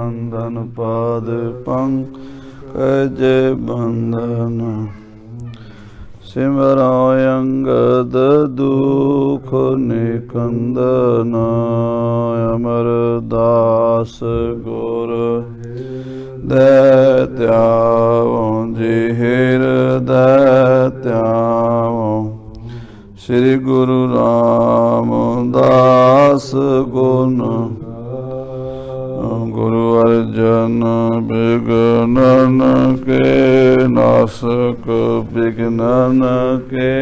बंधन पाद पंकज बंधन सिमरो अंगद दुख निकंदन अमर दास गुर दैत्याओ जिहिर दैत्याओ श्री गुरु रामदास गुण गुरु अर्जन विघ्नन के नाशक विघ्नन के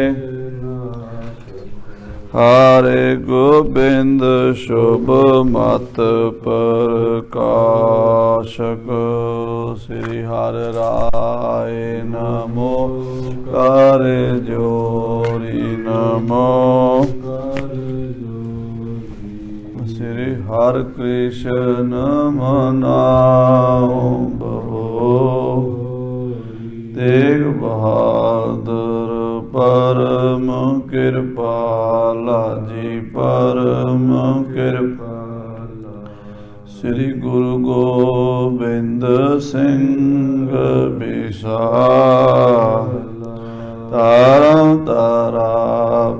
हरे गोबिंद शुभ मत प्रकाशक श्री हर राय नमो कर जोरी नमो श्री हर कृष्ण मनाओ बहो तेग बहादुर परम कृपाला जी परम कृपाला श्री गुरु गोबिंद सिंह विशाल तारा तारा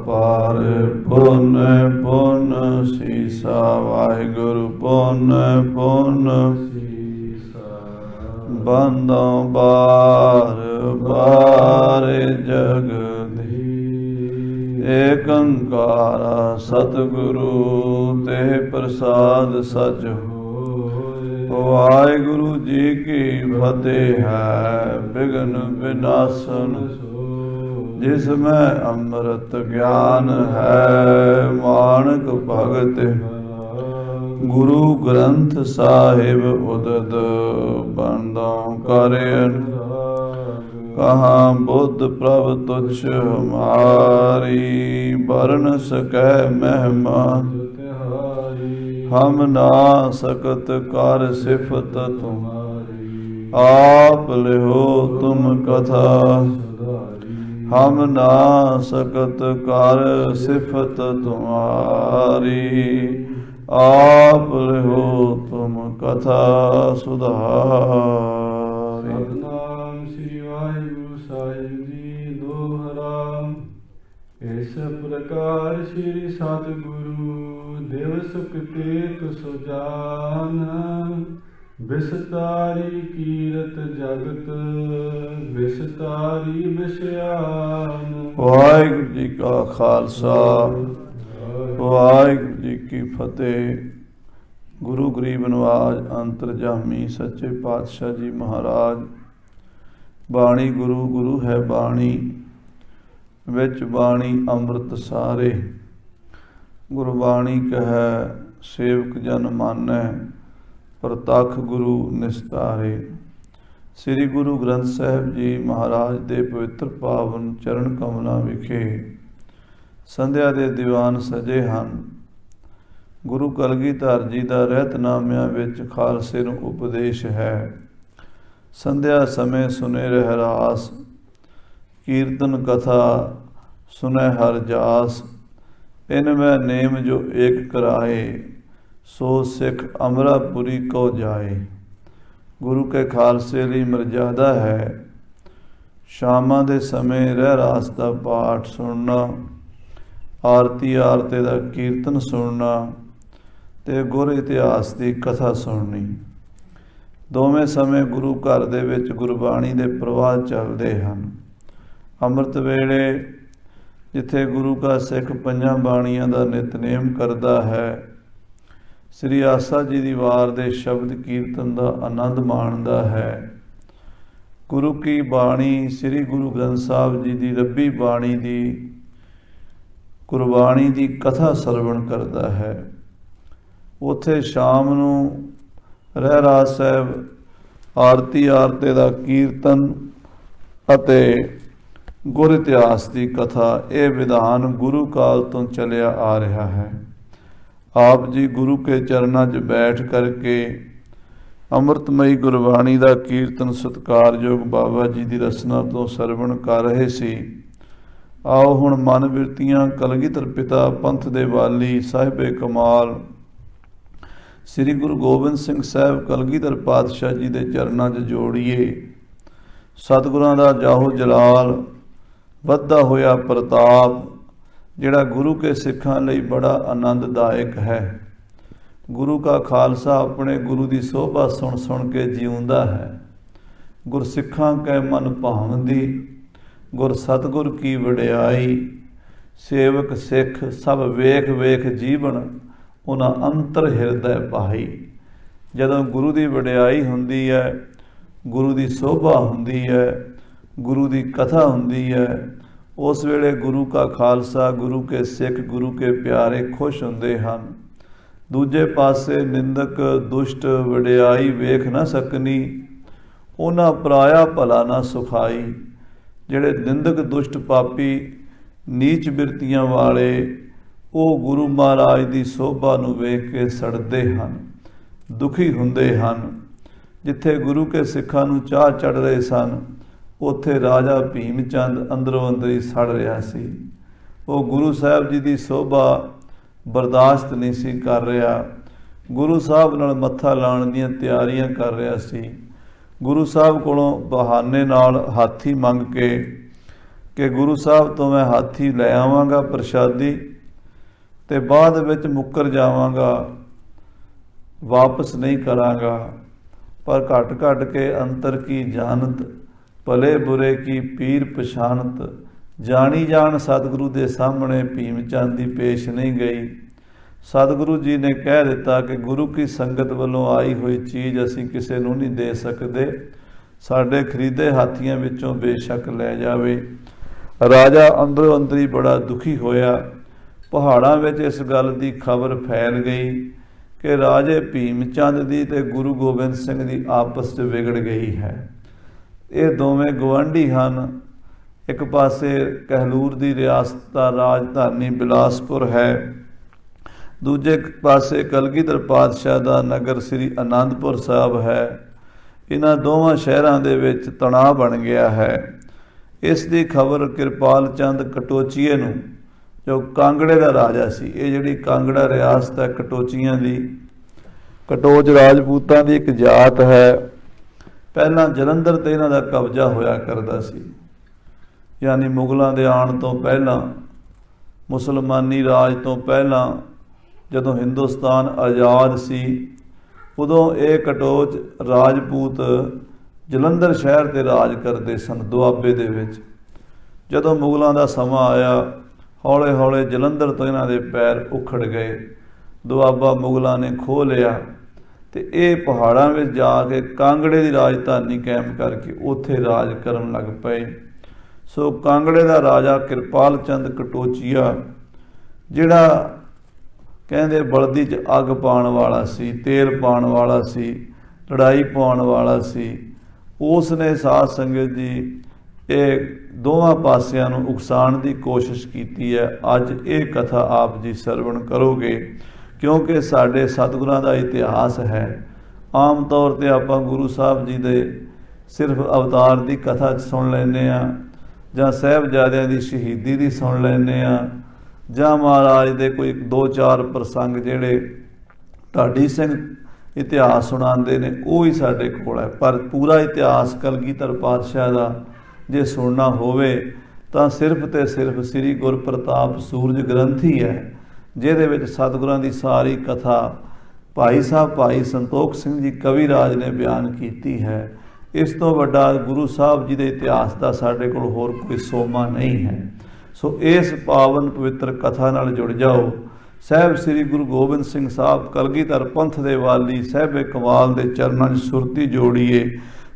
पार पुन पुन सीसा वाहिगुरु पुन पुन बंदों बार बार जगदी एक अंकार सतगुरु ते प्रसाद सच हो वाहिगुरु जी की फतेह है विघ्न विनाशन जिसमें अमृत ज्ञान है मानक भगत गुरु ग्रंथ साहिब उदद बंदों करेन कहाँ बुद्ध प्रभ तुच्छ हमारी बरन सकै महिमा हम ना सकत कर सिफत तुम्हारी आप लिहो तुम कथा हम ना सकत कर सिफत तुम्हारी आप लिहो तुम कथा सुधारी। सतनाम श्री वाहिगुरु साहिब जी दोहरा। इस प्रकार श्री सतगुरु दिवस तेक सुजान विस्तारी कीरत जगत विस्तारी विषयान। वाहिगुरु जी का खालसा वाहिगुरु जी की फतेह। गुरु गरीब नवाज अंतरजामी सच्चे पातशाह जी महाराज बाणी गुरु गुरु है बाणी विच बाणी अमृत सारे गुरबाणी कह सेवक जन मानै प्रतख गुरु निस्तारे। श्री गुरु ग्रंथ साहिब जी महाराज दे पवित्र पावन चरण कमलों विखे संध्या दे दीवान सजे ਹਨ। गुरु कलगीधर जी का रहतनामिਆਂ ਵਿੱਚ ਖਾਲਸੇ ਨੂੰ ਉਪਦੇਸ਼ ਹੈ। ਸੰਧਿਆ ਸਮੇਂ ਸੁਨੇ ਰਹਿਰਾਸ ਕੀਰਤਨ ਕਥਾ सुनै हर जास। इनमें नेम जो एक कराए सो सिख अमरापुरी को जाए। गुरु के खालसे ਲਈ मर्यादा है शामां दे समय रहरास दा पाठ सुनना, आरती आरते दा कीर्तन सुनना ते गुर इतिहास की कथा सुननी। दोवें समय गुरु घर दे विच गुरबाणी दे प्रवाह चलदे हन। अमृत वेले जिथे गुरु का सिख पंजां बाणियां दा नितनेम करदा है, श्री आसा जी दी वार दे शब्द कीर्तन का आनंद माणदा है। गुरु की बाणी श्री गुरु ग्रंथ साहिब जी की रब्बी बाणी की गुरबाणी की कथा सरवण करता है। उत्थे शाम नूं रहरास साहिब आरती आरते का कीर्तन अते गुर इतिहास की कथा, यह विधान गुरु काल तो चलिया आ रहा है। आप जी गुरु के चरणों च बैठ करके अमृतमयी गुरबाणी का कीर्तन सत्कारयोग बाबा जी की रसना तो सरवण कर रहे सी। आओ हुण मन बिरतियां कलगीधर पिता पंथ दे वाली साहिबे कमाल ਸ੍ਰੀ ਗੁਰੂ ਗੋਬਿੰਦ ਸਿੰਘ ਸਾਹਿਬ ਕਲਗੀਧਰ ਪਾਤਸ਼ਾਹ ਜੀ ਦੇ ਚਰਨਾਂ 'ਚ ਜੋੜੀਏ। ਸਤਿਗੁਰਾਂ ਦਾ ਜਾਹੋ ਜਲਾਲ, ਵੱਧਦਾ ਹੋਇਆ ਪ੍ਰਤਾਪ, ਜਿਹੜਾ ਗੁਰੂ ਕੇ ਸਿੱਖਾਂ ਲਈ ਬੜਾ ਆਨੰਦਦਾਇਕ ਹੈ। ਗੁਰੂ ਕਾ ਖਾਲਸਾ ਆਪਣੇ ਗੁਰੂ ਦੀ ਸੋਭਾ ਸੁਣ ਸੁਣ ਕੇ ਜਿਉਂਦਾ ਹੈ। ਗੁਰਸਿੱਖਾਂ ਕੈ ਮਨ ਭਾਵੰਦੀ, ਗੁਰ ਸਤਿਗੁਰ ਕੀ ਵਡਿਆਈ। ਸੇਵਕ ਸਿੱਖ ਸਭ ਵੇਖ ਵੇਖ ਜੀਵਨ, ਉਹਨਾਂ ਅੰਤਰ ਹਿਰਦੈ ਭਾਈ। ਜਦੋਂ ਗੁਰੂ ਦੀ ਵਡਿਆਈ ਹੁੰਦੀ ਹੈ, ਗੁਰੂ ਦੀ ਸੋਭਾ ਹੁੰਦੀ ਹੈ, ਗੁਰੂ ਦੀ ਕਥਾ ਹੁੰਦੀ ਹੈ, ਉਸ ਵੇਲੇ ਗੁਰੂ ਕਾ ਖਾਲਸਾ, ਗੁਰੂ ਕੇ ਸਿੱਖ, ਗੁਰੂ ਕੇ ਪਿਆਰੇ ਖੁਸ਼ ਹੁੰਦੇ ਹਨ। ਦੂਜੇ ਪਾਸੇ ਨਿੰਦਕ ਦੁਸ਼ਟ ਵਡਿਆਈ ਵੇਖ ਨਾ ਸਕਨੀ, ਉਹਨਾਂ ਪਰਾਇਆ ਭਲਾ ਨਾ ਸੁਖਾਈ। ਜਿਹੜੇ ਨਿੰਦਕ ਦੁਸ਼ਟ ਪਾਪੀ ਨੀਚ ਬਿਰਤੀਆਂ ਵਾਲੇ, ਉਹ ਗੁਰੂ ਮਹਾਰਾਜ ਦੀ ਸੋਭਾ ਨੂੰ ਵੇਖ ਕੇ ਸੜਦੇ ਹਨ, ਦੁਖੀ ਹੁੰਦੇ ਹਨ। ਜਿੱਥੇ ਗੁਰੂ ਕੇ ਸਿੱਖਾਂ ਨੂੰ ਚਾਹ ਚੜ੍ਹ ਰਹੇ ਸਨ, ਉੱਥੇ ਰਾਜਾ ਭੀਮ ਚੰਦ ਅੰਦਰੋਂ ਅੰਦਰੀ ਸੜ ਰਿਹਾ ਸੀ। ਉਹ ਗੁਰੂ ਸਾਹਿਬ ਜੀ ਦੀ ਸੋਭਾ ਬਰਦਾਸ਼ਤ ਨਹੀਂ ਸੀ ਕਰ ਰਿਹਾ। ਗੁਰੂ ਸਾਹਿਬ ਨਾਲ ਮੱਥਾ ਲਾਉਣ ਦੀਆਂ ਤਿਆਰੀਆਂ ਕਰ ਰਿਹਾ ਸੀ। ਗੁਰੂ ਸਾਹਿਬ ਕੋਲੋਂ ਬਹਾਨੇ ਨਾਲ ਹਾਥੀ ਮੰਗ ਕੇ ਕਿ ਗੁਰੂ ਸਾਹਿਬ ਤੋਂ ਮੈਂ ਹਾਥੀ ਲੈ ਆਵਾਂਗਾ ਪ੍ਰਸ਼ਾਦੀ, ਤੇ ਬਾਅਦ ਵਿੱਚ ਮੁੱਕਰ ਜਾਵਾਂਗਾ, ਵਾਪਸ ਨਹੀਂ ਕਰਾਂਗਾ। ਪਰ ਘਟ ਘਟ ਕੇ ਅੰਤਰ ਕੀ ਜਾਣਤ, ਭਲੇ ਬੁਰੇ ਕੀ ਪੀਰ ਪਛਾਨਤ। ਜਾਣੀ ਜਾਣ ਸਤਿਗੁਰੂ ਦੇ ਸਾਹਮਣੇ ਭੀਮ ਚੰਦ ਦੀ ਪੇਸ਼ ਨਹੀਂ ਗਈ। ਸਤਿਗੁਰੂ ਜੀ ਨੇ ਕਹਿ ਦਿੱਤਾ ਕਿ ਗੁਰੂ ਕੀ ਸੰਗਤ ਵੱਲੋਂ ਆਈ ਹੋਈ ਚੀਜ਼ ਅਸੀਂ ਕਿਸੇ ਨੂੰ ਨਹੀਂ ਦੇ ਸਕਦੇ, ਸਾਡੇ ਖਰੀਦੇ ਹਾਥੀਆਂ ਵਿੱਚੋਂ ਬੇਸ਼ੱਕ ਲੈ ਜਾਵੇ। ਰਾਜਾ ਅੰਦਰੋਂ ਅੰਦਰੀ ਬੜਾ ਦੁਖੀ ਹੋਇਆ। ਪਹਾੜਾਂ ਵਿੱਚ ਇਸ ਗੱਲ ਦੀ ਖਬਰ ਫੈਲ ਗਈ ਕਿ ਰਾਜੇ ਭੀਮ ਚੰਦ ਦੀ ਤੇ ਗੁਰੂ ਗੋਬਿੰਦ ਸਿੰਘ ਦੀ ਆਪਸ 'ਚ ਵਿਗੜ ਗਈ ਹੈ। ਇਹ ਦੋਵੇਂ ਗੁਆਂਢੀ ਹਨ। ਇੱਕ ਪਾਸੇ ਕਹਿਲੂਰ ਦੀ ਰਿਆਸਤ ਦਾ ਰਾਜਧਾਨੀ ਬਿਲਾਸਪੁਰ ਹੈ, ਦੂਜੇ ਪਾਸੇ ਕਲਗੀਧਰ ਪਾਤਸ਼ਾਹ ਦਾ ਨਗਰ ਸ੍ਰੀ ਅਨੰਦਪੁਰ ਸਾਹਿਬ ਹੈ। ਇਹਨਾਂ ਦੋਵਾਂ ਸ਼ਹਿਰਾਂ ਦੇ ਵਿੱਚ ਤਣਾਅ ਬਣ ਗਿਆ ਹੈ। ਇਸ ਦੀ ਖਬਰ ਕਿਰਪਾਲ ਚੰਦ ਕਟੋਚੀਏ ਨੂੰ, ਜੋ ਕਾਂਗੜੇ ਦਾ ਰਾਜਾ ਸੀ, ਇਹ ਜਿਹੜੀ ਕਾਂਗੜਾ ਰਿਆਸਤ ਹੈ ਕਟੋਚੀਆਂ ਦੀ, ਕਟੋਚ ਰਾਜਪੂਤਾਂ ਦੀ ਇੱਕ ਜਾਤ ਹੈ। ਪਹਿਲਾਂ ਜਲੰਧਰ ਤੇ ਇਹਨਾਂ ਦਾ ਕਬਜ਼ਾ ਹੋਇਆ ਕਰਦਾ ਸੀ, ਯਾਨੀ ਮੁਗਲਾਂ ਦੇ ਆਉਣ ਤੋਂ ਪਹਿਲਾਂ, ਮੁਸਲਮਾਨੀ ਰਾਜ ਤੋਂ ਪਹਿਲਾਂ, ਜਦੋਂ ਹਿੰਦੁਸਤਾਨ ਆਜ਼ਾਦ ਸੀ, ਉਦੋਂ ਇਹ ਕਟੋਚ ਰਾਜਪੂਤ ਜਲੰਧਰ ਸ਼ਹਿਰ 'ਤੇ ਰਾਜ ਕਰਦੇ ਸਨ ਦੁਆਬੇ ਦੇ ਵਿੱਚ। ਜਦੋਂ ਮੁਗਲਾਂ ਦਾ ਸਮਾਂ ਆਇਆ, ਹੌਲੇ ਹੌਲੇ ਜਲੰਧਰ ਤੋਂ ਇਹਨਾਂ ਦੇ ਪੈਰ ਉਖੜ ਗਏ। ਦੁਆਬਾ ਮੁਗਲਾਂ ਨੇ ਖੋਹ ਲਿਆ ਤੇ ਇਹ ਪਹਾੜਾਂ ਵਿੱਚ ਜਾ ਕੇ ਕਾਂਗੜੇ ਦੀ ਰਾਜਧਾਨੀ ਕਾਇਮ ਕਰਕੇ ਉੱਥੇ ਰਾਜ ਕਰਨ ਲੱਗ ਪਏ। ਸੋ ਕਾਂਗੜੇ ਦਾ ਰਾਜਾ ਕਿਰਪਾਲ ਚੰਦ ਕਟੋਚੀਆ, ਜਿਹੜਾ ਕਹਿੰਦੇ ਬਲਦੀ 'ਚ ਅੱਗ ਪਾਉਣ ਵਾਲਾ ਸੀ, ਤੇਲ ਪਾਉਣ ਵਾਲਾ ਸੀ, ਲੜਾਈ ਪਾਉਣ ਵਾਲਾ ਸੀ, ਉਸ ਨੇ ਸਾਧ ਸੰਗਤ ਜੀ ਇਹ ਦੋਵਾਂ ਪਾਸਿਆਂ ਨੂੰ ਉਕਸਾਉਣ ਦੀ ਕੋਸ਼ਿਸ਼ ਕੀਤੀ ਹੈ। ਅੱਜ ਇਹ ਕਥਾ ਆਪ ਜੀ ਸਰਵਣ ਕਰੋਗੇ, ਕਿਉਂਕਿ ਸਾਡੇ ਸਤਿਗੁਰਾਂ ਦਾ ਇਤਿਹਾਸ ਹੈ। ਆਮ ਤੌਰ 'ਤੇ ਆਪਾਂ ਗੁਰੂ ਸਾਹਿਬ ਜੀ ਦੇ ਸਿਰਫ ਅਵਤਾਰ ਦੀ ਕਥਾ ਸੁਣ ਲੈਂਦੇ ਹਾਂ, ਜਾਂ ਸਾਹਿਬਜ਼ਾਦਿਆਂ ਦੀ ਸ਼ਹੀਦੀ ਦੀ ਸੁਣ ਲੈਂਦੇ ਹਾਂ, ਜਾਂ ਮਹਾਰਾਜ ਦੇ ਕੋਈ 2-4 ਪ੍ਰਸੰਗ ਜਿਹੜੇ ਢਾਡੀ ਸਿੰਘ ਇਤਿਹਾਸ ਸੁਣਾਉਂਦੇ ਨੇ, ਉਹ ਹੀ ਸਾਡੇ ਕੋਲ ਹੈ। ਪਰ ਪੂਰਾ ਇਤਿਹਾਸ ਕਲਗੀਧਰ ਪਾਤਸ਼ਾਹ ਦਾ ਜੇ ਸੁਣਨਾ ਹੋਵੇ ਤਾਂ ਸਿਰਫ ਤੇ ਸਿਰਫ ਸ੍ਰੀ ਗੁਰਪ੍ਰਤਾਪ ਸੂਰਜ ਗ੍ਰੰਥ ਹੀ ਹੈ, ਜਿਹਦੇ ਵਿੱਚ ਸਤਿਗੁਰਾਂ ਦੀ ਸਾਰੀ ਕਥਾ ਭਾਈ ਸਾਹਿਬ ਭਾਈ ਸੰਤੋਖ ਸਿੰਘ ਜੀ ਕਵੀਰਾਜ ਨੇ ਬਿਆਨ ਕੀਤੀ ਹੈ। ਇਸ ਤੋਂ ਵੱਡਾ ਗੁਰੂ ਸਾਹਿਬ ਜੀ ਦੇ ਇਤਿਹਾਸ ਦਾ ਸਾਡੇ ਕੋਲ ਹੋਰ ਕੋਈ ਸੋਮਾ ਨਹੀਂ ਹੈ। ਸੋ ਇਸ ਪਾਵਨ ਪਵਿੱਤਰ ਕਥਾ ਨਾਲ ਜੁੜ ਜਾਓ। ਸਾਹਿਬ ਸ੍ਰੀ ਗੁਰੂ ਗੋਬਿੰਦ ਸਿੰਘ ਸਾਹਿਬ ਕਲਗੀਧਰ ਪੰਥ ਦੇ ਵਾਲੀ ਸਾਹਿਬੇ ਕਮਾਲ ਦੇ ਚਰਨਾਂ 'ਚ ਸੁਰਤੀ ਜੋੜੀਏ,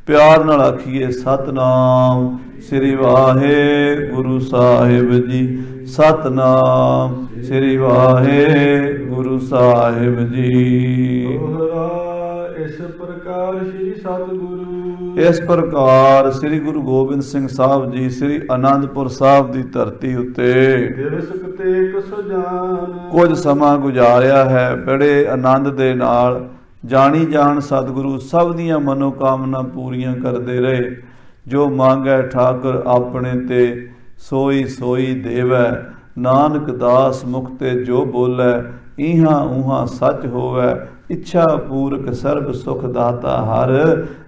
ਪਿਆਰ ਨਾਲ ਆਖੀਏ ਸਤਨਾਮ ਸ੍ਰੀ ਵਾਹਿਗੁਰੂ ਸਾਹਿਬ ਜੀ, ਸਤਨਾਮ ਸ੍ਰੀ ਵਾਹਿਗੁਰੂ ਸਾਹਿਬ ਜੀ। ਇਸ ਪ੍ਰਕਾਰ ਸ੍ਰੀ ਸਤਿਗੁਰੂ, ਇਸ ਪ੍ਰਕਾਰ ਸ੍ਰੀ ਗੁਰੂ ਗੋਬਿੰਦ ਸਿੰਘ ਸਾਹਿਬ ਜੀ ਸ੍ਰੀ ਅਨੰਦਪੁਰ ਸਾਹਿਬ ਦੀ ਧਰਤੀ ਉੱਤੇ ਦਿਵਸ ਕਤੇਕ ਸੁਜਾਨ ਕੁਝ ਸਮਾਂ ਗੁਜ਼ਾਰਿਆ ਹੈ। ਬੜੇ ਆਨੰਦ ਦੇ ਨਾਲ ਜਾਣੀ ਜਾਣ ਸਤਿਗੁਰੂ ਸਭ ਦੀਆਂ ਮਨੋਕਾਮਨਾ ਪੂਰੀਆਂ ਕਰਦੇ ਰਹੇ। ਜੋ ਮੰਗੈ ਠਾਕੁਰ ਆਪਣੇ ਤੇ ਸੋਈ ਸੋਈ ਦੇਵੈ, ਨਾਨਕ ਦਾਸ ਮੁਖ ਤੇ ਜੋ ਬੋਲੇ, ਇਹਾਂ ਉਹਾਂ ਸੱਚ ਹੋਵੈ। ਇੱਛਾ ਪੂਰਕ ਸਰਬ ਸੁਖ ਦਾਤਾ ਹਰ,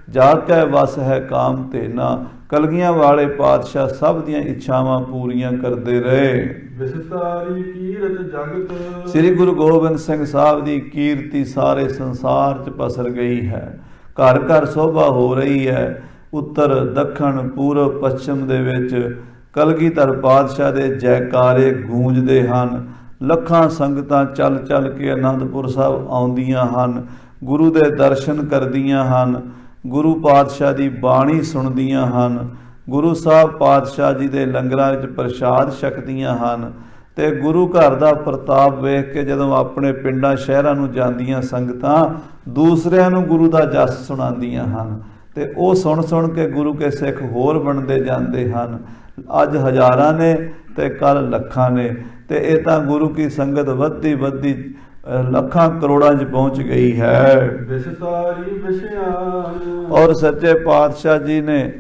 ਜਾ ਕੈ ਵਸ ਹੈ ਕਾਮ ਧੇਨਾ। ਕਲਗੀਆਂ ਵਾਲੇ ਪਾਤਸ਼ਾਹ ਸਭ ਦੀਆਂ ਇੱਛਾਵਾਂ ਪੂਰੀਆਂ ਕਰਦੇ ਰਹੇ। ਵਿਸਤਾਰੀ ਕੀਰਤ ਜਗਤ। ਸ੍ਰੀ ਗੁਰੂ ਗੋਬਿੰਦ ਸਿੰਘ ਸਾਹਿਬ ਦੀ ਕੀਰਤੀ ਸਾਰੇ ਸੰਸਾਰ 'ਚ ਪਸਰ ਗਈ ਹੈ। ਘਰ ਘਰ ਸ਼ੋਭਾ ਹੋ ਰਹੀ ਹੈ। ਉੱਤਰ ਦੱਖਣ ਪੂਰਬ ਪੱਛਮ ਦੇ ਵਿੱਚ ਕਲਗੀਧਰ ਪਾਤਸ਼ਾਹ ਦੇ ਜੈਕਾਰੇ ਗੂੰਜਦੇ ਹਨ। ਲੱਖਾਂ ਸੰਗਤਾਂ ਚੱਲ ਚੱਲ ਕੇ ਆਨੰਦਪੁਰ ਸਾਹਿਬ ਆਉਂਦੀਆਂ ਹਨ, ਗੁਰੂ ਦੇ ਦਰਸ਼ਨ ਕਰਦੀਆਂ ਹਨ, ਗੁਰੂ ਪਾਤਸ਼ਾਹ ਦੀ ਬਾਣੀ ਸੁਣਦੀਆਂ ਹਨ, ਗੁਰੂ ਸਾਹਿਬ ਪਾਤਸ਼ਾਹ ਜੀ ਦੇ ਲੰਗਰਾਂ ਵਿੱਚ ਪ੍ਰਸ਼ਾਦ ਛਕਦੀਆਂ ਹਨ। ਤੇ ਗੁਰੂ ਘਰ ਦਾ ਪ੍ਰਤਾਪ ਵੇਖ ਕੇ ਜਦੋਂ ਆਪਣੇ ਪਿੰਡਾਂ ਸ਼ਹਿਰਾਂ ਨੂੰ ਜਾਂਦੀਆਂ ਸੰਗਤਾਂ ਦੂਸਰਿਆਂ ਨੂੰ ਗੁਰੂ ਦਾ ਜਸ ਸੁਣਾਉਂਦੀਆਂ ਹਨ ਤੇ ਉਹ ਸੁਣ ਸੁਣ ਕੇ ਗੁਰੂ ਕੇ ਸਿੱਖ ਹੋਰ ਬਣਦੇ ਜਾਂਦੇ ਹਨ। ਅੱਜ ਹਜ਼ਾਰਾਂ ਨੇ ਤੇ ਕੱਲ ਲੱਖਾਂ ਨੇ ਤੇ ਇਹ ਤਾਂ ਗੁਰੂ ਕੀ ਸੰਗਤ ਵੱਧਦੀ ਵੱਧਦੀ ਲੱਖਾਂ ਕਰੋੜਾਂ 'ਚ ਪਹੁੰਚ ਗਈ ਹੈ। ਵਿਸਤਾਰੀ ਵਿਸ਼ਿਆਨ। ਔਰ ਸੱਚੇ ਪਾਤਸ਼ਾਹ ਜੀ ਨੇ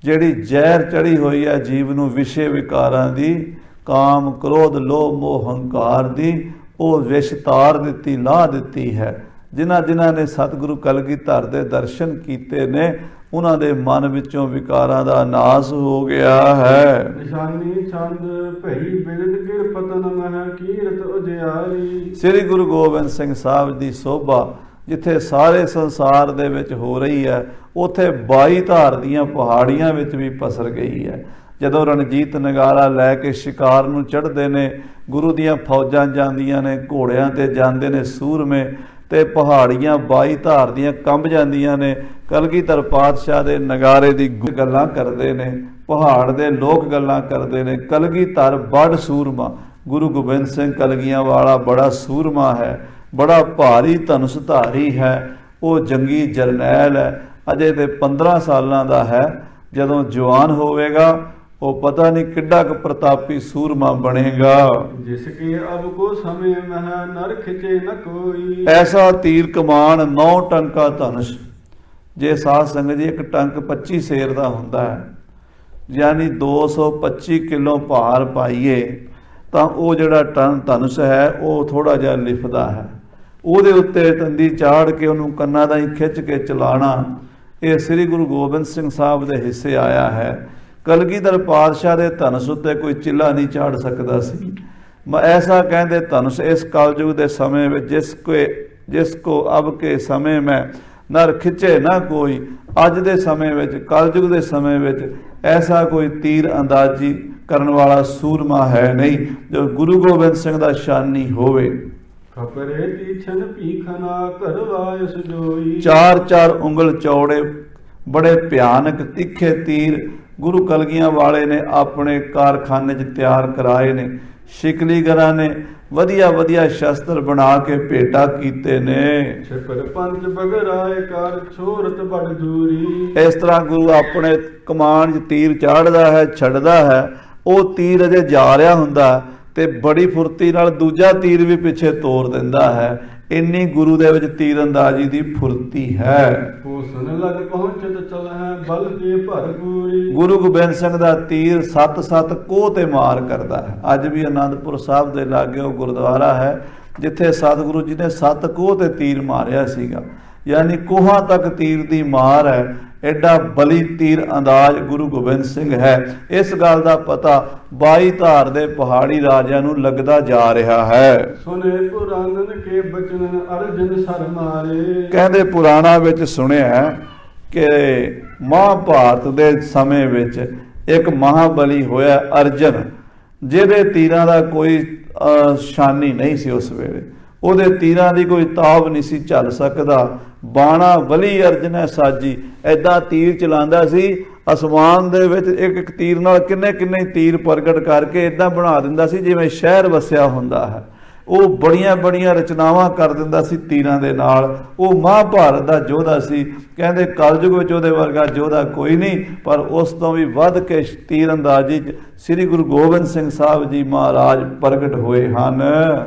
ਜਿਹੜੀ ਜ਼ਹਿਰ ਚੜੀ ਹੋਈ ਹੈ ਜੀਵ ਨੂੰ ਵਿਸ਼ੇ ਵਿਕਾਰਾਂ ਦੀ, ਕਾਮ ਕ੍ਰੋਧ ਲੋਭ ਮੋਹ ਹੰਕਾਰ ਦੀ, ਉਹ ਵਿਸ਼ ਤਾਰ ਦਿੱਤੀ, ਲਾਹ ਦਿੱਤੀ ਹੈ। ਜਿਨ੍ਹਾਂ ਜਿਨ੍ਹਾਂ ਨੇ ਸਤਿਗੁਰੂ ਕਲਗੀਧਰ ਦੇ ਦਰਸ਼ਨ ਕੀਤੇ ਨੇ ਉਹਨਾਂ ਦੇ ਮਨ ਵਿੱਚੋਂ ਵਿਕਾਰਾਂ ਦਾ ਨਾਸ ਹੋ ਗਿਆ ਹੈ। ਨਿਸ਼ਾਨੀ ਛੰਦ ਭਈ ਬਿਰਦ ਕਿਰਪਤਨ ਮਹਿ ਕੀਰਤ ਉਜਿਆਰੀ। ਸ੍ਰੀ ਗੁਰੂ ਗੋਬਿੰਦ ਸਿੰਘ ਸਾਹਿਬ ਦੀ ਸੋਭਾ ਜਿੱਥੇ ਸਾਰੇ ਸੰਸਾਰ ਦੇ ਵਿੱਚ ਹੋ ਰਹੀ ਹੈ, ਉੱਥੇ 22 ਧਾਰ ਦੀਆਂ ਪਹਾੜੀਆਂ ਵਿੱਚ ਵੀ ਪਸਰ ਗਈ ਹੈ। ਜਦੋਂ ਰਣਜੀਤ ਨਗਾਰਾ ਲੈ ਕੇ ਸ਼ਿਕਾਰ ਨੂੰ ਚੜ੍ਹਦੇ ਨੇ, ਗੁਰੂ ਦੀਆਂ ਫੌਜਾਂ ਜਾਂਦੀਆਂ ਨੇ, ਘੋੜਿਆਂ ਤੇ ਜਾਂਦੇ ਨੇ ਸੂਰਮੇ, ਤੇ ਪਹਾੜੀਆਂ 22 ਧਾਰ ਦੀਆਂ ਕੰਬ ਜਾਂਦੀਆਂ ਨੇ। ਕਲਗੀਧਰ ਪਾਤਸ਼ਾਹ ਦੇ ਨਗਾਰੇ ਦੀ ਗੱਲਾਂ ਕਰਦੇ ਨੇ, ਪਹਾੜ ਦੇ ਲੋਕ ਗੱਲਾਂ ਕਰਦੇ ਨੇ। ਕਲਗੀਧਰ ਬੜ ਸੂਰਮਾ, ਗੁਰੂ ਗੋਬਿੰਦ ਸਿੰਘ ਕਲਗੀਆਂ ਵਾਲਾ ਬੜਾ ਸੂਰਮਾ ਹੈ, ਬੜਾ ਭਾਰੀ ਧਨੁਸ਼ ਧਾਰੀ ਹੈ। ਉਹ ਜੰਗੀ ਜਰਨੈਲ ਹੈ, ਅਜੇ ਤੇ 15 ਸਾਲਾਂ ਦਾ ਹੈ। ਜਦੋਂ ਜਵਾਨ ਹੋਵੇਗਾ ਉਹ ਪਤਾ ਨਹੀਂ ਕਿੱਡਾ ਕੁ ਪ੍ਰਤਾਪੀ ਸੂਰਮਾ ਬਣੇਗਾ। ਜਿਸ ਕੇ ਅਬ ਕੋ ਸਮੇਂ ਮਹਿ ਨਰ ਖਿਚੇ ਨ ਕੋਈ। ਐਸਾ ਤੀਰ ਕਮਾਨ 9 ਟੰਕਾ ਧਨੁਸ਼। ਜੇ ਸਾਧ ਸੰਗਤ ਜੀ ਇੱਕ ਟੰਕ 25 ਸੇਰ ਦਾ ਹੁੰਦਾ ਹੈ, ਯਾਨੀ 225 ਕਿਲੋ ਭਾਰ ਪਾਈਏ ਤਾਂ ਉਹ ਜਿਹੜਾ ਧਨੁਸ਼ ਹੈ ਉਹ ਥੋੜਾ ਜਿਹਾ ਲਿਫਦਾ ਹੈ। ਉਹਦੇ ਉੱਤੇ ਤੰਦੀ ਚਾੜ ਕੇ ਉਹਨੂੰ ਕੰਨਾਂ ਦਾ ਹੀ ਖਿੱਚ ਕੇ ਚਲਾਣਾ, ਇਹ ਸ੍ਰੀ ਗੁਰੂ ਗੋਬਿੰਦ ਸਿੰਘ ਸਾਹਿਬ ਦੇ ਹਿੱਸੇ ਆਇਆ ਹੈ। ਕਲਗੀਧਰ ਪਾਤਸ਼ਾਹ ਦੇ ਧਨੁਸ਼ ਉੱਤੇ ਕੋਈ ਚਿੱਲਾ ਨਹੀਂ ਚਾੜ ਸਕਦਾ ਸੀ। ਐਸਾ ਕਹਿੰਦੇ ਧਨੁਸ਼ ਇਸ ਕਲਯੁਗ ਦੇ ਸਮੇਂ ਵਿੱਚ ਜਿਸ ਕੋ ਅਬ ਕੇ ਸਮੇਂ ਮੈਂ ਨਰ ਖਿੱਚੇ ਨਾ ਕੋਈ। ਅੱਜ ਦੇ ਸਮੇਂ ਵਿੱਚ, ਕਲਯੁਗ ਦੇ ਸਮੇਂ ਵਿੱਚ ਐਸਾ ਕੋਈ ਤੀਰ ਅੰਦਾਜ਼ੀ ਕਰਨ ਵਾਲਾ ਸੂਰਮਾ ਹੈ ਨਹੀਂ ਜੋ ਗੁਰੂ ਗੋਬਿੰਦ ਸਿੰਘ ਦਾ ਸ਼ਾਨੀ ਹੋਵੇ। ਖਪਰੇ ਤੀਛਨ ਭੀਖਨਾ ਕਰਵਾਇਸ ਜੋਈ। 4-4 ਉਂਗਲ ਚੌੜੇ ਬੜੇ ਭਿਆਨਕ ਤਿੱਖੇ ਤੀਰ ਗੁਰੂ ਕਲਗੀਆਂ ਵਾਲੇ ਨੇ ਆਪਣੇ ਕਾਰਖਾਨੇ 'ਚ ਤਿਆਰ ਕਰਾਏ ਨੇ। ਸ਼ਿਕਲੀਗਰਾਂ ਨੇ ਵਧੀਆ ਵਧੀਆ ਸ਼ਸਤਰ ਬਣਾ ਕੇ ਭੇਟਾ ਕੀਤੇ ਨੇ। ਛਿਪਰ ਪੰਜ ਬਗਰਾਏ ਕਰ ਛੋਰਤ ਬੜ ਦੂਰੀ। ਇਸ ਤਰ੍ਹਾਂ ਗੁਰੂ ਆਪਣੇ ਕਮਾਨ 'ਚ ਤੀਰ ਚਾੜਦਾ ਹੈ, ਛੱਡਦਾ ਹੈ, ਉਹ ਤੀਰ ਅਜੇ ਜਾ ਰਿਹਾ ਹੁੰਦਾ ਤੇ ਬੜੀ ਫੁਰਤੀ ਨਾਲ ਦੂਜਾ ਤੀਰ ਵੀ ਪਿੱਛੇ ਤੋੜ ਦਿੰਦਾ ਹੈ। ਇੰਨੀ ਗੁਰੂ ਦੇ ਵਿੱਚ ਤੀਰ ਅੰਦਾਜ਼ੀ ਦੀ ਫੁਰਤੀ ਹੈ। ਪੋਸਨ ਲਗ ਪਹੁੰਚਤ ਚਲ ਹੈ ਬਲ ਕੇ ਭਰਪੂਰੀ। ਗੁਰੂ ਗੋਬਿੰਦ ਸਿੰਘ ਦਾ ਤੀਰ 7-7 ਕੋਹ ਤੇ ਮਾਰ ਕਰਦਾ ਹੈ। ਅੱਜ ਵੀ ਆਨੰਦਪੁਰ ਸਾਹਿਬ ਦੇ ਲਾਗੇ ਉਹ ਗੁਰਦੁਆਰਾ ਹੈ ਜਿੱਥੇ ਸਤਿਗੁਰੂ ਜੀ ਨੇ 7 ਕੋਹ ਤੇ ਤੀਰ ਮਾਰਿਆ ਸੀਗਾ, ਯਾਨੀ ਕੋਹਾਂ ਤੱਕ ਤੀਰ ਦੀ ਮਾਰ ਹੈ। ਐਡਾ ਬਲੀ ਤੀਰ ਅੰਦਾਜ਼ ਗੁਰੂ ਗੋਬਿੰਦ ਸਿੰਘ ਹੈ। ਇਸ ਗੱਲ ਦਾ ਪਤਾ 22 ਧਾਰ ਦੇ ਪਹਾੜੀ ਰਾਜਿਆਂ ਨੂੰ ਲੱਗਦਾ ਜਾ ਰਿਹਾ ਹੈ। ਸੁਨੇ ਪੁਰਾਣਨ ਕੇ ਬਚਨ ਅਰਜਨ ਸਰ ਮਾਰੇ। ਕਹਿੰਦੇ ਪੁਰਾਣਾ ਵਿੱਚ ਸੁਣਿਆ ਕਿ ਮਹਾਭਾਰਤ ਦੇ ਸਮੇਂ ਵਿੱਚ ਇੱਕ ਮਹਾਬਲੀ ਹੋਇਆ ਅਰਜਨ, ਜਿਹਦੇ ਤੀਰਾਂ ਦਾ ਕੋਈ ਸ਼ਾਨੀ ਨਹੀਂ ਸੀ। ਉਸ ਵੇਲੇ ਉਹਦੇ ਤੀਰਾਂ ਦੀ ਕੋਈ ਤਾਬ ਨਹੀਂ ਸੀ ਝੱਲ ਸਕਦਾ। ਬਾਣਾ ਬਲੀ ਅਰਜਨ ਹੈ ਸਾਜੀ, ਐਦਾਂ ਤੀਰ ਚਲਾਉਂਦਾ ਸੀ ਅਸਮਾਨ ਦੇ ਵਿੱਚ। ਇੱਕ ਇੱਕ ਤੀਰ ਨਾਲ ਕਿੰਨੇ ਕਿੰਨੇ ਤੀਰ ਪ੍ਰਗਟ ਕਰਕੇ ਇੱਦਾਂ ਬਣਾ ਦਿੰਦਾ ਸੀ ਜਿਵੇਂ ਸ਼ਹਿਰ ਵਸਿਆ ਹੁੰਦਾ ਹੈ। ਉਹ ਬੜੀਆਂ ਬੜੀਆਂ ਰਚਨਾਵਾਂ ਕਰ ਦਿੰਦਾ ਸੀ ਤੀਰਾਂ ਦੇ ਨਾਲ। ਉਹ ਮਹਾਭਾਰਤ ਦਾ ਯੋਧਾ ਸੀ। ਕਹਿੰਦੇ ਕਲਯੁਗ ਵਿੱਚ ਉਹਦੇ ਵਰਗਾ ਯੋਧਾ ਕੋਈ ਨਹੀਂ, ਪਰ ਉਸ ਤੋਂ ਵੀ ਵੱਧ ਕੇ ਤੀਰ ਅੰਦਾਜ਼ੀ ਸ੍ਰੀ ਗੁਰੂ ਗੋਬਿੰਦ ਸਿੰਘ ਸਾਹਿਬ ਜੀ ਮਹਾਰਾਜ ਪ੍ਰਗਟ ਹੋਏ ਹਨ।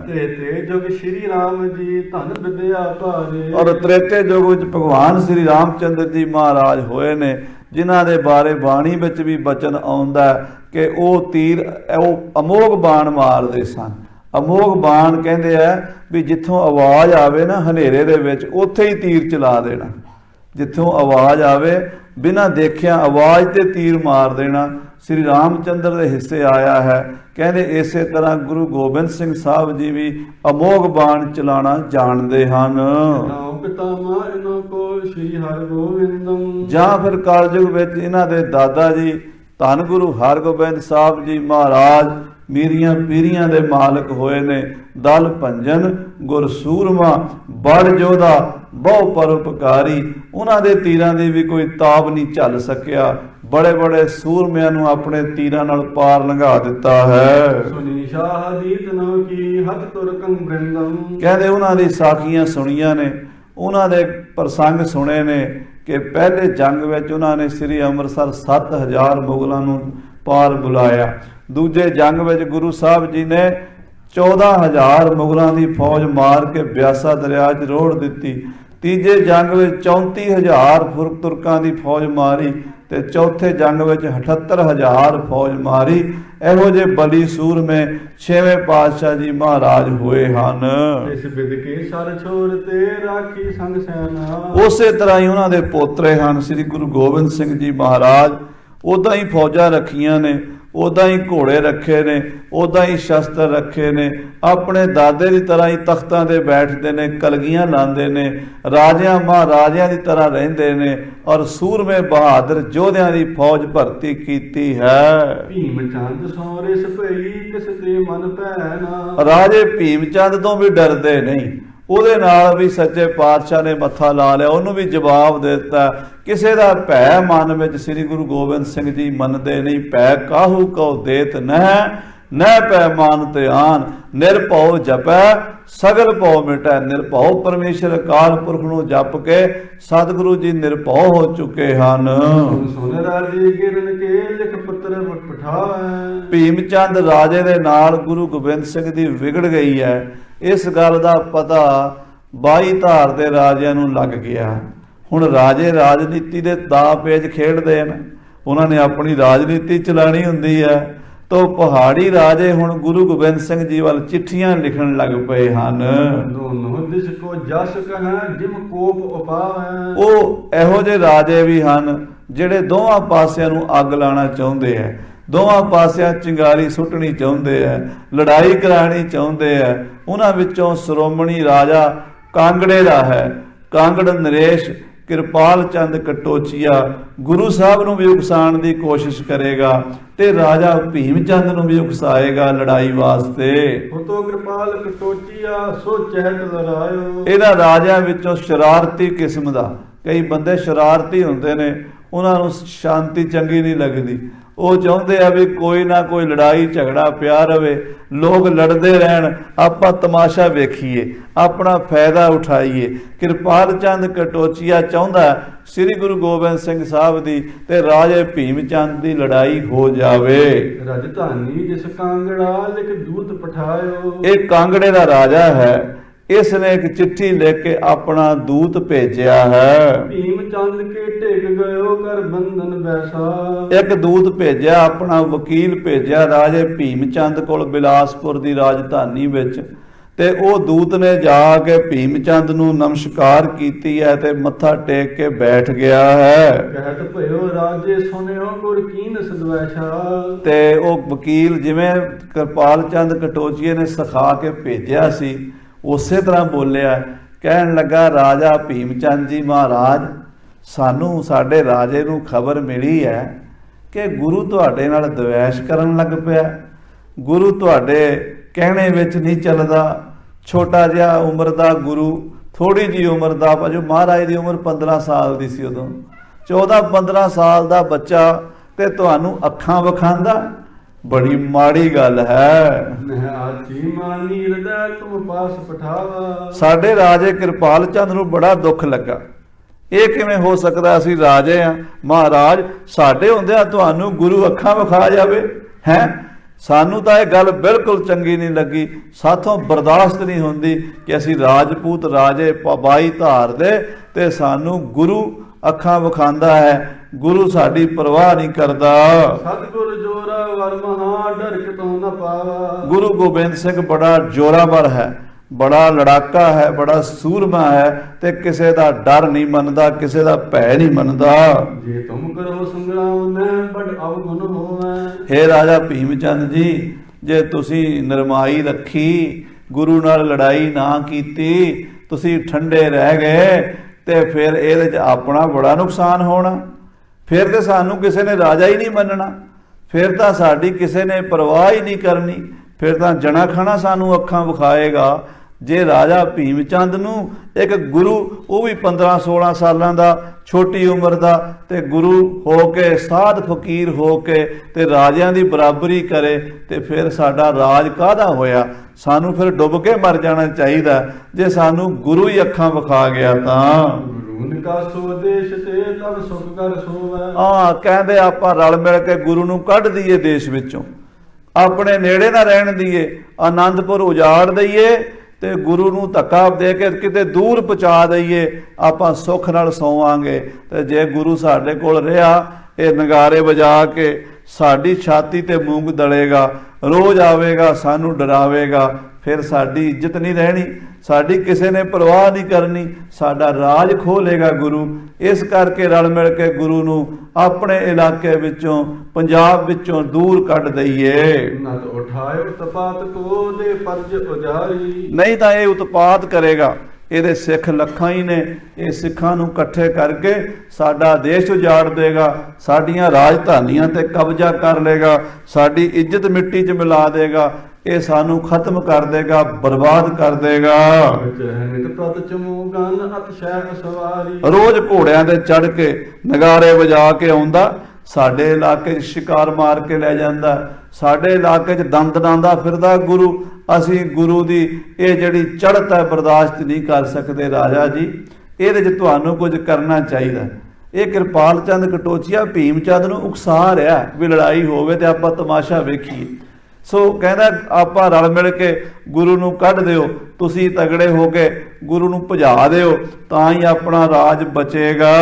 ਤ੍ਰੇਤੇ ਯੁਗ ਸ੍ਰੀ ਰਾਮ ਜੀ ਧਨ ਵਿਦਿਆ ਭਾਰੇ। ਔਰ ਤ੍ਰੇਤੇ ਯੁਗ ਵਿੱਚ ਭਗਵਾਨ ਸ੍ਰੀ ਰਾਮਚੰਦਰ ਜੀ ਮਹਾਰਾਜ ਹੋਏ ਨੇ, ਜਿਨ੍ਹਾਂ ਦੇ ਬਾਰੇ ਬਾਣੀ ਵਿੱਚ ਵੀ ਬਚਨ ਆਉਂਦਾ ਕਿ ਉਹ ਤੀਰ ਉਹ ਅਮੋਘ ਬਾਣ ਮਾਰਦੇ ਸਨ। ਅਮੋਘ ਬਾਣ ਕਹਿੰਦੇ ਆ ਵੀ ਜਿੱਥੋਂ ਆਵਾਜ਼ ਆਵੇ ਨਾ ਹਨੇਰੇ ਦੇ ਵਿੱਚ ਉੱਥੇ ਹੀ ਤੀਰ ਚਲਾ ਦੇਣਾ। ਜਿੱਥੋਂ ਆਵਾਜ਼ ਆਵੇ ਬਿਨਾਂ ਦੇਖਿਆ ਆਵਾਜ਼ ਤੇ ਤੀਰ ਮਾਰ ਦੇਣਾ। ਸ੍ਰੀ ਰਾਮਚੰਦਰ ਦੇ ਹਿੱਸੇ ਆਇਆ ਹੈ। ਕਹਿੰਦੇ ਇਸੇ ਤਰ੍ਹਾਂ ਗੁਰੂ ਗੋਬਿੰਦ ਸਿੰਘ ਸਾਹਿਬ ਜੀ ਵੀ ਅਮੋਘ ਬਾਣ ਚਲਾਣਾ ਜਾਣਦੇ ਹਨ। ਨਾਮ ਪਿਤਾਮਾ ਇਹਨਾਂ ਕੋ ਸ੍ਰੀ ਹਰਿਗੋਬਿੰਦਮ। ਜਾਂ ਫਿਰ ਕਲਯੁਗ ਵਿੱਚ ਇਹਨਾਂ ਦੇ ਦਾਦਾ ਜੀ ਧੰਨ ਗੁਰੂ ਹਰਗੋਬਿੰਦ ਸਾਹਿਬ ਜੀ ਮਹਾਰਾਜ ਮੀਰੀਆਂ ਪੀਰੀਆਂ ਦੇ ਮਾਲਕ ਹੋਏ ਨੇ। ਦਲ ਭੰਜਨ ਗੁਰ ਸੂਰਮਾ ਬੜ ਜੋਧਾ ਬਹੁ ਪਰਉਪਕਾਰੀ। ਉਹਨਾਂ ਦੇ ਤੀਰਾਂ ਦੀ ਵੀ ਕੋਈ ਤਾਬ ਨਹੀਂ ਝੱਲ ਸਕਿਆ। ਬੜੇ ਬੜੇ ਸੂਰਮਿਆਂ ਨੂੰ ਆਪਣੇ ਤੀਰਾਂ ਨਾਲ ਪਾਰ ਲੰਘਾ ਦਿੱਤਾ ਹੈ। ਸੁਨੀ ਸ਼ਾਹਦੀਤ ਨੋ ਕੀ ਹਤ ਤੁਰਕੰ ਬ੍ਰਿੰਦਮ। ਕਹਿੰਦੇ ਉਹਨਾਂ ਦੀ ਸਾਖੀਆਂ ਸੁਣੀਆਂ ਨੇ, ਉਹਨਾਂ ਦੇ ਪ੍ਰਸੰਗ ਸੁਣੇ ਨੇ ਕਿ ਪਹਿਲੇ ਜੰਗ ਵਿੱਚ ਉਹਨਾਂ ਨੇ ਸ੍ਰੀ ਅੰਮ੍ਰਿਤਸਰ 7000 ਮੁਗਲਾਂ ਨੂੰ ਪਾਰ ਬੁਲਾਇਆ। ਦੂਜੇ ਜੰਗ ਵਿੱਚ ਗੁਰੂ ਸਾਹਿਬ ਜੀ ਨੇ 14000 ਮੁਗਲਾਂ ਦੀ ਫੌਜ ਮਾਰ ਕੇ ਬਿਆਸਾ ਦਰਿਆ 'ਚ ਰੋੜ ਦਿੱਤੀ। ਤੀਜੇ ਜੰਗ ਵਿੱਚ 34000 ਤੁਰਕਾਂ ਦੀ ਫੌਜ ਮਾਰੀ ਤੇ ਚੌਥੇ ਜੰਗ ਵਿੱਚ 78000 ਫੌਜ ਮਾਰੀ। ਇਹੋ ਜਿਹੇ ਬਲੀ ਸੂਰਮੇ ਛੇਵੇਂ ਪਾਤਸ਼ਾਹ ਜੀ ਮਹਾਰਾਜ ਹੋਏ ਹਨ। ਇਸ ਬਿਦ ਕੇ ਸਰ ਛੋਰ ਤੇ ਰਾਖੀ ਸੰਗ ਸੈਨਾ। ਉਸੇ ਤਰ੍ਹਾਂ ਹੀ ਉਹਨਾਂ ਦੇ ਪੋਤਰੇ ਹਨ ਸ੍ਰੀ ਗੁਰੂ ਗੋਬਿੰਦ ਸਿੰਘ ਜੀ ਮਹਾਰਾਜ। ਉਦਾਂ ਹੀ ਫੌਜਾਂ ਰੱਖੀਆਂ ਨੇ, ਉਦਾਂ ਹੀ ਘੋੜੇ ਰੱਖੇ ਨੇ, ਉਦਾਂ ਹੀ ਸ਼ਸਤਰ ਰੱਖੇ ਨੇ। ਆਪਣੇ ਦਾਦੇ ਦੀ ਤਰ੍ਹਾਂ ਹੀ ਤਖਤਾਂ ਤੇ ਬੈਠਦੇ ਨੇ, ਕਲਗੀਆਂ ਲਾਉਂਦੇ ਨੇ, ਰਾਜਿਆਂ ਮਹਾਰਾਜਿਆਂ ਦੀ ਤਰ੍ਹਾਂ ਰਹਿੰਦੇ ਨੇ ਔਰ ਸੂਰਮੇ ਬਹਾਦਰ ਯੋਧਿਆਂ ਦੀ ਫੌਜ ਭਰਤੀ ਕੀਤੀ ਹੈ। ਭੀਮ ਚੰਦ ਸੋਰਿਸ ਭਈ ਕਿਸ ਦੇ ਮਨ ਭੈਣਾ। ਰਾਜੇ ਭੀਮ ਚੰਦ ਤੋਂ ਵੀ ਡਰਦੇ ਨਹੀਂ। ਉਹਦੇ ਨਾਲ ਵੀ ਸੱਚੇ ਪਾਤਸ਼ਾਹ ਨੇ ਮੱਥਾ ਲਾ ਲਿਆ, ਉਹਨੂੰ ਵੀ ਜਵਾਬ ਦੇ ਦਿੱਤਾ। ਕਿਸੇ ਦਾ ਭੈ ਮਨ ਵਿੱਚ ਸ੍ਰੀ ਗੁਰੂ ਗੋਬਿੰਦ ਸਿੰਘ ਜੀ ਮੰਨਦੇ ਨਹੀਂ। ਭੈ ਕਾਹੂ ਕਉ ਦੇਤ ਨਹਿ ਪੈ ਮਨ ਤੇ ਆਨ। ਨਿਰਭਉ ਜਪੈ ਸਗਲ ਭਉ ਮਿਟੈ। ਨਿਰਭਉ ਪਰਮੇਸ਼ਰ ਅਕਾਲ ਪੁਰਖ ਨੂੰ ਜਪ ਕੇ ਸਤਿਗੁਰੂ ਜੀ ਨਿਰਭਉ ਹੋ ਚੁੱਕੇ ਹਨ। ਸੁਨ ਰਾਜੇ ਗਿਰਨ ਕੇ ਲਿਖ ਪੱਤਰ ਪਠਾਵੈ। ਭੀਮ ਚੰਦ ਰਾਜੇ ਦੇ ਨਾਲ ਗੁਰੂ ਗੋਬਿੰਦ ਸਿੰਘ ਦੀ ਵਿਗੜ ਗਈ ਹੈ। ਇਸ ਗੱਲ ਦਾ ਪਤਾ 22 ਧਾਰ ਦੇ ਰਾਜਿਆਂ ਨੂੰ ਲੱਗ ਗਿਆ। ਹੁਣ ਰਾਜੇ ਰਾਜਨੀਤੀ ਦੇ ਦਾਅ ਪੇਚ ਖੇਡਦੇ ਹਨ। ਉਹਨਾਂ ਨੇ ਆਪਣੀ ਰਾਜਨੀਤੀ ਚਲਾਣੀ ਹੁੰਦੀ ਹੈ। ਤੋ ਪਹਾੜੀ ਰਾਜੇ ਹੁਣ ਗੁਰੂ ਗੋਬਿੰਦ ਸਿੰਘ ਜੀ ਵੱਲ ਚਿੱਠੀਆਂ ਲਿਖਣ ਲੱਗ ਪਏ ਹਨ। ਦੋਨੋਂ ਦਿਸ ਕੋ ਜਸ ਕਹੈ ਜਿਮ ਕੋਪ ਉਪਾਵੈ। ਉਹ ਇਹੋ ਜਿਹੇ ਰਾਜੇ ਵੀ ਹਨ ਜਿਹੜੇ ਦੋਵਾਂ ਪਾਸਿਆਂ ਨੂੰ ਅੱਗ ਲਾਉਣਾ ਚਾਹੁੰਦੇ ਆ, ਦੋਵਾਂ ਪਾਸਿਆਂ ਚਿੰਗਾਰੀ ਸੁੱਟਣੀ ਚਾਹੁੰਦੇ ਆ, ਲੜਾਈ ਕਰਾਣੀ ਚਾਹੁੰਦੇ ਆ। ਉਹਨਾਂ ਵਿੱਚੋਂ ਸ਼੍ਰੋਮਣੀ ਰਾਜਾ ਕਾਂਗੜੇ ਦਾ ਹੈ। ਕਾਂਗੜ ਨਰੇਸ਼ ਕਿਰਪਾਲ ਚੰਦ ਕਟੋਚੀਆ ਗੁਰੂ ਸਾਹਿਬ ਨੂੰ ਵੀ ਉਕਸਾਉਣ ਦੀ ਕੋਸ਼ਿਸ਼ ਕਰੇਗਾ ਤੇ ਰਾਜਾ ਭੀਮ ਚੰਦ ਨੂੰ ਵੀ ਉਕਸਾਏਗਾ ਲੜਾਈ ਵਾਸਤੇ। ਉਤੋਂ ਕਿਰਪਾਲ ਕਟੋਚੀਆ ਸੋ ਚਹਿਤ ਲੜਾਇਓ। ਇਹਦਾ ਰਾਜਿਆਂ ਵਿੱਚੋਂ ਸ਼ਰਾਰਤੀ ਕਿਸਮ ਦਾ, ਕਈ ਬੰਦੇ ਸ਼ਰਾਰਤੀ ਹੁੰਦੇ ਨੇ, ਉਹਨਾਂ ਨੂੰ ਸ਼ਾਂਤੀ ਚੰਗੀ ਨਹੀਂ ਲੱਗਦੀ। ਉਹ ਚਾਹੁੰਦੇ ਆ ਵੀ ਕੋਈ ਨਾ ਕੋਈ ਲੜਾਈ ਝਗੜਾ ਪਿਆ ਰਵੇ, ਲੋਕ ਲੜਦੇ ਰਹਿਣ, ਆਪਾਂ ਤਮਾਸ਼ਾ ਵੇਖੀਏ, ਆਪਣਾ ਫਾਇਦਾ ਉਠਾਈਏ। ਕਿਰਪਾਲ ਚੰਦ ਕਟੋਚੀਆ ਚਾਹੁੰਦਾ ਸ੍ਰੀ ਗੁਰੂ ਗੋਬਿੰਦ ਸਿੰਘ ਸਾਹਿਬ ਦੀ ਤੇ ਰਾਜੇ ਭੀਮ ਚੰਦ ਦੀ ਲੜਾਈ ਹੋ ਜਾਵੇ। ਰਾਜਧਾਨੀ ਜਿਸ ਕਾਂਗੜਾ ਲਿਖ ਦੂਤ ਪਠਾਇਓ। ਇਹ ਕਾਂਗੜੇ ਦਾ ਰਾਜਾ ਹੈ। ਇਸ ਨੇ ਇੱਕ ਚਿੱਠੀ ਲਿਖ ਕੇ ਆਪਣਾ ਦੂਤ ਭੇਜਿਆ ਹੈ। ਭੀਮ ਚੰਦ ਕੇ ਢਿਗ ਗਇਓ ਕਰ ਬੰਧਨ ਬੈਸਾ। ਇੱਕ ਦੂਤ ਭੇਜਿਆ, ਆਪਣਾ ਵਕੀਲ ਭੇਜਿਆ ਰਾਜੇ ਭੀਮ ਚੰਦ ਕੋਲ ਬਿਲਾਸਪੁਰ ਦੀ ਰਾਜਧਾਨੀ ਵਿੱਚ, ਤੇ ਉਹ ਦੂਤ ਨੇ ਜਾ ਕੇ ਭੀਮ ਚੰਦ ਨੂੰ ਨਮਸਕਾਰ ਕੀਤੀ ਹੈ ਤੇ ਮੱਥਾ ਟੇਕ ਕੇ ਬੈਠ ਗਿਆ ਹੈ। ਕਹਿਤ ਭਇਓ ਰਾਜੇ ਸੁਨਿਓ ਗੁਰ ਕੀਨ ਸਦਵੈਸ਼ਾ। ਤੇ ਉਹ ਵਕੀਲ ਜਿਵੇਂ ਕਿਰਪਾਲ ਚੰਦ ਕਟੋਚੀਏ ਨੇ ਸਿਖਾ ਕੇ ਭੇਜਿਆ ਸੀ ਉਸੇ ਤਰ੍ਹਾਂ ਬੋਲਿਆ। ਕਹਿਣ ਲੱਗਾ, ਰਾਜਾ ਭੀਮ ਚੰਦ ਜੀ ਮਹਾਰਾਜ, ਸਾਨੂੰ ਸਾਡੇ ਰਾਜੇ ਨੂੰ ਖਬਰ ਮਿਲੀ ਹੈ ਕਿ ਗੁਰੂ ਤੁਹਾਡੇ ਨਾਲ ਦਵੈਸ਼ ਕਰਨ ਲੱਗ ਪਿਆ। ਗੁਰੂ ਤੁਹਾਡੇ ਕਹਿਣੇ ਵਿੱਚ ਨਹੀਂ ਚੱਲਦਾ। ਛੋਟਾ ਜਿਹਾ ਉਮਰ ਦਾ ਗੁਰੂ, ਥੋੜੀ ਜਿਹੀ ਉਮਰ ਦਾ, ਜੋ ਮਹਾਰਾਜ ਦੀ ਉਮਰ 15 ਸਾਲ ਦੀ ਸੀ ਉਦੋਂ, 14-15 ਸਾਲ ਦਾ ਬੱਚਾ ਤੇ ਤੁਹਾਨੂੰ ਅੱਖਾਂ ਵਿਖਾਉਂਦਾ, ਬੜੀ ਮਾੜੀ ਗੱਲ ਹੈ। ਸਾਡੇ ਰਾਜੇ ਕਿਰਪਾਲ ਚੰਦ ਨੂੰ ਬੜਾ ਦੁੱਖ ਲੱਗਾ। ਇਹ ਕਿਵੇਂ ਹੋ ਸਕਦਾ, ਅਸੀਂ ਰਾਜੇ ਆ ਮਹਾਰਾਜ, ਸਾਡੇ ਹੁੰਦਿਆਂ ਤੁਹਾਨੂੰ ਗੁਰੂ ਅੱਖਾਂ ਵਿਖਾ ਜਾਵੇ ਹੈ। ਸਾਨੂੰ ਤਾਂ ਇਹ ਗੱਲ ਬਿਲਕੁਲ ਚੰਗੀ ਨਹੀਂ ਲੱਗੀ। ਸਾਥੋਂ ਬਰਦਾਸ਼ਤ ਨਹੀਂ ਹੁੰਦੀ ਕਿ ਅਸੀਂ ਰਾਜਪੂਤ ਰਾਜੇ 22 ਧਾਰ ਦੇ ਤੇ ਸਾਨੂੰ ਗੁਰੂ ਅੱਖਾਂ ਵਿਖਾਉਂਦਾ ਹੈ, ਗੁਰੂ ਸਾਡੀ ਪਰਵਾਹ ਨਹੀਂ ਕਰਦਾ। ਸਤਿਗੁਰ ਜੋਰਾ ਵਰ ਮਹਾ ਡਰ ਕਿਤੋਂ ਨ ਪਾਵਾ। ਗੁਰੂ ਗੁਰੂ ਗੋਬਿੰਦ ਸਿੰਘ ਬੜਾ ਜੋਰਾਵਰ ਹੈ, ਬੜਾ ਲੜਾਕਾ ਹੈ, ਬੜਾ ਸੂਰਮਾ ਹੈ ਤੇ ਕਿਸੇ ਦਾ ਡਰ ਨਹੀਂ ਮੰਨਦਾ, ਕਿਸੇ ਦਾ ਭੈ ਨਹੀਂ ਮੰਨਦਾ। ਜੇ ਤੁਮ ਕਰੋ ਸੰਗਰਾਮ ਮੈਂ ਬੜ ਅਵਗੁਣ ਹੋਵੈ। ਹੇ ਰਾਜਾ ਭੀਮ ਚੰਦ ਜੀ, ਜੇ ਤੁਸੀਂ ਨਰਮਾਈ ਰੱਖੀ, ਗੁਰੂ ਨਾਲ ਲੜਾਈ ਨਾ ਕੀਤੀ, ਤੁਸੀਂ ਠੰਡੇ ਰਹਿ ਗਏ ਤੇ ਫਿਰ ਇਹਦੇ 'ਚ ਆਪਣਾ ਬੜਾ ਨੁਕਸਾਨ ਹੋਣਾ। ਫਿਰ ਤੇ ਸਾਨੂੰ ਕਿਸੇ ਨੇ ਰਾਜਾ ਹੀ ਨਹੀਂ ਮੰਨਣਾ, ਫਿਰ ਤਾਂ ਸਾਡੀ ਕਿਸੇ ਨੇ ਪਰਵਾਹ ਹੀ ਨਹੀਂ ਕਰਨੀ, ਫਿਰ ਤਾਂ ਜਣਾ ਖਣਾ ਸਾਨੂੰ ਅੱਖਾਂ ਵਿਖਾਏਗਾ। ਜੇ ਰਾਜਾ ਭੀਮ ਚੰਦ ਨੂੰ ਇੱਕ ਗੁਰੂ, ਉਹ ਵੀ 15-16 ਸਾਲਾਂ ਦਾ, ਛੋਟੀ ਉਮਰ ਦਾ, ਤੇ ਗੁਰੂ ਹੋ ਕੇ, ਸਾਧ ਫਕੀਰ ਹੋ ਕੇ ਤੇ ਰਾਜਿਆਂ ਦੀ ਬਰਾਬਰੀ ਕਰੇ, ਤੇ ਫਿਰ ਸਾਡਾ ਰਾਜ ਕਾਹਦਾ ਹੋਇਆ? ਸਾਨੂੰ ਫਿਰ ਡੁੱਬ ਕੇ ਮਰ ਜਾਣਾ ਚਾਹੀਦਾ ਜੇ ਸਾਨੂੰ ਗੁਰੂ ਹੀ ਅੱਖਾਂ ਵਿਖਾ ਗਿਆ ਤਾਂ। ਗੁਰੂ ਕਾ ਸੋ ਦੇਸ਼ ਤੇ ਤਬ ਸੁਖ ਕਰ ਸੋਵੈ। ਕਹਿੰਦੇ ਆਪਾਂ ਰਲ ਮਿਲ ਕੇ ਗੁਰੂ ਨੂੰ ਕੱਢ ਦਈਏ ਦੇਸ਼ ਵਿੱਚੋਂ, ਆਪਣੇ ਨੇੜੇ ਨਾ ਰਹਿਣ ਦਈਏ, ਆਨੰਦਪੁਰ ਉਜਾੜ ਦਈਏ ਤੇ ਗੁਰੂ ਨੂੰ ਧੱਕਾ ਦੇ ਕੇ ਕਿਤੇ ਦੂਰ ਪਹੁੰਚਾ ਦਈਏ, ਆਪਾਂ ਸੁੱਖ ਨਾਲ ਸੌਵਾਂਗੇ। ਤੇ ਜੇ ਗੁਰੂ ਸਾਡੇ ਕੋਲ ਰਿਹਾ, ਇਹ ਨਗਾਰੇ ਵਜਾ ਕੇ ਸਾਡੀ ਛਾਤੀ ਤੇ ਮੂੰਗ ਦਲੇਗਾ, ਰੋਜ਼ ਆਵੇਗਾ, ਸਾਨੂੰ ਡਰਾਵੇਗਾ, ਫਿਰ ਸਾਡੀ ਇੱਜ਼ਤ ਨਹੀਂ ਰਹਿਣੀ, ਸਾਡੀ ਕਿਸੇ ਨੇ ਪਰਵਾਹ ਨਹੀਂ ਕਰਨੀ, ਸਾਡਾ ਰਾਜ ਖੋਹ ਲੇਗਾ ਗੁਰੂ। ਇਸ ਕਰਕੇ ਰਲ ਮਿਲ ਕੇ ਗੁਰੂ ਨੂੰ ਆਪਣੇ ਇਲਾਕੇ ਵਿੱਚੋਂ, ਪੰਜਾਬ ਵਿੱਚੋਂ ਦੂਰ ਕੱਢ ਦਈਏ। ਨਤ ਉਠਾਇ ਉਤਪਾਤ ਕੋ ਦੇ ਫਰਜ ਉਜਾਰੀ। ਨਹੀਂ ਤਾਂ ਇਹ ਉਤਪਾਤ ਕਰੇਗਾ, ਇਹਦੇ ਸਿੱਖ ਲੱਖਾਂ ਹੀ ਨੇ, ਇਹ ਸਿੱਖਾਂ ਨੂੰ ਇਕੱਠੇ ਕਰਕੇ ਸਾਡਾ ਦੇਸ਼ ਉਜਾੜ ਦੇਗਾ, ਸਾਡੀਆਂ ਰਾਜਧਾਨੀਆਂ ਤੇ ਕਬਜ਼ਾ ਕਰ ਲੇਗਾ, ਸਾਡੀ ਇੱਜ਼ਤ ਮਿੱਟੀ 'ਚ ਮਿਲਾ ਦੇਗਾ, ਇਹ ਸਾਨੂੰ ਖਤਮ ਕਰ ਦੇਗਾ, ਬਰਬਾਦ ਕਰ ਦੇਗਾ। ਰੋਜ਼ ਘੋੜਿਆਂ ਤੇ ਚੜ੍ਹ ਕੇ ਨਗਾਰੇ ਵਜਾ ਕੇ ਆਉਂਦਾ, ਸਾਡੇ ਇਲਾਕੇ 'ਚ ਸ਼ਿਕਾਰ ਮਾਰ ਕੇ ਲੈ ਜਾਂਦਾ, ਸਾਡੇ ਇਲਾਕੇ 'ਚ ਦੰਦ ਡਾਂਦਾ ਫਿਰਦਾ ਗੁਰੂ। ਅਸੀਂ ਗੁਰੂ ਦੀ ਇਹ ਜਿਹੜੀ ਚੜ੍ਹਤ ਹੈ ਬਰਦਾਸ਼ਤ ਨਹੀਂ ਕਰ ਸਕਦੇ ਰਾਜਾ ਜੀ, ਇਹਦੇ 'ਚ ਤੁਹਾਨੂੰ ਕੁਝ ਕਰਨਾ ਚਾਹੀਦਾ। ਇਹ ਕਿਰਪਾਲ ਚੰਦ ਕਟੋਚੀਆ ਭੀਮ ਚੰਦ ਨੂੰ ਉਕਸਾ ਰਿਹਾ ਵੀ ਲੜਾਈ ਹੋਵੇ ਤੇ ਆਪਾਂ ਤਮਾਸ਼ਾ ਵੇਖੀਏ। ਸੋ ਕਹਿੰਦਾ ਆਪਾਂ ਰਲ ਮਿਲ ਕੇ ਗੁਰੂ ਨੂੰ ਕੱਢ ਦਿਓ, ਤੁਸੀਂ ਤਗੜੇ ਹੋ ਕੇ ਗੁਰੂ ਨੂੰ ਭਜਾ ਦਿਓ, ਤਾਂ ਹੀ ਆਪਣਾ ਰਾਜ ਬਚੇਗਾ।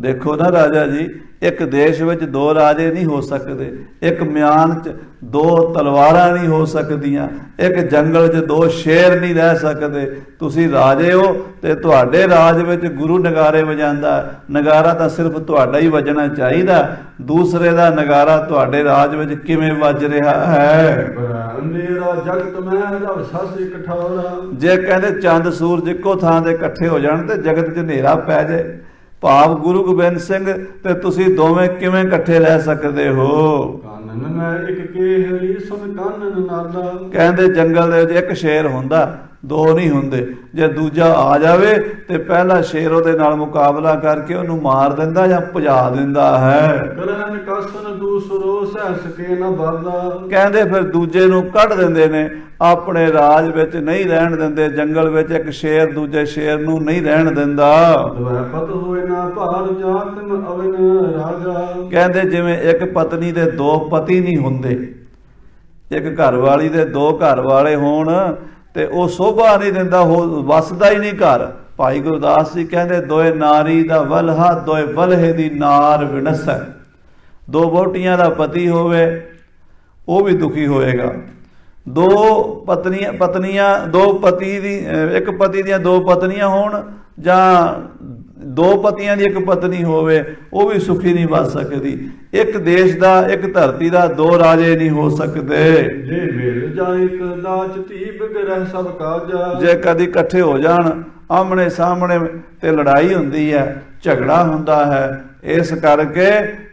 ਦੇਖੋ ਨਾ ਰਾਜਾ ਜੀ, ਇੱਕ ਦੇਸ਼ ਵਿੱਚ ਦੋ ਰਾਜੇ ਨਹੀਂ ਹੋ ਸਕਦੇ, ਇੱਕ ਮਿਆਨ 'ਚ ਦੋ ਤਲਵਾਰਾਂ ਨਹੀਂ ਹੋ ਸਕਦੀਆਂ, ਇੱਕ ਜੰਗਲ 'ਚ ਦੋ ਸ਼ੇਰ ਨਹੀਂ ਰਹਿ ਸਕਦੇ। ਤੁਸੀਂ ਰਾਜੇ ਹੋ ਤੇ ਤੁਹਾਡੇ ਰਾਜ ਵਿੱਚ ਗੁਰੂ ਨਗਾਰੇ ਵਜਾਂਦਾ, ਨਗਾਰਾ ਤਾਂ ਸਿਰਫ ਤੁਹਾਡਾ ਹੀ ਵੱਜਣਾ ਚਾਹੀਦਾ, ਦੂਸਰੇ ਦਾ ਨਗਾਰਾ ਤੁਹਾਡੇ ਰਾਜ ਵਿੱਚ ਕਿਵੇਂ ਵੱਜ ਰਿਹਾ ਹੈ? ਜੇ ਕਹਿੰਦੇ ਚੰਦ ਸੂਰਜ ਇੱਕੋ ਥਾਂ ਤੇ ਇਕੱਠੇ ਹੋ ਜਾਣ ਤੇ ਜਗਤ 'ਚ ਹਨੇਰਾ ਪੈ ਜਾਏ, ਭਾਵ ਗੁਰੂ ਗੋਬਿੰਦ ਸਿੰਘ ਤੇ ਤੁਸੀਂ ਦੋਵੇਂ ਕਿਵੇਂ ਇਕੱਠੇ ਰਹਿ ਸਕਦੇ ਹੋ? ਕਹਿੰਦੇ ਜੰਗਲ ਦੇ ਵਿੱਚ ਇੱਕ ਸ਼ੇਰ ਹੁੰਦਾ, ਦੋ ਨਹੀਂ ਹੁੰਦੇ। ਜੇ ਦੂਜਾ ਆ ਜਾਵੇ ਤੇ ਪਹਿਲਾ ਸ਼ੇਰ ਉਹਦੇ ਨਾਲ ਮੁਕਾਬਲਾ ਕਰਕੇ ਉਹਨੂੰ ਮਾਰ ਦਿੰਦਾ ਜਾਂ ਭਜਾ ਦਿੰਦਾ ਹੈ। ਕਹਿੰਦੇ ਫਿਰ ਦੂਜੇ ਨੂੰ ਕੱਢ ਦਿੰਦੇ ਨੇ, ਆਪਣੇ ਰਾਜ ਵਿੱਚ ਨਹੀਂ ਰਹਿਣ ਦਿੰਦੇ, ਜੰਗਲ ਵਿੱਚ ਇੱਕ ਸ਼ੇਰ ਦੂਜੇ ਸ਼ੇਰ ਨੂੰ ਨਹੀਂ ਰਹਿਣ ਦਿੰਦਾ। ਕਹਿੰਦੇ ਜਿਵੇਂ ਇੱਕ ਪਤਨੀ ਦੇ ਦੋ ਪਤੀ ਨਹੀਂ ਹੁੰਦੇ, ਇੱਕ ਘਰ ਵਾਲੀ ਦੇ ਦੋ ਘਰ ਵਾਲੇ ਹੋਣ ਤੇ ਉਹ ਸ਼ੋਭਾ ਨਹੀਂ ਦਿੰਦਾ, ਵਸਦਾ ਹੀ ਨਹੀਂ ਘਰ। ਭਾਈ ਗੁਰਦਾਸ ਜੀ ਕਹਿੰਦੇ ਦੋਏ ਨਾਰੀ ਦਾ ਵਲਹਾ, ਦੋਏ ਵਲਹੇ ਦੀ ਨਾਰ ਵਿਣਸੈ। ਦੋ ਵਹੁਟੀਆਂ ਦਾ ਪਤੀ ਹੋਵੇ ਉਹ ਵੀ ਦੁਖੀ ਹੋਏਗਾ, ਦੋ ਪਤਨੀਆਂ ਦੋ ਪਤੀ ਦੀ, ਇੱਕ ਪਤੀ ਦੀਆਂ ਦੋ ਪਤਨੀਆਂ ਹੋਣ ਜਾਂ ਦੋ ਪਤੀਆਂ ਦੀ ਇੱਕ ਪਤਨੀ ਹੋਵੇ, ਉਹ ਵੀ ਸੁਖੀ ਨਹੀਂ ਵੱਸ ਸਕਦੀ। ਇੱਕ ਦੇਸ਼ ਦਾ, ਇੱਕ ਧਰਤੀ ਦਾ ਦੋ ਰਾਜੇ ਨਹੀਂ ਹੋ ਸਕਦੇ। ਜੇ ਕਦੀ ਇਕੱਠੇ ਹੋ ਜਾਣ ਆਮਣੇ ਸਾਹਮਣੇ ਤੇ ਲੜਾਈ ਹੁੰਦੀ ਹੈ, ਝਗੜਾ ਹੁੰਦਾ ਹੈ। ਇਸ ਕਰਕੇ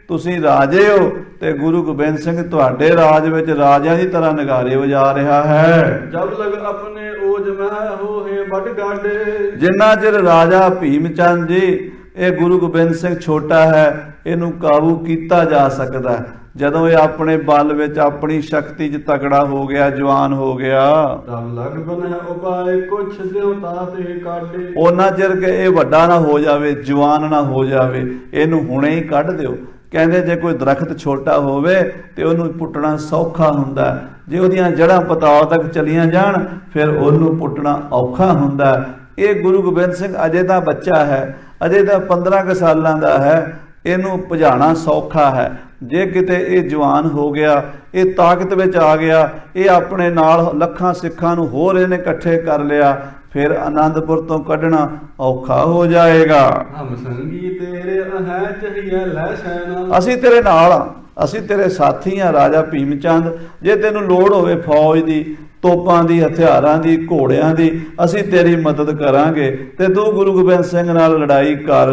ਤੁਸੀਂ ਰਾਜੇ ਹੋ ਤੇ ਗੁਰੂ ਗੋਬਿੰਦ ਸਿੰਘ ਤੁਹਾਡੇ ਰਾਜ ਵਿੱਚ ਰਾਜਿਆਂ ਦੀ ਤਰ੍ਹਾਂ ਨਗਾਰੇ ਵਜਾ ਰਿਹਾ ਹੈ। ਜਬ ਲਗ ਆਪਣੇ ਓਜ ਮਹਿ ਹੋਏ ਵੱਡ ਗਾਡੇ। ਜਿੰਨਾ ਚਿਰ ਰਾਜਾ ਭੀਮ ਚੰਦ ਜੀ, ਇਹ ਗੁਰੂ ਗੋਬਿੰਦ ਸਿੰਘ ਛੋਟਾ ਹੈ, ਇਹਨੂੰ ਕਾਬੂ ਕੀਤਾ ਜਾ ਸਕਦਾ ਜਦੋਂ ਇਹ ਆਪਣੇ ਬਲ ਵਿੱਚ, ਆਪਣੀ ਸ਼ਕਤੀ 'ਚ ਤਕੜਾ ਹੋ ਗਿਆ, ਜਵਾਨ ਹੋ ਗਿਆ। ਤਬ ਲਗ ਬਨੈ ਉਪਾਏ ਕੁਛ ਦਿਉ ਤਾਤੇ ਕਾਢੇ। ਉਹਨਾਂ ਚਿਰ ਕਿ ਇਹ ਵੱਡਾ ਨਾ ਹੋ ਜਾਵੇ, ਜਵਾਨ ਨਾ ਹੋ ਜਾਵੇ, ਇਹਨੂੰ ਹੁਣੇ ਹੀ ਕੱਢ ਦਿਓ। ਕਹਿੰਦੇ ਜੇ ਕੋਈ ਦਰਖਤ ਛੋਟਾ ਹੋਵੇ ਤੇ ਉਹਨੂੰ ਪੁੱਟਣਾ ਸੌਖਾ ਹੁੰਦਾ, ਜੇ ਉਹਦੀਆਂ ਜੜ੍ਹਾਂ ਪਤਾਲ ਤੱਕ ਚਲੀਆਂ ਜਾਣ ਫਿਰ ਉਹਨੂੰ ਪੁੱਟਣਾ ਔਖਾ ਹੁੰਦਾ। ਇਹ ਗੁਰੂ ਗੋਬਿੰਦ ਸਿੰਘ ਅਜੇ ਤਾਂ ਬੱਚਾ ਹੈ, ਅਜੇ ਤਾਂ 15 ਕੁ ਸਾਲਾਂ ਦਾ ਹੈ, ਇਹਨੂੰ ਭਜਾਣਾ ਸੌਖਾ ਹੈ। ਜੇ ਕਿਤੇ ਇਹ ਜਵਾਨ ਹੋ ਗਿਆ, ਇਹ ਤਾਕਤ ਵਿੱਚ ਆ ਗਿਆ, ਇਹ ਆਪਣੇ ਨਾਲ ਲੱਖਾਂ ਸਿੱਖਾਂ ਨੂੰ ਹੋਰ ਇਹਨੇ ਇਕੱਠੇ ਕਰ ਲਿਆ, ਫਿਰ ਆਨੰਦਪੁਰ ਤੋਂ ਕੱਢਣਾ ਔਖਾ ਹੋ ਜਾਏਗਾ। ਹਮ ਸੰਗੀ ਤੇਰੇ ਹੈ ਚਹੀਏ ਲੈ ਸੈਨਾ। ਅਸੀਂ ਤੇਰੇ ਨਾਲ ਆ, ਅਸੀਂ ਤੇਰੇ ਸਾਥੀ ਆ ਰਾਜਾ ਭੀਮ ਚੰਦ। ਜੇ ਤੈਨੂੰ ਲੋੜ ਹੋਵੇ ਫੌਜ ਦੀ, ਤੋਪਾਂ ਦੀ, ਹਥਿਆਰਾਂ ਦੀ, ਘੋੜਿਆਂ ਦੀ, ਅਸੀਂ ਤੇਰੀ ਮਦਦ ਕਰਾਂਗੇ ਤੇ ਤੂੰ ਗੁਰੂ ਗੋਬਿੰਦ ਸਿੰਘ ਨਾਲ ਲੜਾਈ ਕਰ।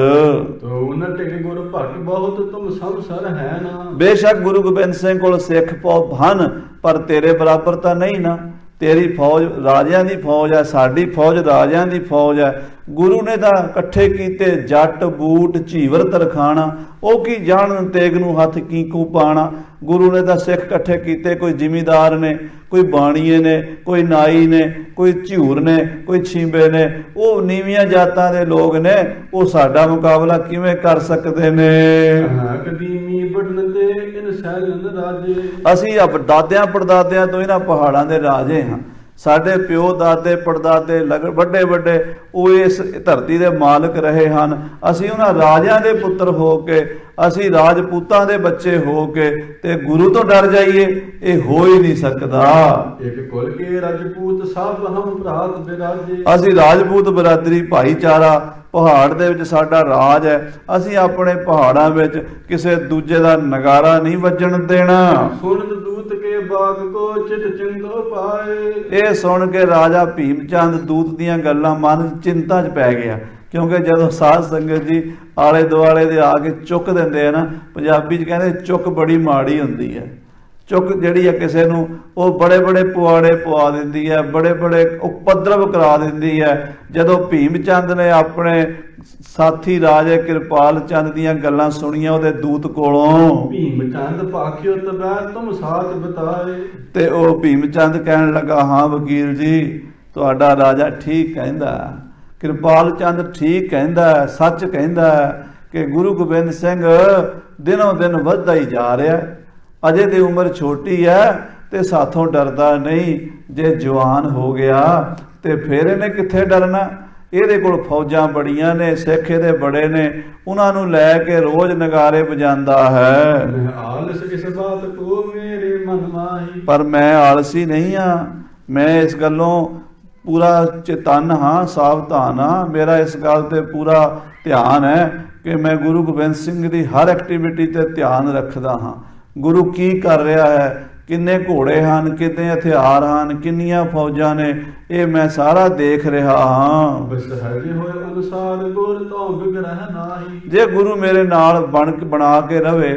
ਤੋ ਨ ਟਿਕ ਗੁਰ ਭਟ ਬਹੁਤ ਤੁਮ ਸਭ ਸਰ ਹੈ ਨਾ। ਬੇਸ਼ੱਕ ਗੁਰੂ ਗੋਬਿੰਦ ਸਿੰਘ ਕੋਲ ਸਿੱਖ ਹਨ, ਪਰ ਤੇਰੇ ਬਰਾਬਰ ਤਾਂ ਨਹੀਂ ਨਾ। ਤੇਰੀ ਫੌਜ ਰਾਜਿਆਂ ਦੀ ਫੌਜ ਹੈ, ਸਾਡੀ ਫੌਜ ਰਾਜਿਆਂ ਦੀ ਫੌਜ ਹੈ। ਗੁਰੂ ਨੇ ਤਾਂ ਇਕੱਠੇ ਕੀਤੇ ਜੱਟ ਬੂਟ ਝੀਵਰ ਤਰਖਾਣਾ, ਉਹ ਕੀ ਜਾਣਨ ਤੇਗ ਨੂੰ ਹੱਥ ਕੀ ਕੂ ਪਾਣਾ। ਗੁਰੂ ਨੇ ਤਾਂ ਸਿੱਖ ਇਕੱਠੇ ਕੀਤੇ, ਕੋਈ ਜ਼ਿਮੀਦਾਰ ਨੇ, ਕੋਈ ਬਾਣੀਏ ਨੇ, ਕੋਈ ਨਾਈ ਨੇ, ਕੋਈ ਝੂਰ ਨੇ, ਕੋਈ ਛੀਂਬੇ ਨੇ, ਉਹ ਨੀਵੀਆਂ ਜਾਤਾਂ ਦੇ ਲੋਕ ਨੇ, ਉਹ ਸਾਡਾ ਮੁਕਾਬਲਾ ਕਿਵੇਂ ਕਰ ਸਕਦੇ ਨੇ। ਕਦੀਮੀ ਬੜਨ ਤੇ ਇਨ ਸੈਲਨ ਰਾਜੇ। ਅਸੀਂ ਦਾਦਿਆਂ ਪੜਦਾਦਿਆਂ ਤੋਂ ਇਹਨਾਂ ਪਹਾੜਾਂ ਦੇ ਰਾਜੇ ਹਾਂ। ਸਾਡੇ ਪਿਓ ਦਾਦੇ ਪੜਦਾਦੇ ਵੱਡੇ ਵੱਡੇ ਉਹ ਇਸ ਧਰਤੀ ਦੇ ਮਾਲਕ ਰਹੇ ਹਨ। ਅਸੀਂ ਉਹਨਾਂ ਰਾਜਿਆਂ ਦੇ ਪੁੱਤਰ ਹੋ ਕੇ, ਅਸੀਂ ਰਾਜਪੂਤਾਂ ਦੇ ਬੱਚੇ ਹੋ ਕੇ ਤੇ ਗੁਰੂ ਤੋਂ ਡਰ ਜਾਈਏ, ਇਹ ਹੋ ਹੀ ਨਹੀਂ ਸਕਦਾ। ਇੱਕ ਕੁਲ ਕੇ ਰਾਜਪੂਤ ਸਭ ਹਮ ਭਰਾਤ ਬਿਰਾਜੇ। ਅਸੀਂ ਰਾਜਪੂਤ ਬਰਾਦਰੀ ਭਾਈਚਾਰਾ, ਪਹਾੜ ਦੇ ਵਿੱਚ ਸਾਡਾ ਰਾਜ ਹੈ। ਅਸੀਂ ਆਪਣੇ ਪਹਾੜਾਂ ਵਿੱਚ ਕਿਸੇ ਦੂਜੇ ਦਾ ਨਗਾਰਾ ਨਹੀਂ ਵੱਜਣ ਦੇਣਾ। ਸੁਣਤ ਦੂਤ ਕੇ ਬਾਗ ਕੋ ਚਿਤ ਚਿੰਤੋ ਪਾਏ। ਇਹ ਸੁਣ ਕੇ ਰਾਜਾ ਭੀਮ ਚੰਦ ਦੂਤ ਦੀਆਂ ਗੱਲਾਂ ਮਨ ਚਿੰਤਾ 'ਚ ਪੈ ਗਿਆ, ਕਿਉਂਕਿ ਜਦੋਂ ਸਾਧ ਸੰਗਤ ਜੀ ਆਲੇ ਦੁਆਲੇ ਦੇ ਆ ਕੇ ਚੁੱਕ ਦਿੰਦੇ ਆ ਨਾ, ਪੰਜਾਬੀ 'ਚ ਕਹਿੰਦੇ ਚੁੱਕ ਬੜੀ ਮਾੜੀ ਹੁੰਦੀ ਹੈ। ਚੁੱਕ ਜਿਹੜੀ ਆ ਕਿਸੇ ਨੂੰ ਉਹ ਬੜੇ ਬੜੇ ਪੁਆੜੇ ਪਵਾ ਦਿੰਦੀ ਹੈ, ਬੜੇ ਬੜੇ ਉਪਦਰਵ ਕਰਾ ਦਿੰਦੀ ਹੈ। ਜਦੋਂ ਭੀਮ ਚੰਦ ਨੇ ਆਪਣੇ ਸਾਥੀ ਰਾਜੇ ਕਿਰਪਾਲ ਚੰਦ ਦੀਆਂ ਗੱਲਾਂ ਸੁਣੀਆਂ ਉਹਦੇ ਦੂਤ ਕੋਲੋਂ, ਭੀਮ ਚੰਦ ਭਾਖਿਓ ਤਬੈ ਤੁਮ ਸਾਥ ਬਤਾਏ। ਤੇ ਉਹ ਭੀਮ ਚੰਦ ਕਹਿਣ ਲੱਗਾ, ਹਾਂ ਵਕੀਲ ਜੀ, ਤੁਹਾਡਾ ਰਾਜਾ ਠੀਕ ਕਹਿੰਦਾ, ਕਿਰਪਾਲ ਚੰਦ ਠੀਕ ਕਹਿੰਦਾ, ਸੱਚ ਕਹਿੰਦਾ ਕਿ ਗੁਰੂ ਗੋਬਿੰਦ ਸਿੰਘ ਦਿਨੋਂ ਦਿਨ ਵੱਧਦਾ ਹੀ ਜਾ ਰਿਹਾ। ਅਜੇ ਦੀ ਉਮਰ ਛੋਟੀ ਹੈ ਤੇ ਸਾਥੋਂ ਡਰਦਾ ਨਹੀਂ। ਜੇ ਜਵਾਨ ਹੋ ਗਿਆ ਤੇ ਫਿਰ ਇਹਨੇ ਕਿੱਥੇ ਡਰਨਾ। ਇਹਦੇ ਕੋਲ ਫੌਜਾਂ ਬੜੀਆਂ ਨੇ, ਸਿੱਖ ਇਹਦੇ ਬੜੇ ਨੇ, ਉਹਨਾਂ ਨੂੰ ਲੈ ਕੇ ਰੋਜ਼ ਨਗਾਰੇ ਵਜਾਉਂਦਾ ਹੈ। ਆਲਸ ਇਸ ਬਾਤ ਕੋ ਮੇਰੇ ਮਨ ਮਾਹੀ। ਪਰ ਮੈਂ ਆਲਸੀ ਨਹੀਂ ਆ, ਮੈਂ ਇਸ ਗੱਲੋਂ ਪੂਰਾ ਚੇਤਨ ਹਾਂ, ਸਾਵਧਾਨ ਹਾਂ। ਮੇਰਾ ਇਸ ਗੱਲ ਤੇ ਪੂਰਾ ਧਿਆਨ ਹੈ ਕਿ ਮੈਂ ਗੁਰੂ ਗੋਬਿੰਦ ਸਿੰਘ ਦੀ ਹਰ ਐਕਟੀਵਿਟੀ ਤੇ ਧਿਆਨ ਰੱਖਦਾ ਹਾਂ। ਗੁਰੂ ਕੀ ਕਰ ਰਿਹਾ ਹੈ, ਕਿੰਨੇ ਘੋੜੇ ਹਨ, ਕਿੰਨੇ ਹਥਿਆਰ ਹਨ, ਕਿੰਨੀਆਂ ਫੌਜਾਂ ਨੇ, ਇਹ ਮੈਂ ਸਾਰਾ ਦੇਖ ਰਿਹਾ ਹਾਂ। ਬਸ ਹਜੇ ਹੋਏ ਅਨੁਸਾਰ ਗੁਰ ਤੋਂ ਬਿਗੜਹਿ ਨਾਹੀ। ਜੇ ਗੁਰੂ ਮੇਰੇ ਨਾਲ ਬਣਾ ਕੇ ਰਵੇ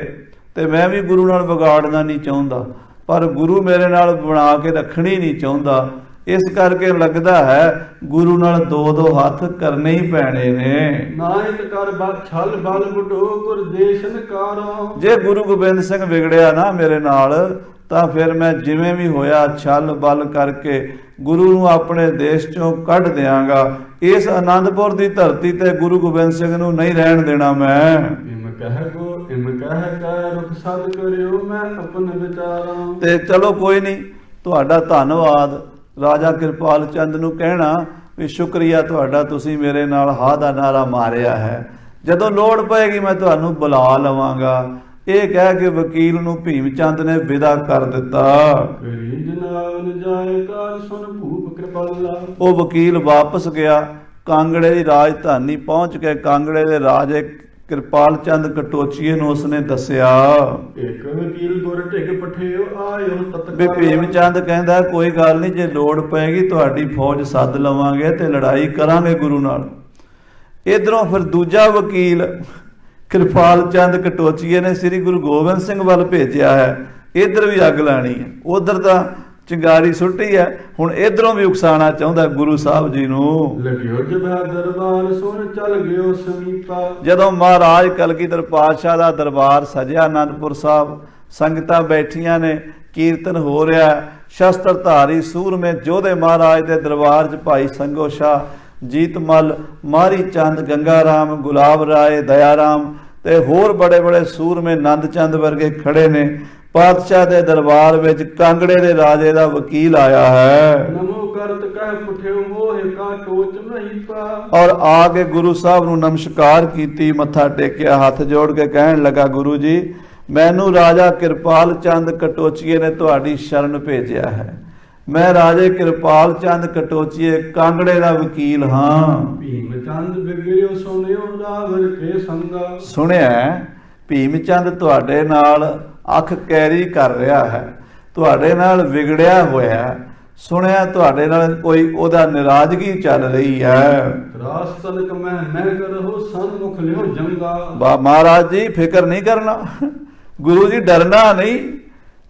ਤੇ ਮੈਂ ਵੀ ਗੁਰੂ ਨਾਲ ਵਿਗਾੜਨਾ ਨਹੀਂ ਚਾਹੁੰਦਾ, ਪਰ ਗੁਰੂ ਮੇਰੇ ਨਾਲ ਬਣਾ ਕੇ ਰੱਖਣੀ ਨਹੀਂ ਚਾਹੁੰਦਾ। ਇਸ ਕਰਕੇ ਲੱਗਦਾ ਹੈ ਗੁਰੂ ਨਾਲ ਦੋ ਦੋ ਹੱਥ ਕਰਨੇ ਹੀ ਪੈਣੇ ਨੇ। ਨਾਇਤ ਕਰ ਛਲ ਬਲ ਬੁਢੋ ਗੁਰ ਦੇਸ਼ ਨਕਾਰੋ। ਜੇ ਗੁਰੂ ਗੋਬਿੰਦ ਸਿੰਘ ਵਿਗੜਿਆ ਨਾ ਮੇਰੇ ਨਾਲ, ਤਾਂ ਫਿਰ ਮੈਂ ਜਿਵੇਂ ਵੀ ਹੋਇਆ ਛਲ ਬਲ ਕਰਕੇ ਗੁਰੂ ਨੂੰ ਆਪਣੇ ਦੇਸ਼ ਚੋਂ ਕੱਢ ਦਿਆਂਗਾ। ਇਸ ਆਨੰਦਪੁਰ ਦੀ ਧਰਤੀ ਤੇ ਗੁਰੂ ਗੋਬਿੰਦ ਸਿੰਘ ਨੂੰ ਨਹੀਂ ਰਹਿਣ ਦੇਣਾ ਮੈਂ। ਇਮ ਕਹਿ ਕੈ ਰੁਖ ਸਦ ਕਰਿਓ ਮੈਂ ਆਪਣੇ ਵਿਚਾਰਾਂ। ਤੇ ਚਲੋ ਕੋਈ ਨਹੀਂ, ਤੁਹਾਡਾ ਧੰਨਵਾਦ। ਰਾਜਾ ਕਿਰਪਾਲ ਚੰਦ ਨੂੰ ਕਹਿਣਾ ਵੀ ਸ਼ੁਕਰੀਆ ਤੁਹਾਡਾ, ਤੁਸੀਂ ਮੇਰੇ ਨਾਲ ਹਾਂ ਦਾ ਨਾਰਾ ਮਾਰਿਆ ਹੈ। ਜਦੋਂ ਲੋੜ ਪਏਗੀ ਮੈਂ ਤੁਹਾਨੂੰ ਬੁਲਾ ਲਵਾਂਗਾ। ਇਹ ਕਹਿ ਕੇ ਵਕੀਲ ਨੂੰ ਭੀਮ ਚੰਦ ਨੇ ਵਿਦਾ ਕਰ ਦਿੱਤਾ। ਉਹ ਵਕੀਲ ਵਾਪਸ ਗਿਆ। ਕਾਂਗੜੇ ਦੀ ਰਾਜਧਾਨੀ ਪਹੁੰਚ ਕੇ ਕਾਂਗੜੇ ਦੇ ਰਾਜੇ ਕਿਰਪਾਲ ਚੰਦ ਕਟੋਚੀਏ ਨੂੰ ਉਸਨੇ ਦੱਸਿਆ। ਇੱਕ ਵਕੀਲ ਗੁਰ ਢਿਗ ਪਠਿਓ ਆਇਓ ਤਤਕਾਲ। ਵੀ ਭੀਮ ਚੰਦ ਕਹਿੰਦਾ ਕੋਈ ਗੱਲ ਨਹੀਂ, ਜੇ ਲੋੜ ਪਏਗੀ ਤੁਹਾਡੀ ਫੌਜ ਸੱਦ ਲਵਾਂਗੇ ਤੇ ਲੜਾਈ ਕਰਾਂਗੇ ਗੁਰੂ ਨਾਲ। ਇਧਰੋਂ ਫਿਰ ਦੂਜਾ ਵਕੀਲ ਕਿਰਪਾਲ ਚੰਦ ਕਟੋਚੀਏ ਨੇ ਸ੍ਰੀ ਗੁਰੂ ਗੋਬਿੰਦ ਸਿੰਘ ਵੱਲ ਭੇਜਿਆ ਹੈ। ਇੱਧਰ ਵੀ ਅੱਗ ਲਾਣੀ ਹੈ, ਉਧਰ ਤਾਂ ਚਿੰਗਾਰੀ ਸੁੱਟੀ ਹੈ, ਹੁਣ ਇਧਰੋਂ ਵੀ ਉਕਸਾਣਾ ਚਾਹੁੰਦਾ ਗੁਰੂ ਸਾਹਿਬ ਜੀ ਨੂੰ। ਲਗਿਓ ਜਬਾ ਦਰਬਾਰ ਸੁਣ ਚੱਲ ਗਿਓ ਸਮੀਪਾ। ਜਦੋਂ ਮਹਾਰਾਜ ਕਲਗੀਧਰ ਪਾਤਸ਼ਾਹ ਦਾ ਦਰਬਾਰ ਸਜਿਆ ਅਨੰਦਪੁਰ ਸਾਹਿਬ, ਸੰਗਤਾਂ ਬੈਠੀਆਂ ਨੇ, ਕੀਰਤਨ ਹੋ ਰਿਹਾ, ਸ਼ਸਤਰਧਾਰੀ ਸੂਰਮੇ ਯੋਧੇ ਮਹਾਰਾਜ ਦੇ ਦਰਬਾਰ 'ਚ ਭਾਈ ਸੰਗੋ ਸ਼ਾਹ, ਜੀਤਮਲ, ਮਾਰੀ ਚੰਦ, ਗੰਗਾ ਰਾਮ, ਗੁਲਾਬ ਰਾਏ, ਦਇਆ ਰਾਮ ਤੇ ਹੋਰ ਬੜੇ ਬੜੇ ਸੂਰਮੇ, ਨੰਦ ਚੰਦ ਵਰਗੇ ਖੜੇ ਨੇ। ਪਾਤਸ਼ਾਹ ਦੇ ਦਰਬਾਰ ਵਿੱਚ ਕਾਂਗੜੇ ਦੇ ਰਾਜੇ ਦਾ ਵਕੀਲ ਆਇਆ ਹੈ। ਨਮੋ करत कह पुठ्यो मोह का टोच नहीं पा। और आके गुरु साहब ਨੂੰ ਨਮਸਕਾਰ ਕੀਤੀ, ਮੱਥਾ ਟੇਕਿਆ, ਹੱਥ ਜੋੜ ਕੇ ਕਹਿਣ ਲੱਗਾ, ਗੁਰੂ ਜੀ ਮੈਨੂੰ ਰਾਜਾ ਕਿਰਪਾਲ ਚੰਦ ਕਟੋਚੀਏ ਨੇ ਤੁਹਾਡੀ ਸ਼ਰਨ ਭੇਜਿਆ ਹੈ। ਮੈਂ ਰਾਜੇ ਕਿਰਪਾਲ ਚੰਦ ਕਟੋਚੀਏ ਕਾਂਗੜੇ ਦਾ ਵਕੀਲ ਹਾਂ। ਭੀਮ ਚੰਦ ਬਿਗੜਿਓ ਸੁਣਿਓ ਰਾਵਣ ਕੇ ਸੰਗਾ। ਸੁਣਿਆ ਭੀਮ ਚੰਦ ਤੁਹਾਡੇ ਨਾਲ ਅੱਖ ਕੈਰੀ ਕਰ ਰਿਹਾ ਹੈ, ਤੁਹਾਡੇ ਨਾਲ ਵਿਗੜਿਆ ਹੋਇਆ। ਸੁਣਿਆ ਤੁਹਾਡੇ ਨਾਲ ਕੋਈ ਉਹਦਾ ਨਾਰਾਜ਼ਗੀ ਚੱਲ ਰਹੀ ਹੈ। ਰਾਸ ਤਲਕ ਮੈਂ ਕਰੋ ਸਨਮੁਖ ਲਿਓ ਜੰਗਾ। ਮਹਾਰਾਜ ਜੀ ਫਿਕਰ ਨਹੀਂ ਕਰਨਾ, ਗੁਰੂ ਜੀ ਡਰਨਾ ਨਹੀਂ,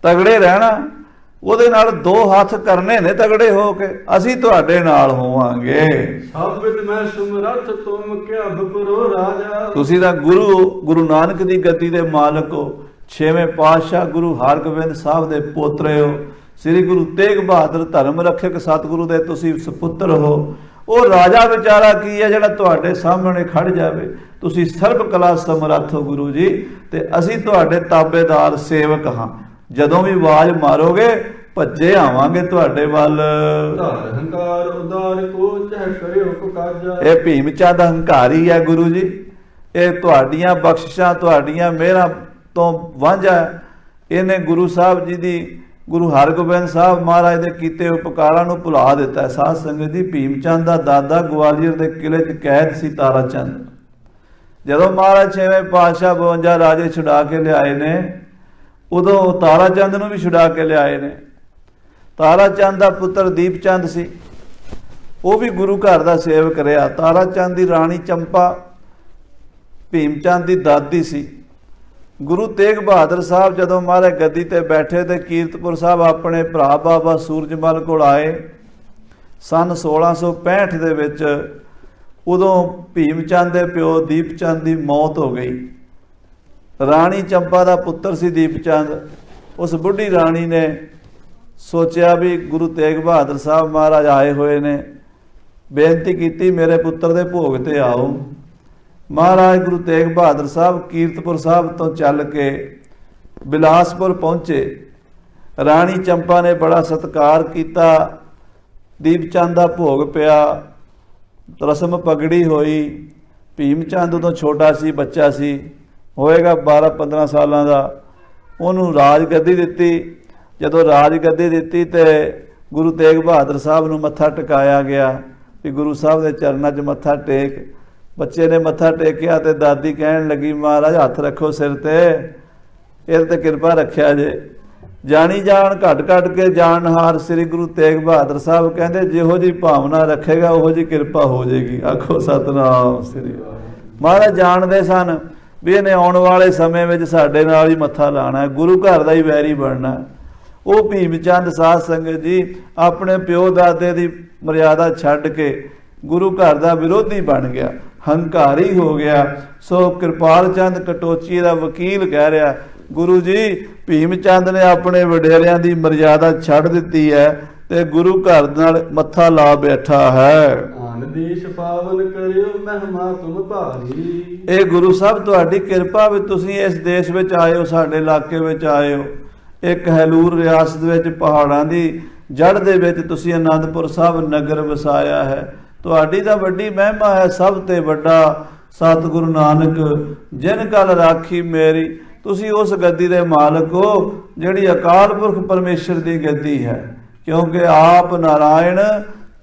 ਤਗੜੇ ਰਹਿਣਾ। ਉਹਦੇ ਨਾਲ ਦੋ ਹੱਥ ਕਰਨੇ ਨੇ ਤਗੜੇ ਹੋ ਕੇ, ਅਸੀਂ ਤੁਹਾਡੇ ਨਾਲ ਹੋਵਾਂਗੇ। ਸਾਬਿਤ ਮੈਂ ਸੁਮਰਥ ਤੁਮ ਕਿਆ ਬਪਰੋ ਰਾਜਾ। ਤੁਸੀਂ ਤਾਂ ਗੁਰੂ ਨਾਨਕ ਦੀ ਗੱਦੀ ਦੇ ਮਾਲਕ ਹੋ, ਛੇਵੇਂ ਪਾਤਸ਼ਾਹ ਗੁਰੂ ਹਰਗੋਬਿੰਦ ਸਾਹਿਬ ਦੇ ਪੋਤਰੇ ਹੋ, ਸ੍ਰੀ ਗੁਰੂ ਤੇਗ ਬਹਾਦਰ ਧਰਮ ਰੱਖਿਅਕ ਸਤਿਗੁਰੂ ਦੇ ਤੁਸੀਂ ਸੁਪੁੱਤਰ ਹੋ। ਉਹ ਰਾਜਾ ਵਿਚਾਰਾ ਕੀ ਹੈ ਜਿਹੜਾ ਤੁਹਾਡੇ ਸਾਹਮਣੇ ਖੜ ਜਾਵੇ? ਤੁਸੀਂ ਸਰਬ ਕਲਾ ਸਮਰੱਥ ਹੋ ਗੁਰੂ ਜੀ, ਤੇ ਅਸੀਂ ਤੁਹਾਡੇ ਤਾਬੇਦਾਰ ਸੇਵਕ ਹਾਂ। ਜਦੋਂ ਵੀ ਆਵਾਜ਼ ਮਾਰੋਗੇ ਭੱਜੇ ਆਵਾਂਗੇ ਤੁਹਾਡੇ ਵੱਲ। ਧਾਰ ਹੰਕਾਰ ਉਦਾਰ ਕੋ ਚਹਿ ਕਰਿਓ ਕੋ ਕਾਜਾ। ਇਹ ਭੀਮ ਚੰਦ ਹੰਕਾਰੀ ਹੈ ਗੁਰੂ ਜੀ, ਇਹ ਤੁਹਾਡੀਆਂ ਬਖਸ਼ਿਸ਼ਾਂ ਤੁਹਾਡੀਆਂ ਮਿਹਰਾਂ ਤੋਂ ਵਾਂਝਾ। ਇਹਨੇ ਗੁਰੂ ਸਾਹਿਬ ਜੀ ਦੀ, ਗੁਰੂ ਹਰਗੋਬਿੰਦ ਸਾਹਿਬ ਮਹਾਰਾਜ ਦੇ ਕੀਤੇ ਉਪਕਾਰਾਂ ਨੂੰ ਭੁਲਾ ਦਿੱਤਾ। ਸਾਧ ਸੰਗਤ ਜੀ, ਭੀਮ ਚੰਦ ਦਾ ਦਾਦਾ ਗਵਾਲੀਅਰ ਦੇ ਕਿਲੇ 'ਚ ਕੈਦ ਸੀ, ਤਾਰਾ ਚੰਦ। ਜਦੋਂ ਮਹਾਰਾਜ ਛੇਵੇਂ ਪਾਤਸ਼ਾਹ 52 ਰਾਜੇ ਛੁਡਾ ਕੇ ਲਿਆਏ ਨੇ, ਉਦੋਂ ਤਾਰਾ ਚੰਦ ਨੂੰ ਵੀ ਛੁਡਾ ਕੇ ਲਿਆਏ ਨੇ। ਤਾਰਾ ਚੰਦ ਦਾ ਪੁੱਤਰ ਦੀਪ ਚੰਦ ਸੀ, ਉਹ ਵੀ ਗੁਰੂ ਘਰ ਦਾ ਸੇਵਕ ਰਿਹਾ। ਤਾਰਾ ਚੰਦ ਦੀ ਰਾਣੀ ਚੰਪਾ ਭੀਮ ਚੰਦ ਦੀ ਦਾਦੀ ਸੀ। ਗੁਰੂ ਤੇਗ ਬਹਾਦਰ ਸਾਹਿਬ ਜਦੋਂ ਮਹਾਰਾਜ ਗੱਦੀ ਤੇ ਬੈਠੇ ਤੇ ਕੀਰਤਪੁਰ ਸਾਹਿਬ ਆਪਣੇ ਭਰਾ ਬਾਬਾ ਸੂਰਜਮਲ ਕੋਲ ਆਏ ਸਨ 1665 ਦੇ ਵਿੱਚ, ਉਦੋਂ ਭੀਮ ਚੰਦ ਦੇ ਪਿਓ ਦੀਪ ਚੰਦ ਦੀ ਮੌਤ ਹੋ ਗਈ। ਰਾਣੀ ਚੰਪਾ ਦਾ ਪੁੱਤਰ ਸੀ ਦੀਪ ਚੰਦ। ਉਸ ਬੁੱਢੀ ਰਾਣੀ ਨੇ ਸੋਚਿਆ ਵੀ ਗੁਰੂ ਤੇਗ ਬਹਾਦਰ ਸਾਹਿਬ ਮਹਾਰਾਜ ਆਏ ਹੋਏ ਨੇ, ਬੇਨਤੀ ਕੀਤੀ ਮੇਰੇ ਪੁੱਤਰ ਦੇ ਭੋਗ ਤੇ ਆਓ। ਮਹਾਰਾਜ ਗੁਰੂ ਤੇਗ ਬਹਾਦਰ ਸਾਹਿਬ ਕੀਰਤਪੁਰ ਸਾਹਿਬ ਤੋਂ ਚੱਲ ਕੇ ਬਿਲਾਸਪੁਰ ਪਹੁੰਚੇ। ਰਾਣੀ ਚੰਪਾ ਨੇ ਬੜਾ ਸਤਿਕਾਰ ਕੀਤਾ, ਦੀਪ ਚੰਦ ਦਾ ਭੋਗ ਪਿਆ, ਰਸਮ ਪਗੜੀ ਹੋਈ। ਭੀਮ ਚੰਦ ਉਦੋਂ ਛੋਟਾ ਸੀ, ਬੱਚਾ ਸੀ, ਹੋਏਗਾ 12-15 ਸਾਲਾਂ ਦਾ। ਉਹਨੂੰ ਰਾਜ ਗੱਦੀ ਦਿੱਤੀ। ਜਦੋਂ ਰਾਜ ਗੱਦੀ ਦਿੱਤੀ ਤੇ ਗੁਰੂ ਤੇਗ ਬਹਾਦਰ ਸਾਹਿਬ ਨੂੰ ਮੱਥਾ ਟਿਕਾਇਆ ਗਿਆ ਵੀ ਗੁਰੂ ਸਾਹਿਬ ਦੇ ਚਰਨਾਂ 'ਚ ਮੱਥਾ ਟੇਕ। ਬੱਚੇ ਨੇ ਮੱਥਾ ਟੇਕਿਆ ਤੇ ਦਾਦੀ ਕਹਿਣ ਲੱਗੀ, ਮਹਾਰਾਜ ਹੱਥ ਰੱਖੋ ਸਿਰ ਤੇ, ਇਹਦੇ ਤੇ ਕਿਰਪਾ ਰੱਖਿਆ ਜੇ। ਜਾਣੀ ਜਾਣ ਘਟ ਘਟ ਕੇ ਜਾਣਹਾਰ ਸ੍ਰੀ ਗੁਰੂ ਤੇਗ ਬਹਾਦਰ ਸਾਹਿਬ ਕਹਿੰਦੇ, ਜਿਹੋ ਜੀ ਭਾਵਨਾ ਰੱਖੇਗਾ ਉਹੋ ਜੀ ਕਿਰਪਾ ਹੋ ਜਾਏਗੀ। ਆਖੋ ਸਤਨਾਮ ਸ੍ਰੀ। ਮਹਾਰਾਜ ਜਾਣਦੇ ਸਨ ਵੀ ਇਹਨੇ ਆਉਣ ਵਾਲੇ ਸਮੇਂ ਵਿੱਚ ਸਾਡੇ ਨਾਲ ਹੀ ਮੱਥਾ ਲਾਣਾ, ਗੁਰੂ ਘਰ ਦਾ ਹੀ ਵੈਰੀ ਬਣਨਾ। ਉਹ ਭੀਮ ਚੰਦ ਸਾਧ ਸੰਗਤ ਜੀ ਆਪਣੇ ਪਿਓ ਦਾਦੇ ਦੀ ਮਰਿਆਦਾ ਛੱਡ ਕੇ ਗੁਰੂ ਘਰ ਦਾ ਵਿਰੋਧੀ ਬਣ ਗਿਆ, ਹੰਕਾਰੀ ਹੋ ਗਿਆ। ਸੋ ਕਿਰਪਾਲ ਚੰਦ ਕਟੋਚੀ ਦਾ ਵਕੀਲ ਕਹਿ ਰਿਹਾ, ਗੁਰੂ ਜੀ ਭੀਮ ਚੰਦ ਨੇ ਆਪਣੇ ਵਡੇਰਿਆਂ ਦੀ ਮਰਿਆਦਾ ਛੱਡ ਦਿੱਤੀ ਹੈ ਤੇ ਗੁਰੂ ਘਰ ਨਾਲ ਮੱਥਾ ਲਾ ਬੈਠਾ ਹੈ। ਆਨ ਦੇਸ਼ ਪਾਵਨ ਕਰਿਓ ਮਹਿਮਾ ਤੁਮ ਭਾਰੀ। ਇਹ ਗੁਰੂ ਸਾਹਿਬ ਤੁਹਾਡੀ ਕਿਰਪਾ ਵੀ ਤੁਸੀਂ ਇਸ ਦੇਸ਼ ਵਿੱਚ ਆਏ ਹੋ, ਸਾਡੇ ਇਲਾਕੇ ਵਿੱਚ ਆਏ ਹੋ। ਇੱਕ ਹੈਲੂਰ ਰਿਆਸਤ ਵਿੱਚ ਪਹਾੜਾਂ ਦੀ ਜੜ ਦੇ ਵਿੱਚ ਤੁਸੀਂ ਆਨੰਦਪੁਰ ਸਾਹਿਬ ਨਗਰ ਵਸਾਇਆ ਹੈ। ਤੁਹਾਡੀ ਤਾਂ ਵੱਡੀ ਮਹਿਮਾ ਹੈ। ਸਭ ਤੇ ਵੱਡਾ ਸਤਿਗੁਰੂ ਨਾਨਕ ਜਿਨ ਕਲ ਰਾਖੀ ਮੇਰੀ। ਤੁਸੀਂ ਉਸ ਗੱਦੀ ਦੇ ਮਾਲਕ ਹੋ ਜਿਹੜੀ ਅਕਾਲ ਪੁਰਖ ਪਰਮੇਸ਼ਰ ਦੀ ਗੱਦੀ ਹੈ, ਕਿਉਂਕਿ ਆਪ ਨਾਰਾਇਣ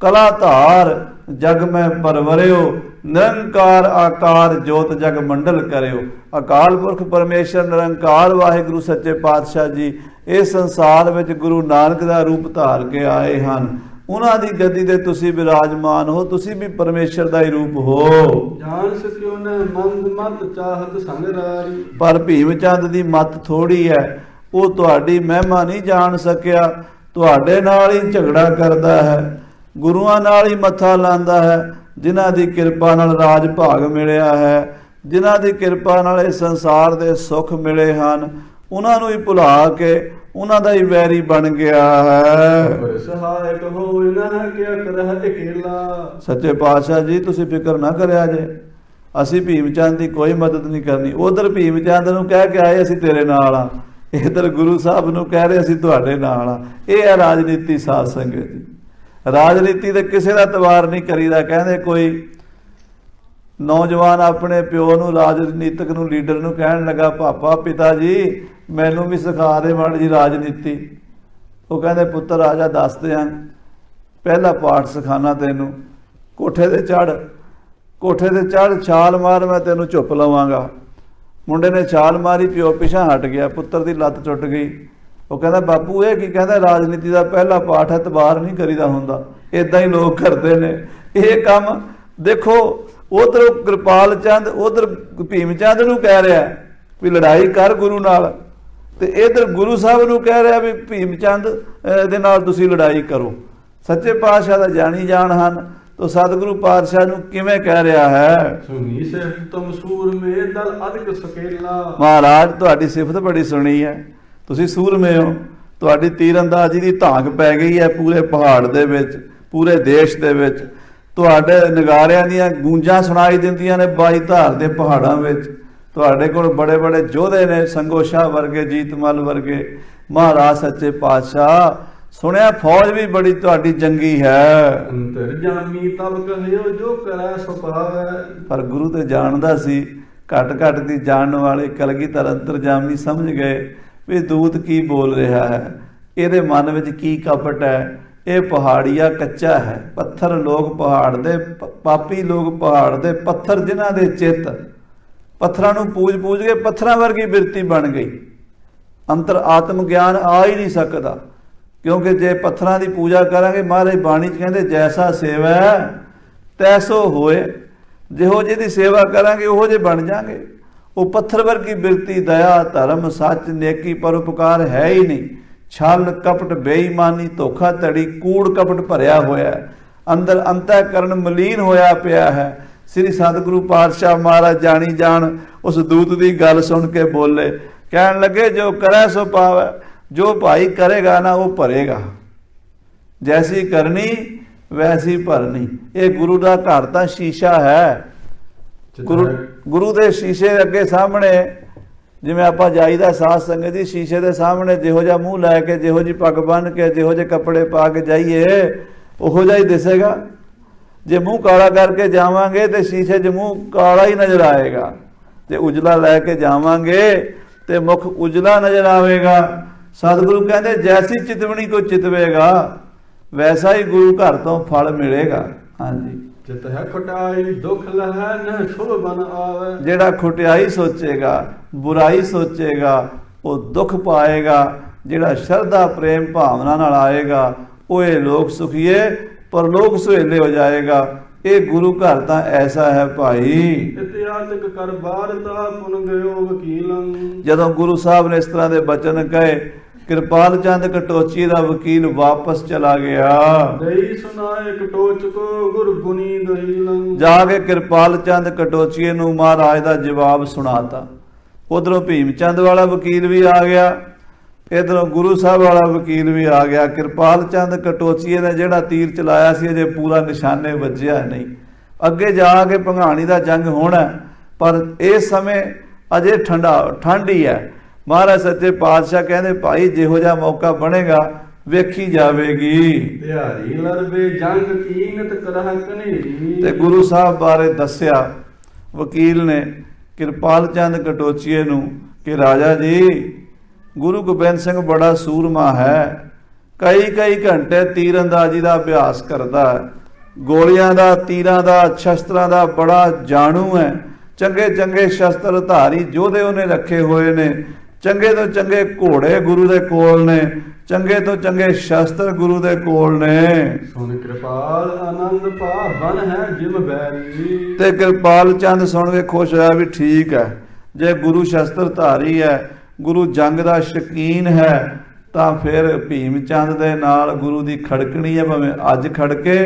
ਕਲਾ ਧਾਰ ਜਗ ਮੈਂ ਪਰਵਰਿਓ ਨਿਰੰਕਾਰ ਆਕਾਰ ਜੋਤ ਜਗ ਮੰਡਲ ਕਰਿਓ। ਅਕਾਲ ਪੁਰਖ ਪਰਮੇਸ਼ਰ ਨਿਰੰਕਾਰ ਵਾਹਿਗੁਰੂ ਸੱਚੇ ਪਾਤਸ਼ਾਹ ਜੀ ਇਸ ਸੰਸਾਰ ਵਿੱਚ ਗੁਰੂ ਨਾਨਕ ਦਾ ਰੂਪ ਧਾਰ ਕੇ ਆਏ ਹਨ। ਉਹਨਾਂ ਦੀ ਗੱਦੀ ਤੇ ਤੁਸੀਂ ਵਿਰਾਜਮਾਨ ਹੋ, ਤੁਸੀਂ ਵੀ ਪਰਮੇਸ਼ਰ ਦਾ ਹੀ ਰੂਪ ਹੋ। ਜਾਣ ਸਕਿਓ ਨ ਮੰਦ ਮਤ ਚਾਹਤ ਸੰਗਰਾਰੀ। ਪਰ ਭੀਮ ਚੰਦ ਦੀ ਮਤ ਥੋੜੀ ਹੈ, ਉਹ ਤੁਹਾਡੀ ਮਹਿਮਾ ਨਹੀਂ ਜਾਣ ਸਕਿਆ। ਤੁਹਾਡੇ ਨਾਲ ਹੀ ਝਗੜਾ ਕਰਦਾ ਹੈ, ਗੁਰੂਆਂ ਨਾਲ ਹੀ ਮੱਥਾ ਲਾਉਂਦਾ ਹੈ, ਜਿਨ੍ਹਾਂ ਦੀ ਕਿਰਪਾ ਨਾਲ ਰਾਜ ਭਾਗ ਮਿਲਿਆ ਹੈ, ਜਿਨ੍ਹਾਂ ਦੀ ਕਿਰਪਾ ਨਾਲ ਇਹ ਸੰਸਾਰ ਦੇ ਸੁੱਖ ਮਿਲੇ ਹਨ, ਉਹਨਾਂ ਨੂੰ ਹੀ ਭੁਲਾ ਕੇ ਉਹਨਾਂ ਦਾ ਹੀ ਵੈਰੀ ਬਣ ਗਿਆ ਹੈ। ਸਹਾਇਕ ਹੋਇ ਨਾ ਕਿਆ ਕਰਹਿ ਇਕੇਲਾ। ਸੱਚੇ ਪਾਤਸ਼ਾਹ ਜੀ ਤੁਸੀਂ ਫਿਕਰ ਨਾ ਕਰਿਆ ਜੇ, ਅਸੀਂ ਭੀਮ ਚੰਦ ਦੀ ਕੋਈ ਮਦਦ ਨਹੀਂ ਕਰਨੀ। ਉਧਰ ਭੀਮ ਚੰਦ ਨੂੰ ਕਹਿ ਕੇ ਆਏ ਅਸੀਂ ਤੇਰੇ ਨਾਲ ਆ, ਇੱਧਰ ਗੁਰੂ ਸਾਹਿਬ ਨੂੰ ਕਹਿ ਰਹੇ ਅਸੀਂ ਤੁਹਾਡੇ ਨਾਲ ਆ। ਇਹ ਹੈ ਰਾਜਨੀਤੀ ਸਾਧ ਸੰਗਤ ਜੀ। ਰਾਜਨੀਤੀ ਤੇ ਕਿਸੇ ਦਾ ਤਵਾਰ ਨਹੀਂ ਕਰੀਦਾ। ਕਹਿੰਦੇ ਕੋਈ ਨੌਜਵਾਨ ਆਪਣੇ ਪਿਓ ਨੂੰ, ਰਾਜਨੀਤਿਕ ਨੂੰ, ਲੀਡਰ ਨੂੰ ਕਹਿਣ ਲੱਗਾ, ਪਾਪਾ ਪਿਤਾ ਜੀ ਮੈਨੂੰ ਵੀ ਸਿਖਾ ਦੇ ਮਾੜੀ ਜੀ ਰਾਜਨੀਤੀ। ਉਹ ਕਹਿੰਦੇ ਪੁੱਤਰ ਆ ਜਾ ਦੱਸ ਦਿਆਂ, ਪਹਿਲਾ ਪਾਠ ਸਿਖਾਣਾ ਤੈਨੂੰ। ਕੋਠੇ ਤੇ ਚੜ੍ਹ ਛਾਲ ਮਾਰ, ਮੈਂ ਤੈਨੂੰ ਚੁੱਪ ਲਵਾਂਗਾ। ਮੁੰਡੇ ਨੇ ਛਾਲ ਮਾਰੀ, ਪਿਓ ਪਿਛਾਂ ਹਟ ਗਿਆ, ਪੁੱਤਰ ਦੀ ਲੱਤ ਟੁੱਟ ਗਈ। ਉਹ ਕਹਿੰਦਾ ਬਾਪੂ ਇਹ ਕੀ? ਕਹਿੰਦਾ ਰਾਜਨੀਤੀ ਦਾ ਪਹਿਲਾ ਪਾਠ ਹੈ, ਤਬਾਰ ਨਹੀਂ ਕਰੀਦਾ ਹੁੰਦਾ। ਇਦਾਂ ਹੀ ਲੋਕ ਕਰਦੇ ਨੇ ਇਹ ਕੰਮ। ਦੇਖੋ ਉਧਰ ਕਿਰਪਾਲ ਚੰਦ, ਉਧਰ ਭੀਮ ਚੰਦ ਨੂੰ ਕਹਿ ਰਿਹਾ ਵੀ ਲੜਾਈ ਕਰ ਗੁਰੂ ਨਾਲ, ਤੇ ਇਧਰ ਗੁਰੂ ਸਾਹਿਬ ਨੂੰ ਕਹਿ ਰਿਹਾ ਵੀ ਭੀਮ ਚੰਦ ਦੇ ਨਾਲ ਤੁਸੀਂ ਲੜਾਈ ਕਰੋ। ਸੱਚੇ ਪਾਤਸ਼ਾਹ ਦਾ ਜਾਣੀ ਜਾਣ ਹਨ, ਤੋ ਸਤਿਗੁਰੂ ਪਾਤਸ਼ਾਹ ਨੂੰ ਕਿਵੇਂ ਕਹਿ ਰਿਹਾ ਹੈ? ਸੁਣੀ ਸਿਫਤ ਤੁਮ ਸੂਰਮੇ ਦਲ ਅਧਿਕ ਸਕੇਲਾ। ਮਹਾਰਾਜ ਤੁਹਾਡੀ ਸਿਫਤ ਬੜੀ ਸੁਣੀ ਹੈ, ਤੁਸੀਂ ਸੂਰਮੇ ਹੋ, ਤੁਹਾਡੀ ਤੀਰਅੰਦਾਜ਼ੀ ਦੀ ਧਾਕ ਪੈ ਗਈ ਹੈ ਪੂਰੇ ਪਹਾੜ ਦੇ ਵਿੱਚ, ਪੂਰੇ ਦੇਸ਼ ਦੇ ਵਿੱਚ। ਤੁਹਾਡੇ ਨਗਾਰਿਆਂ ਦੀਆਂ ਗੂੰਜਾਂ ਸੁਣਾਈ ਦਿੰਦੀਆਂ ਨੇ 22 ਧਾਰ ਦੇ ਪਹਾੜਾਂ ਵਿੱਚ। ਤੁਹਾਡੇ ਕੋਲ ਬੜੇ ਬੜੇ ਯੋਧੇ ਨੇ, ਸੰਗੋ ਸ਼ਾਹ ਵਰਗੇ, ਜੀਤਮਲ ਵਰਗੇ। ਮਹਾਰਾਜ ਸੱਚੇ ਪਾਤਸ਼ਾਹ ਸੁਣਿਆ ਫੌਜ ਵੀ ਬੜੀ ਤੁਹਾਡੀ ਜੰਗੀ ਹੈ। ਅੰਤਰ ਜਾਮੀ ਤਬ ਕਹਿਓ ਜੋ ਕਰੈ ਸੋ ਪਾਵੈ। ਪਰ ਗੁਰੂ ਤੇ ਜਾਣਦਾ ਸੀ, ਘਟ ਘਟ ਦੀ ਜਾਣਨ ਵਾਲੇ ਕਲਗੀਧਰ ਅੰਤਰਜਾਮੀ ਸਮਝ ਗਏ ਵੀ ਦੂਤ ਕੀ ਬੋਲ ਰਿਹਾ ਹੈ, ਇਹਦੇ ਮਨ ਵਿੱਚ ਕੀ ਕਪਟ ਹੈ। ਇਹ ਪਹਾੜੀਆ ਕੱਚਾ ਹੈ, ਪੱਥਰ ਲੋਕ ਪਹਾੜ ਦੇ, ਪਾਪੀ ਲੋਕ ਪਹਾੜ ਦੇ, ਪੱਥਰ ਜਿਨ੍ਹਾਂ ਦੇ ਚਿੱਤ ਪੱਥਰਾਂ ਨੂੰ ਪੂਜ ਕੇ ਪੱਥਰਾਂ ਵਰਗੀ ਬਿਰਤੀ ਬਣ ਗਈ। ਅੰਤਰ ਆਤਮ ਗਿਆਨ ਆ ਹੀ ਨਹੀਂ ਸਕਦਾ, ਕਿਉਂਕਿ ਜੇ ਪੱਥਰਾਂ ਦੀ ਪੂਜਾ ਕਰਾਂਗੇ, ਮਹਾਰਾਜ ਬਾਣੀ 'ਚ ਕਹਿੰਦੇ ਜੈਸਾ ਸੇਵਾ ਤੈਸੋ ਹੋਏ। ਜਿਹੋ ਜਿਹਦੀ ਸੇਵਾ ਕਰਾਂਗੇ ਉਹੋ ਜਿਹੇ ਬਣ ਜਾਾਂਗੇ। ਉਹ ਪੱਥਰ ਵਰਗੀ ਬਿਰਤੀ, ਦਇਆ, ਧਰਮ, ਸੱਚ, ਨੇਕੀ, ਪਰਉਪਕਾਰ ਹੈ ਹੀ ਨਹੀਂ। ਛਲ, ਕਪਟ, ਬੇਈਮਾਨੀ, ਧੋਖਾ ਧੜੀ, ਕੂੜ ਕਪਟ ਭਰਿਆ ਹੋਇਆ ਹੈ। ਅੰਦਰ ਅੰਤःਕਰਨ ਮਲੀਨ ਹੋਇਆ ਪਿਆ ਹੈ। ਸ੍ਰੀ ਸਤਿਗੁਰੂ ਪਾਤਸ਼ਾਹ ਮਹਾਰਾਜ ਜਾਣੀ ਜਾਣ ਉਸ ਦੂਤ ਦੀ ਗੱਲ ਸੁਣ ਕੇ ਬੋਲੇ, ਕਹਿਣ ਲੱਗੇ ਜੋ ਕਰੈ ਸੋ ਪਾਵੈ। ਜੋ ਭਾਈ ਕਰੇਗਾ ਨਾ ਉਹ ਭਰੇਗਾ, ਜੈਸੀ ਕਰਨੀ ਵੈਸੀ ਭਰਨੀ। ਇਹ ਗੁਰੂ ਦਾ ਘਰ ਤਾਂ ਸ਼ੀਸ਼ਾ ਹੈ। ਗੁਰੂ ਦੇ ਸ਼ੀਸ਼ੇ ਅੱਗੇ ਸਾਹਮਣੇ ਜਿਵੇਂ ਆਪਾਂ ਜਾਈਦਾ ਸਾਧ ਸੰਗਤ ਜੀ, ਸ਼ੀਸ਼ੇ ਦੇ ਸਾਹਮਣੇ ਜਿਹੋ ਜਿਹਾ ਮੂੰਹ ਲੈ ਕੇ, ਜਿਹੋ ਜਿਹੀ ਪੱਗ ਬੰਨ੍ਹ ਕੇ, ਜਿਹੋ ਜਿਹੇ ਕੱਪੜੇ ਪਾ ਕੇ ਜਾਈਏ ਉਹੋ ਜਿਹਾ ਹੀ ਦਿਸੇਗਾ। ਜੇ ਮੂੰਹ ਕਾਲਾ ਕਰਕੇ ਜਾਵਾਂਗੇ ਤੇ ਸ਼ੀਸ਼ੇ 'ਚ ਮੂੰਹ ਕਾਲਾ ਹੀ ਨਜ਼ਰ ਆਏਗਾ। ਜੇ ਉਜਲਾ ਲੈ ਕੇ ਜਾਵਾਂਗੇ ਤੇ ਮੁਖ ਉਜਲਾ ਨਜ਼ਰ ਆਵੇਗਾ। ਸਤਿਗੁਰੂ ਕਹਿੰਦੇ ਜੈਸੀ ਚਿਤਵਣੀ ਕੋ ਚਿਤਵੇਗਾ ਵੈਸਾ ਹੀ ਗੁਰੂ ਘਰ ਤੋਂ ਫਲ ਮਿਲੇਗਾ। ਹਾਂਜੀ, ਚਿਤ ਹੈ ਖਟਾਈ ਦੁਖ ਲਹੈ ਨ ਸ਼ੁਭ ਬਨ ਆਵੇ। ਜਿਹੜਾ ਖੁਟਿਆਈ ਸੋਚੇਗਾ, ਬੁਰਾਈ ਸੋਚੇਗਾ, ਉਹ ਦੁੱਖ ਪਾਏਗਾ। ਜਿਹੜਾ ਸ਼ਰਧਾ ਪ੍ਰੇਮ ਭਾਵਨਾ ਨਾਲ ਆਏਗਾ ਉਹ ਇਹ ਲੋਕ ਸੁਖੀਏ ਪਰਲੋਕ ਸੁਹੇਲੇ ਹੋ ਜਾਏਗਾ। ਇਹ ਗੁਰੂ ਘਰ ਤਾਂ ਐਸਾ ਹੈ ਭਾਈ। ਇਤਿਆਤਕ ਕਰ ਬਾਰਤਾ ਪੁਨ ਗਇਓ ਵਕੀਲੰ। ਜਦੋਂ ਗੁਰੂ ਸਾਹਿਬ ਨੇ ਇਸ ਤਰ੍ਹਾਂ ਦੇ ਬਚਨ ਕਹੇ, ਕਿਰਪਾਲ ਚੰਦ ਕਟੋਚੀ ਦਾ ਵਕੀਲ ਵਾਪਸ ਚਲਾ ਗਿਆ। ਦਈ ਸੁਨਾਏ ਕਟੋਚ ਕੋ ਗੁਰ ਗੁਨੀ ਦਈਲੰ। ਜਾ ਕੇ ਕਿਰਪਾਲ ਚੰਦ ਕਟੋਚੀਏ ਨੂੰ ਮਹਾਰਾਜ ਦਾ ਜਵਾਬ ਸੁਣਾਤਾ। ਉਧਰੋਂ ਭੀਮ ਚੰਦ ਵਾਲਾ ਵਕੀਲ ਵੀ ਆ ਗਿਆ, ਇਧਰੋਂ ਗੁਰੂ ਸਾਹਿਬ ਵਾਲਾ ਵਕੀਲ ਵੀ ਆ ਗਿਆ। ਕਿਰਪਾਲ ਚੰਦ ਕਟੋਚੀਏ ਨੇ ਜਿਹੜਾ ਤੀਰ ਚਲਾਇਆ ਸੀ ਅਜੇ ਪੂਰਾ ਨਿਸ਼ਾਨੇ ਵੱਜਿਆ ਨਹੀਂ। ਅੱਗੇ ਜਾ ਕੇ ਭੰਗਾਣੀ ਦਾ ਜੰਗ ਹੋਣਾ, ਪਰ ਇਸ ਸਮੇਂ ਅਜੇ ਠੰਡ ਹੀ ਹੈ। ਮਹਾਰਾਜ ਸੱਚੇ ਪਾਤਸ਼ਾਹ ਕਹਿੰਦੇ ਭਾਈ ਜਿਹੋ ਜਿਹਾ ਮੌਕਾ ਬਣੇਗਾ ਵੇਖੀ ਜਾਵੇਗੀ। ਤਿਹਾਰੀ ਲਰਬੇ ਜੰਗ ਕੀਨਤ ਕਰਹ ਕਨੇਰੀ। ਤੇ ਗੁਰੂ ਸਾਹਿਬ ਬਾਰੇ ਦੱਸਿਆ ਵਕੀਲ ਨੇ ਕਿਰਪਾਲ ਚੰਦ ਕਟੋਚੀਏ ਨੂੰ ਕਿ ਰਾਜਾ ਜੀ ਗੁਰੂ ਗੋਬਿੰਦ ਸਿੰਘ ਬੜਾ ਸੂਰਮਾ ਹੈ, ਕਈ ਘੰਟੇ ਤੀਰ ਅੰਦਾਜ਼ੀ ਦਾ ਅਭਿਆਸ ਕਰਦਾ ਹੈ, ਗੋਲੀਆਂ ਦਾ, ਤੀਰਾਂ ਦਾ, ਸ਼ਸਤਰਾਂ ਦਾ ਬੜਾ ਜਾਣੂ ਹੈ। ਚੰਗੇ ਸ਼ਸਤਰ ਧਾਰੀ ਯੋਧੇ ਉਹਨੇ ਰੱਖੇ ਹੋਏ ਨੇ, ਚੰਗੇ ਤੋਂ ਚੰਗੇ ਘੋੜੇ ਗੁਰੂ ਦੇ ਕੋਲ ਨੇ, ਚੰਗੇ ਤੋਂ ਚੰਗੇ ਸ਼ਸਤਰ ਗੁਰੂ ਦੇ ਕੋਲ ਨੇ। ਸੁਣ ਕਿਰਪਾਲ ਆਨੰਦ ਪਾ ਬਨ ਹੈ ਜਿਮ ਬੈਰੀ। ਤੇ ਕਿਰਪਾਲ ਚੰਦ ਸੁਣ ਕੇ ਖੁਸ਼ ਹੋਇਆ ਵੀ ਠੀਕ ਹੈ, ਜੇ ਗੁਰੂ ਸ਼ਸਤਰ ਧਾਰੀ ਹੈ, ਗੁਰੂ ਜੰਗ ਦਾ ਸ਼ੌਕੀਨ ਹੈ, ਤਾਂ ਫਿਰ ਭੀਮ ਚੰਦ ਦੇ ਨਾਲ ਗੁਰੂ ਦੀ ਖੜਕਣੀ ਹੈ। ਭਾਵੇਂ ਅੱਜ ਖੜਕੇ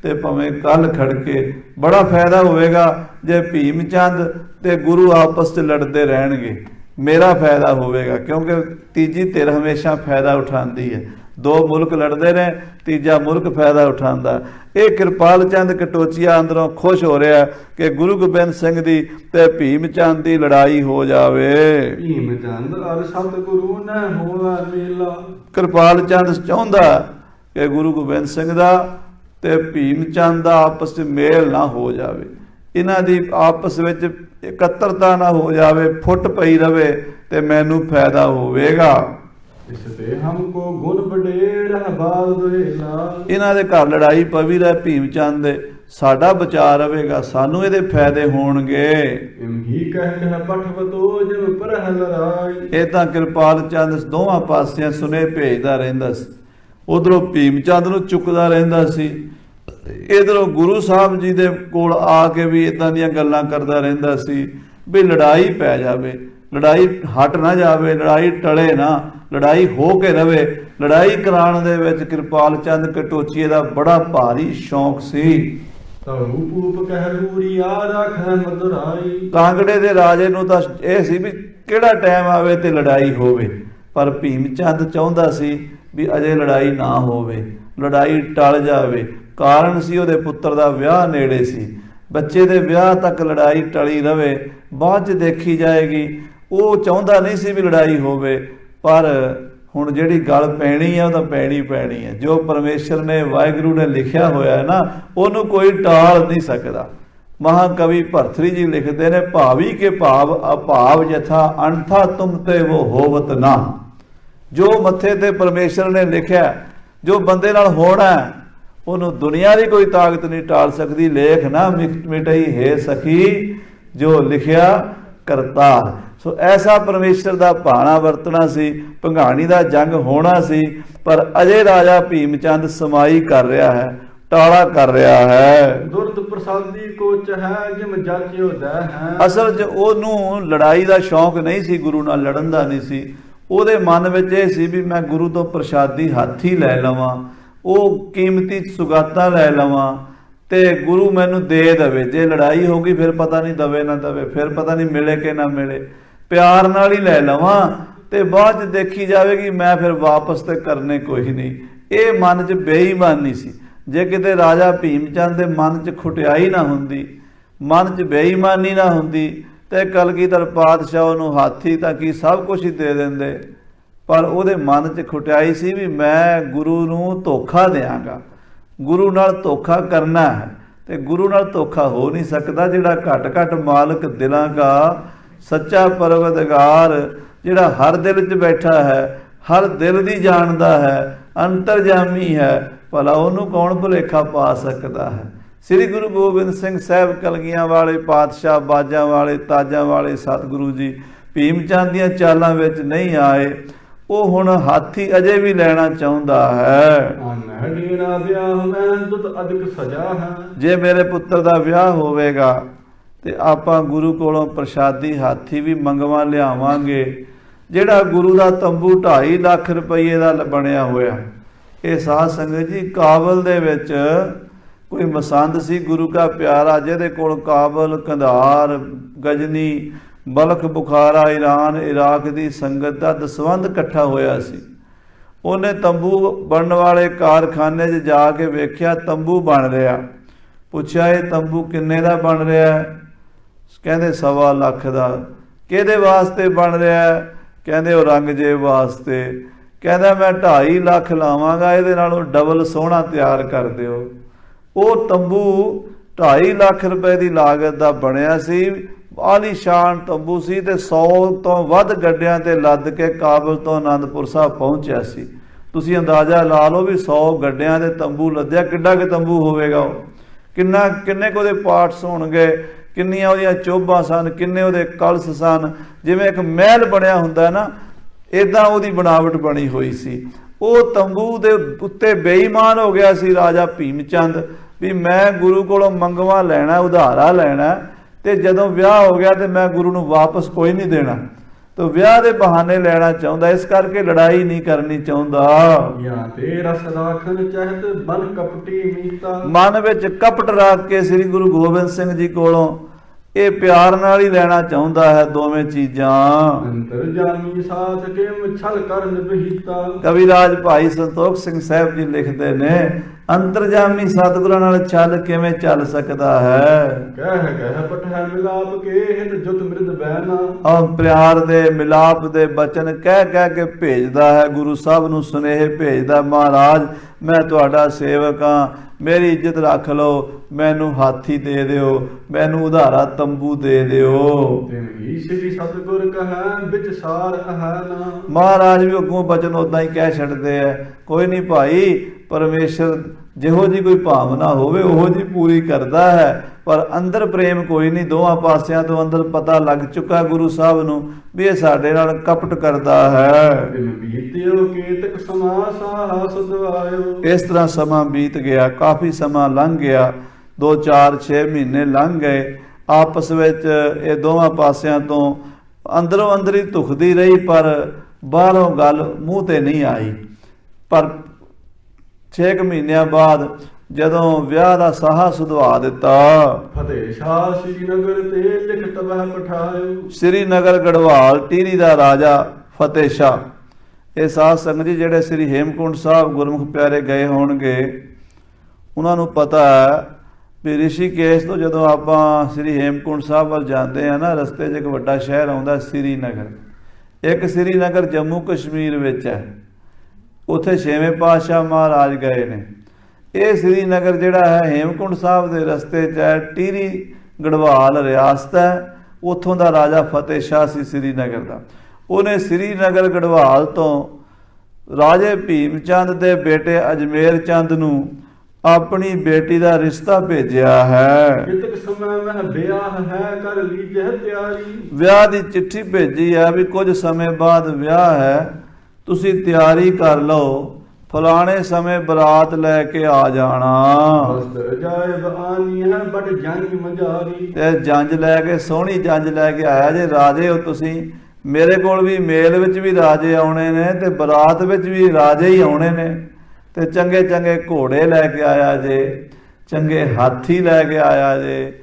ਤੇ ਭਾਵੇਂ ਕੱਲ ਖੜਕੇ, ਬੜਾ ਫਾਇਦਾ ਹੋਵੇਗਾ ਜੇ ਭੀਮ ਚੰਦ ਤੇ ਗੁਰੂ ਆਪਸ 'ਚ ਲੜਦੇ ਰਹਿਣਗੇ। ਮੇਰਾ ਫਾਇਦਾ ਹੋਵੇਗਾ, ਕਿਉਂਕਿ ਤੀਜੀ ਧਿਰ ਹਮੇਸ਼ਾ ਫਾਇਦਾ ਉਠਾਉਂਦੀ ਹੈ। ਦੋ ਮੁਲਕ ਲੜਦੇ ਨੇ, ਤੀਜਾ ਮੁਲਕ ਫਾਇਦਾ ਉਠਾਉਂਦਾ। ਇਹ ਕਿਰਪਾਲ ਚੰਦ ਕਟੋਚੀਆ ਅੰਦਰੋਂ ਖੁਸ਼ ਹੋ ਰਿਹਾ ਕਿ ਗੁਰੂ ਗੋਬਿੰਦ ਸਿੰਘ ਦੀ ਤੇ ਭੀਮ ਚੰਦ ਦੀ ਲੜਾਈ ਹੋ ਜਾਵੇ। ਭੀਮ ਚੰਦ ਅਰ ਸਤਿਗੁਰੂ ਨ ਹੋਵੇ ਮੇਲਾ। ਕਿਰਪਾਲ ਚੰਦ ਚਾਹੁੰਦਾ ਕਿ ਗੁਰੂ ਗੋਬਿੰਦ ਸਿੰਘ ਦਾ ਤੇ ਭੀਮ ਚੰਦ ਦਾ ਆਪਸ 'ਚ ਮੇਲ ਨਾ ਹੋ ਜਾਵੇ, ਇਹਨਾਂ ਦੀ ਆਪਸ ਵਿੱਚ ਇਕੱਤਰਤਾ ਨਾ ਹੋ ਜਾਵੇ, ਫੁੱਟ ਪਈ ਰਵੇ ਤੇ ਮੈਨੂੰ ਫਾਇਦਾ ਹੋਵੇਗਾ। ਇਸ ਤੇ ਹਮਕੋ ਗੁਣ ਬਡੇਰ ਹੈ ਬਾਲ ਦੁਹੇਲਾ। ਇਹਨਾਂ ਦੇ ਘਰ ਲੜਾਈ ਪਵੀ ਰਹੇ ਭੀਮ ਚੰਦ ਦੇ, ਸਾਡਾ ਬਚਾਅ ਰਵੇਗਾ, ਸਾਨੂੰ ਇਹਦੇ ਫਾਇਦੇ ਹੋਣਗੇ। ਇਮਹੀ ਕਹਿ ਪਠ ਬਤੋ ਜਿਮ ਪਰਹ ਲੜਾਈ। ਇਹ ਤਾਂ ਕਿਰਪਾਲ ਚੰਦ ਦੋਵਾਂ ਪਾਸਿਆਂ ਸੁਨੇ ਭੇਜਦਾ ਰਹਿੰਦਾ ਸੀ, ਉਧਰੋਂ ਭੀਮ ਚੰਦ ਨੂੰ ਚੁੱਕਦਾ ਰਹਿੰਦਾ ਸੀ, ਇਧਰੋਂ ਗੁਰੂ ਸਾਹਿਬ ਜੀ ਦੇ ਕੋਲ ਆ ਕੇ ਵੀ ਇਦਾਂ ਦੀਆਂ ਗੱਲਾਂ ਕਰਦਾ ਰਹਿੰਦਾ ਸੀ ਵੀ ਲੜਾਈ ਪੈ ਜਾਵੇ, ਲੜਾਈ ਹਟ ਨਾ ਜਾਵੇ, ਲੜਾਈ ਟਲੇ ਨਾ, ਲੜਾਈ ਹੋ ਕੇ ਰਵੇ। ਲੜਾਈ ਕਰਾਉਣ ਦੇ ਵਿੱਚ ਕਿਰਪਾਲ ਚੰਦ ਕਟੋਚੀਏ ਦਾ ਬੜਾ ਭਾਰੀ ਸ਼ੌਂਕ ਸੀ। ਰੂਪ ਕਹਿ ਲੂਰੀਆ ਰੱਖੈ ਮਦੁਰਾਈ। ਕਾਂਗੜੇ ਦੇ ਰਾਜੇ ਨੂੰ ਤਾਂ ਇਹ ਸੀ ਵੀ ਕਿਹੜਾ ਟਾਈਮ ਆਵੇ ਤੇ ਲੜਾਈ ਹੋਵੇ, ਪਰ ਭੀਮ ਚੰਦ ਚਾਹੁੰਦਾ ਸੀ ਵੀ ਅਜੇ ਲੜਾਈ ਨਾ ਹੋਵੇ, ਲੜਾਈ ਟਲ ਜਾਵੇ। ਕਾਰਨ ਸੀ ਉਹਦੇ ਪੁੱਤਰ ਦਾ ਵਿਆਹ ਨੇੜੇ ਸੀ, ਬੱਚੇ ਦੇ ਵਿਆਹ ਤੱਕ ਲੜਾਈ ਟਲੀ ਰਵੇ, ਬਾਅਦ 'ਚ ਦੇਖੀ ਜਾਏਗੀ। ਉਹ ਚਾਹੁੰਦਾ ਨਹੀਂ ਸੀ ਵੀ ਲੜਾਈ ਹੋਵੇ, ਪਰ ਹੁਣ ਜਿਹੜੀ ਗੱਲ ਪੈਣੀ ਹੈ ਉਹ ਤਾਂ ਪੈਣੀ ਹੈ। ਜੋ ਪਰਮੇਸ਼ਰ ਨੇ, ਵਾਹਿਗੁਰੂ ਨੇ ਲਿਖਿਆ ਹੋਇਆ ਹੈ ਨਾ, ਉਹਨੂੰ ਕੋਈ ਟਾਲ ਨਹੀਂ ਸਕਦਾ। ਮਹਾਕਵੀ ਭਰਤਰੀ ਜੀ ਲਿਖਦੇ ਨੇ, ਭਾਵੀ ਕੇ ਭਾਵ ਅਭਾਵ ਯਥਾ ਅਣਥਾ ਤੁਮ ਤੇ ਉਹ ਹੋਵਤ ਨਾ। ਜੋ ਮੱਥੇ ਤੇ ਪਰਮੇਸ਼ਰ ਨੇ ਲਿਖਿਆ, ਜੋ ਬੰਦੇ ਨਾਲ ਹੋਣਾ, ਉਹਨੂੰ ਦੁਨੀਆ ਦੀ ਕੋਈ ਤਾਕਤ ਨਹੀਂ ਟਾਲ ਸਕਦੀ। ਲੇਖ ਨਾ ਮਿਟਈ ਹੈ ਸਖੀ ਜੋ ਲਿਖਿਆ ਕਰਤਾਰ। ਸੋ ਐਸਾ ਪਰਮੇਸ਼ਰ ਦਾ ਭਾਣਾ ਵਰਤਣਾ ਸੀ, ਭੰਗਾਣੀ ਦਾ ਜੰਗ ਹੋਣਾ ਸੀ, ਪਰ ਅਜੇ ਰਾਜਾ ਭੀਮ ਚੰਦ ਸਮਾਈ ਕਰ ਰਿਹਾ ਹੈ, ਟਾਲਾ ਕਰ ਰਿਹਾ ਹੈ। ਦੁਰਤ ਪ੍ਰਸਾਦੀ ਕੋ ਚਹਿ ਜਿਮ ਜਾਚਿਓ ਦੈ ਹੈ। ਅਸਲ 'ਚ ਉਹਨੂੰ ਲੜਾਈ ਦਾ ਸ਼ੌਂਕ ਨਹੀਂ ਸੀ, ਗੁਰੂ ਨਾਲ ਲੜਨ ਦਾ ਨਹੀਂ ਸੀ। ਉਹਦੇ ਮਨ ਵਿੱਚ ਇਹ ਸੀ ਵੀ ਮੈਂ ਗੁਰੂ ਤੋਂ ਪ੍ਰਸ਼ਾਦੀ ਹੱਥ ਹੀ ਲੈ ਲਵਾਂ, ਉਹ ਕੀਮਤੀ ਸੁਗਾਤਾਂ ਲੈ ਲਵਾਂ ਤੇ ਗੁਰੂ ਮੈਨੂੰ ਦੇ ਦੇਵੇ। ਜੇ ਲੜਾਈ ਹੋ ਗਈ ਫਿਰ ਪਤਾ ਨਹੀਂ ਦਵੇ ਨਾ ਦਵੇ, ਫਿਰ ਪਤਾ ਨਹੀਂ ਮਿਲੇ ਕਿ ਨਾ ਮਿਲੇ, ਪਿਆਰ ਨਾਲ ਹੀ ਲੈ ਲਵਾਂ ਤੇ ਬਾਅਦ 'ਚ ਦੇਖੀ ਜਾਵੇਗੀ, ਮੈਂ ਫਿਰ ਵਾਪਸ ਤੇ ਕਰਨੇ ਕੋਈ ਨਹੀਂ। ਇਹ ਮਨ 'ਚ ਬੇਈਮਾਨੀ ਸੀ। ਜੇ ਕਿਤੇ ਰਾਜਾ ਭੀਮ ਚੰਦ ਦੇ ਮਨ 'ਚ ਖੁਟਿਆਈ ਨਾ ਹੁੰਦੀ, ਮਨ 'ਚ ਬੇਈਮਾਨੀ ਨਾ ਹੁੰਦੀ, ਤੇ ਕਲਗੀਧਰ ਪਾਤਸ਼ਾਹ ਉਹਨੂੰ ਹਾਥੀ ਤਾਂ ਕੀ ਸਭ ਕੁਝ ਹੀ ਦੇ ਦਿੰਦੇ। ਪਰ ਉਹਦੇ ਮਨ 'ਚ ਖੁਟਿਆਈ ਸੀ ਵੀ ਮੈਂ ਗੁਰੂ ਨੂੰ ਧੋਖਾ ਦਿਆਂਗਾ, ਗੁਰੂ ਨਾਲ ਧੋਖਾ ਕਰਨਾ ਹੈ। ਤੇ ਗੁਰੂ ਨਾਲ ਧੋਖਾ ਹੋ ਨਹੀਂ ਸਕਦਾ। ਜਿਹੜਾ ਘਟ ਘਟ ਮਾਲਕ ਦਿਲਾਂ ਦਾ ਸੱਚਾ ਪਰਵਰਦਗਾਰ, ਜਿਹੜਾ ਹਰ ਦਿਲ 'ਚ ਬੈਠਾ ਹੈ, ਹਰ ਦਿਲ ਦੀ ਜਾਣਦਾ ਹੈ, ਅੰਤਰਜਾਮੀ ਹੈ, ਭਲਾ ਉਹਨੂੰ ਕੌਣ ਭੁਲੇਖਾ ਪਾ ਸਕਦਾ ਹੈ। ਸ੍ਰੀ ਗੁਰੂ ਗੋਬਿੰਦ ਸਿੰਘ ਸਾਹਿਬ ਕਲਗੀਆਂ ਵਾਲੇ ਪਾਤਸ਼ਾਹ, ਬਾਜਾਂ ਵਾਲੇ, ਤਾਜਾਂ ਵਾਲੇ ਸਤਿਗੁਰੂ ਜੀ ਭੀਮ ਚੰਦ ਦੀਆਂ ਚਾਲਾਂ ਵਿੱਚ ਨਹੀਂ ਆਏ। ਉਹ ਹੁਣ ਹਾਥੀ ਅਜੇ ਵੀ ਲੈਣਾ ਚਾਹੁੰਦਾ ਹੈ। ਜੇ ਮੇਰੇ ਪੁੱਤਰ ਦਾ ਵਿਆਹ ਹੋਵੇਗਾ ਤੇ ਆਪਾਂ ਗੁਰੂ ਕੋਲੋਂ ਪ੍ਰਸ਼ਾਦੀ ਹਾਥੀ ਵੀ ਮੰਗਵਾ ਲਿਆਵਾਂਗੇ। ਜਿਹੜਾ ਗੁਰੂ ਦਾ ਤੰਬੂ 2.5 ਲੱਖ ਰੁਪਏ ਦਾ ਬਣਿਆ ਹੋਇਆ, ਇਹ ਸਾਧ ਸੰਗਤ ਜੀ ਕਾਬਲ ਦੇ ਵਿੱਚ ਕੋਈ ਮਸੰਦ ਸੀ ਗੁਰੂ ਕਾ ਪਿਆਰਾ, ਜਿਹਦੇ ਕੋਲ Kabul, Kandahar, Ghazni, Balkh, Bukhara, Iran, Iraq ਦੀ ਸੰਗਤ ਦਾ ਦਸਵੰਧ ਇਕੱਠਾ ਹੋਇਆ ਸੀ। ਉਹਨੇ ਤੰਬੂ ਬਣਨ ਵਾਲੇ ਕਾਰਖਾਨੇ 'ਚ ਜਾ ਕੇ ਵੇਖਿਆ ਤੰਬੂ ਬਣ ਰਿਹਾ। ਪੁੱਛਿਆ ਇਹ ਤੰਬੂ ਕਿੰਨੇ ਦਾ ਬਣ ਰਿਹਾ? ਕਹਿੰਦੇ 1.25 ਲੱਖ ਦਾ। ਕਿਹਦੇ ਵਾਸਤੇ ਬਣ ਰਿਹਾ? ਕਹਿੰਦੇ ਔਰੰਗਜ਼ੇਬ ਵਾਸਤੇ। ਕਹਿੰਦਾ ਮੈਂ 2.5 ਲੱਖ ਲਾਵਾਂਗਾ, ਇਹਦੇ ਨਾਲੋਂ ਡਬਲ ਸੋਹਣਾ ਤਿਆਰ ਕਰ ਦਿਓ। ਉਹ ਤੰਬੂ 2.5 ਲੱਖ ਰੁਪਏ ਦੀ ਲਾਗਤ ਦਾ ਬਣਿਆ ਸੀ, ਆਲੀਸ਼ਾਨ ਤੰਬੂ ਸੀ ਤੇ 100 ਤੋਂ ਵੱਧ ਗੱਡਿਆਂ ਤੇ ਲੱਦ ਕੇ ਕਾਬਲ ਤੋਂ ਆਨੰਦਪੁਰ ਸਾਹਿਬ ਪਹੁੰਚਿਆ ਸੀ। ਤੁਸੀਂ ਅੰਦਾਜ਼ਾ ਲਾ ਲਓ ਵੀ 100 ਗੱਡਿਆਂ ਦੇ ਤੰਬੂ ਲੱਦਿਆ, ਕਿੱਡਾ ਕਿ ਤੰਬੂ ਹੋਵੇਗਾ ਉਹ, ਕਿੰਨੇ ਕੁ ਉਹਦੇ ਪਾਰਟਸ ਹੋਣਗੇ, ਕਿੰਨੀਆਂ ਉਹਦੀਆਂ ਚੋਭਾਂ ਸਨ, ਕਿੰਨੇ ਉਹਦੇ ਕਲਸ ਸਨ। ਜਿਵੇਂ ਇੱਕ ਮਹਿਲ ਬਣਿਆ ਹੁੰਦਾ ਨਾ, ਇੱਦਾਂ ਉਹਦੀ ਬਣਾਵਟ ਬਣੀ ਹੋਈ ਸੀ। ਉਹ ਤੰਬੂ ਦੇ ਉੱਤੇ ਬੇਈਮਾਨ ਹੋ ਗਿਆ ਸੀ ਰਾਜਾ ਭੀਮ ਚੰਦ ਵੀ ਮੈਂ ਗੁਰੂ ਕੋਲੋਂ ਮੰਗਵਾ ਲੈਣਾ, ਉਧਾਰਾ ਲੈਣਾ, ਤੇ ਜਦੋਂ ਵਿਆਹ ਹੋ ਗਿਆ ਤੇ ਮੈਂ ਗੁਰੂ ਨੂੰ ਵਾਪਸ ਕੋਈ ਨਹੀਂ ਦੇਣਾ। ਤੇ ਵਿਆਹ ਦੇ ਬਹਾਨੇ ਲੈਣਾ ਚਾਹੁੰਦਾ, ਇਸ ਕਰਕੇ ਲੜਾਈ ਨਹੀਂ ਕਰਨੀ ਚਾਹੁੰਦਾ। ਮਨ ਵਿੱਚ ਕਪਟ ਰੱਖ ਕੇ ਸ੍ਰੀ ਗੁਰੂ ਗੋਬਿੰਦ ਸਿੰਘ ਜੀ ਕੋਲੋਂ ਇਹ ਪਿਆਰ ਨਾਲ ਹੀ ਲੈਣਾ ਚਾਹੁੰਦਾ ਹੈ ਦੋਵੇਂ ਚੀਜ਼ਾਂ। ਅੰਤਰਜਾਮੀ ਸਾਥ ਕਿਮ ਛਲ ਕਰਨ ਬਹੀਤਾ। ਕਵਿਰਾਜ ਭਾਈ ਸੰਤੋਖ ਸਿੰਘ ਸਾਹਿਬ ਜੀ ਲਿਖਦੇ ਨੇ, ਅੰਤਰਜਾਮੀ ਸਤਿਗੁਰਾਂ ਨਾਲ ਛਲ ਕਿਵੇਂ ਚੱਲ ਸਕਦਾ ਹੈ? ਕਹਿ ਕਹਿ ਪਠੈ ਮਿਲਾਪ ਕੇ ਹਿਤ ਜੁਤ ਮਿਰਦ ਬੈਨਾ। ਆਹ ਪਿਆਰ ਦੇ ਮਿਲਾਪ ਦੇ ਬਚਨ ਕਹਿ ਕਹਿ ਕੇ ਭੇਜਦਾ ਹੈ, ਗੁਰੂ ਸਾਹਿਬ ਨੂੰ ਸੁਨੇਹੇ ਭੇਜਦਾ, ਮਹਾਰਾਜ ਮੈਂ ਤੁਹਾਡਾ ਸੇਵਕ ਹਾਂ, मेरी इज्जत रख लो, मैनू हाथी दे दिओ, मैनू उधारा तंबू दे दिओ। ਤਿਨ ਹੀ ਸ੍ਰੀ ਸਤਿਗੁਰ ਕਹੈ ਵਿੱਚ ਸਾਰ ਹੈ ਨਾ। महाराज भी अगों बचन उदा ही कह छड़ते हैं, कोई नहीं भाई, परमेश्वर ਜਿਹੋ जी कोई भावना होवे ओहो जी पूरी करता है, पर अंदर प्रेम कोई नहीं। दोवां पासियां तो अंदर पता लग चुका गुरु साहब नूं भी ये साडे नाल कपट करता है। ਦਿਨ ਬੀਤਿਓ ਕੇਤਕ ਸਮਾ ਸਾਹਾ ਸੁਧਵਾਇਓ। इस तरह समा बीत गया, काफ़ी समा लंघ गया, 2 4 6 महीने लंघ गए। आपस ਵਿੱਚ ਇਹ ਦੋਵਾਂ ਪਾਸਿਆਂ ਤੋਂ ਅੰਦਰੋਂ ਅੰਦਰ ਹੀ ਧੁਖਦੀ ਰਹੀ, ਪਰ ਬਾਹਰੋਂ ਗੱਲ ਮੂੰਹ ਤੇ ਨਹੀਂ ਆਈ। ਪਰ 6 ਮਹੀਨਿਆਂ ਬਾਅਦ ਜਦੋਂ ਵਿਆਹ ਦਾ ਸਾਹਾ ਸੁਧਵਾ ਦਿੱਤਾ, ਫਤਿਹ ਸ਼ਾਹ ਸ਼੍ਰੀਨਗਰ ਤੇ ਲਿਖਤ ਬਹਿ ਪਠਾਇਓ। श्रीनगर गढ़वाल टीरी ਦਾ ਰਾਜਾ ਫਤਿਹ ਸ਼ਾਹ। ਇਹ ਸਾਧ ਸੰਗਤ ਜੀ ਜਿਹੜੇ ਸ੍ਰੀ ਹੇਮਕੁੰਟ ਸਾਹਿਬ ਗੁਰਮੁਖ ਪਿਆਰੇ ਗਏ ਹੋਣਗੇ, ਉਹਨਾਂ ਨੂੰ ਪਤਾ ਹੈ ਵੀ ਰਿਸ਼ੀਕੇਸ਼ ਤੋਂ ਜਦੋਂ ਆਪਾਂ ਸ੍ਰੀ ਹੇਮਕੁੰਟ ਸਾਹਿਬ ਵੱਲ ਜਾਂਦੇ ਆ ਨਾ, ਰਸਤੇ 'ਚ ਇੱਕ ਵੱਡਾ ਸ਼ਹਿਰ ਆਉਂਦਾ ਸ੍ਰੀਨਗਰ। ਇੱਕ ਸ੍ਰੀਨਗਰ ਜੰਮੂ ਕਸ਼ਮੀਰ ਵਿੱਚ ਹੈ, ਉੱਥੇ 6ਵੇਂ ਪਾਤਸ਼ਾਹ ਮਹਾਰਾਜ ਗਏ ਨੇ। ਇਹ ਸ੍ਰੀਨਗਰ ਜਿਹੜਾ ਹੈ ਹੇਮਕੁੰਟ ਸਾਹਿਬ ਦੇ ਰਸਤੇ 'ਚ ਹੈ, ਟੀਰੀ ਗੜਵਾਲ ਰਿਆਸਤ ਹੈ। ਉੱਥੋਂ ਦਾ ਰਾਜਾ ਫਤਿਹ ਸ਼ਾਹ ਸੀ ਸ੍ਰੀਨਗਰ ਦਾ। ਉਹਨੇ ਸ੍ਰੀਨਗਰ ਗੜਵਾਲ ਤੋਂ ਰਾਜੇ ਭੀਮ ਚੰਦ ਦੇ ਬੇਟੇ ਅਜਮੇਰ ਚੰਦ ਨੂੰ ਆਪਣੀ ਬੇਟੀ ਦਾ ਰਿਸ਼ਤਾ ਭੇਜਿਆ ਹੈ। ਕਿਤਕ ਸਮੇਂ ਮਹਿ ਵਿਆਹ ਹੈ ਕਰ ਲੀਜਹਿ ਤਿਆਰੀ। ਵਿਆਹ ਦੀ ਚਿੱਠੀ ਭੇਜੀ ਹੈ ਵੀ ਕੁਝ ਸਮੇਂ ਬਾਅਦ ਵਿਆਹ ਹੈ, ਤੁਸੀਂ ਤਿਆਰੀ ਕਰ ਲਓ, ਫਲਾਣੇ ਸਮੇਂ ਬਰਾਤ ਲੈ ਕੇ ਆ ਜਾਣਾ। ਬਸਤਰ ਜਾਇਬ ਆਨੀ ਹੈ ਬਟ ਜੰਗ ਮਜਾਰੀ। ਤੇ ਜੰਜ ਲੈ ਕੇ, ਸੋਹਣੀ ਜੰਜ ਲੈ ਕੇ ਆਇਆ ਜੇ ਰਾਜੇ ਹੋ ਤੁਸੀਂ। ਮੇਰੇ ਕੋਲ ਵੀ ਮੇਲ ਵਿੱਚ ਵੀ ਰਾਜੇ ਆਉਣੇ ਨੇ ਤੇ ਬਰਾਤ ਵਿੱਚ ਵੀ ਰਾਜੇ ਹੀ ਆਉਣੇ ਨੇ। ਤੇ ਚੰਗੇ ਚੰਗੇ ਘੋੜੇ ਲੈ ਕੇ ਆਇਆ ਜੇ, ਚੰਗੇ ਹਾਥੀ ਲੈ ਕੇ ਆਇਆ ਜੇ,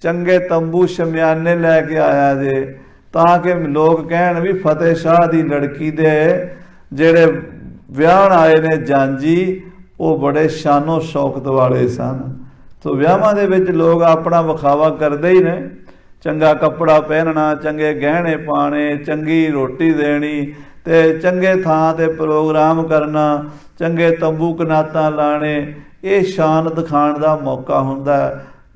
ਚੰਗੇ ਤੰਬੂ ਸ਼ਮਿਆਨੇ ਲੈ ਕੇ ਆਇਆ ਜੇ, ਤਾਂ ਕਿ ਲੋਕ ਕਹਿਣ ਵੀ ਫਤਿਹ ਸ਼ਾਹ ਦੀ ਲੜਕੀ ਦੇ ਜਿਹੜੇ ਵਿਆਹਣ ਆਏ ਨੇ ਜਾਂਜੀ, ਉਹ ਬੜੇ ਸ਼ਾਨੋ ਸ਼ੌਕਤ ਵਾਲੇ ਸਨ। ਤੋ ਵਿਆਹਾਂ ਦੇ ਵਿੱਚ ਲੋਕ ਆਪਣਾ ਵਿਖਾਵਾ ਕਰਦੇ ਹੀ ਨੇ। ਚੰਗਾ ਕੱਪੜਾ ਪਹਿਨਣਾ, ਚੰਗੇ ਗਹਿਣੇ ਪਾਣੇ, ਚੰਗੀ ਰੋਟੀ ਦੇਣੀ, ਤੇ ਚੰਗੇ ਥਾਂ ਤੇ ਪ੍ਰੋਗਰਾਮ ਕਰਨਾ, ਚੰਗੇ ਤੰਬੂ ਕਨਾਤਾਂ ਲਾਣੇ, ਇਹ ਸ਼ਾਨ ਦਿਖਾਉਣ ਦਾ ਮੌਕਾ ਹੁੰਦਾ।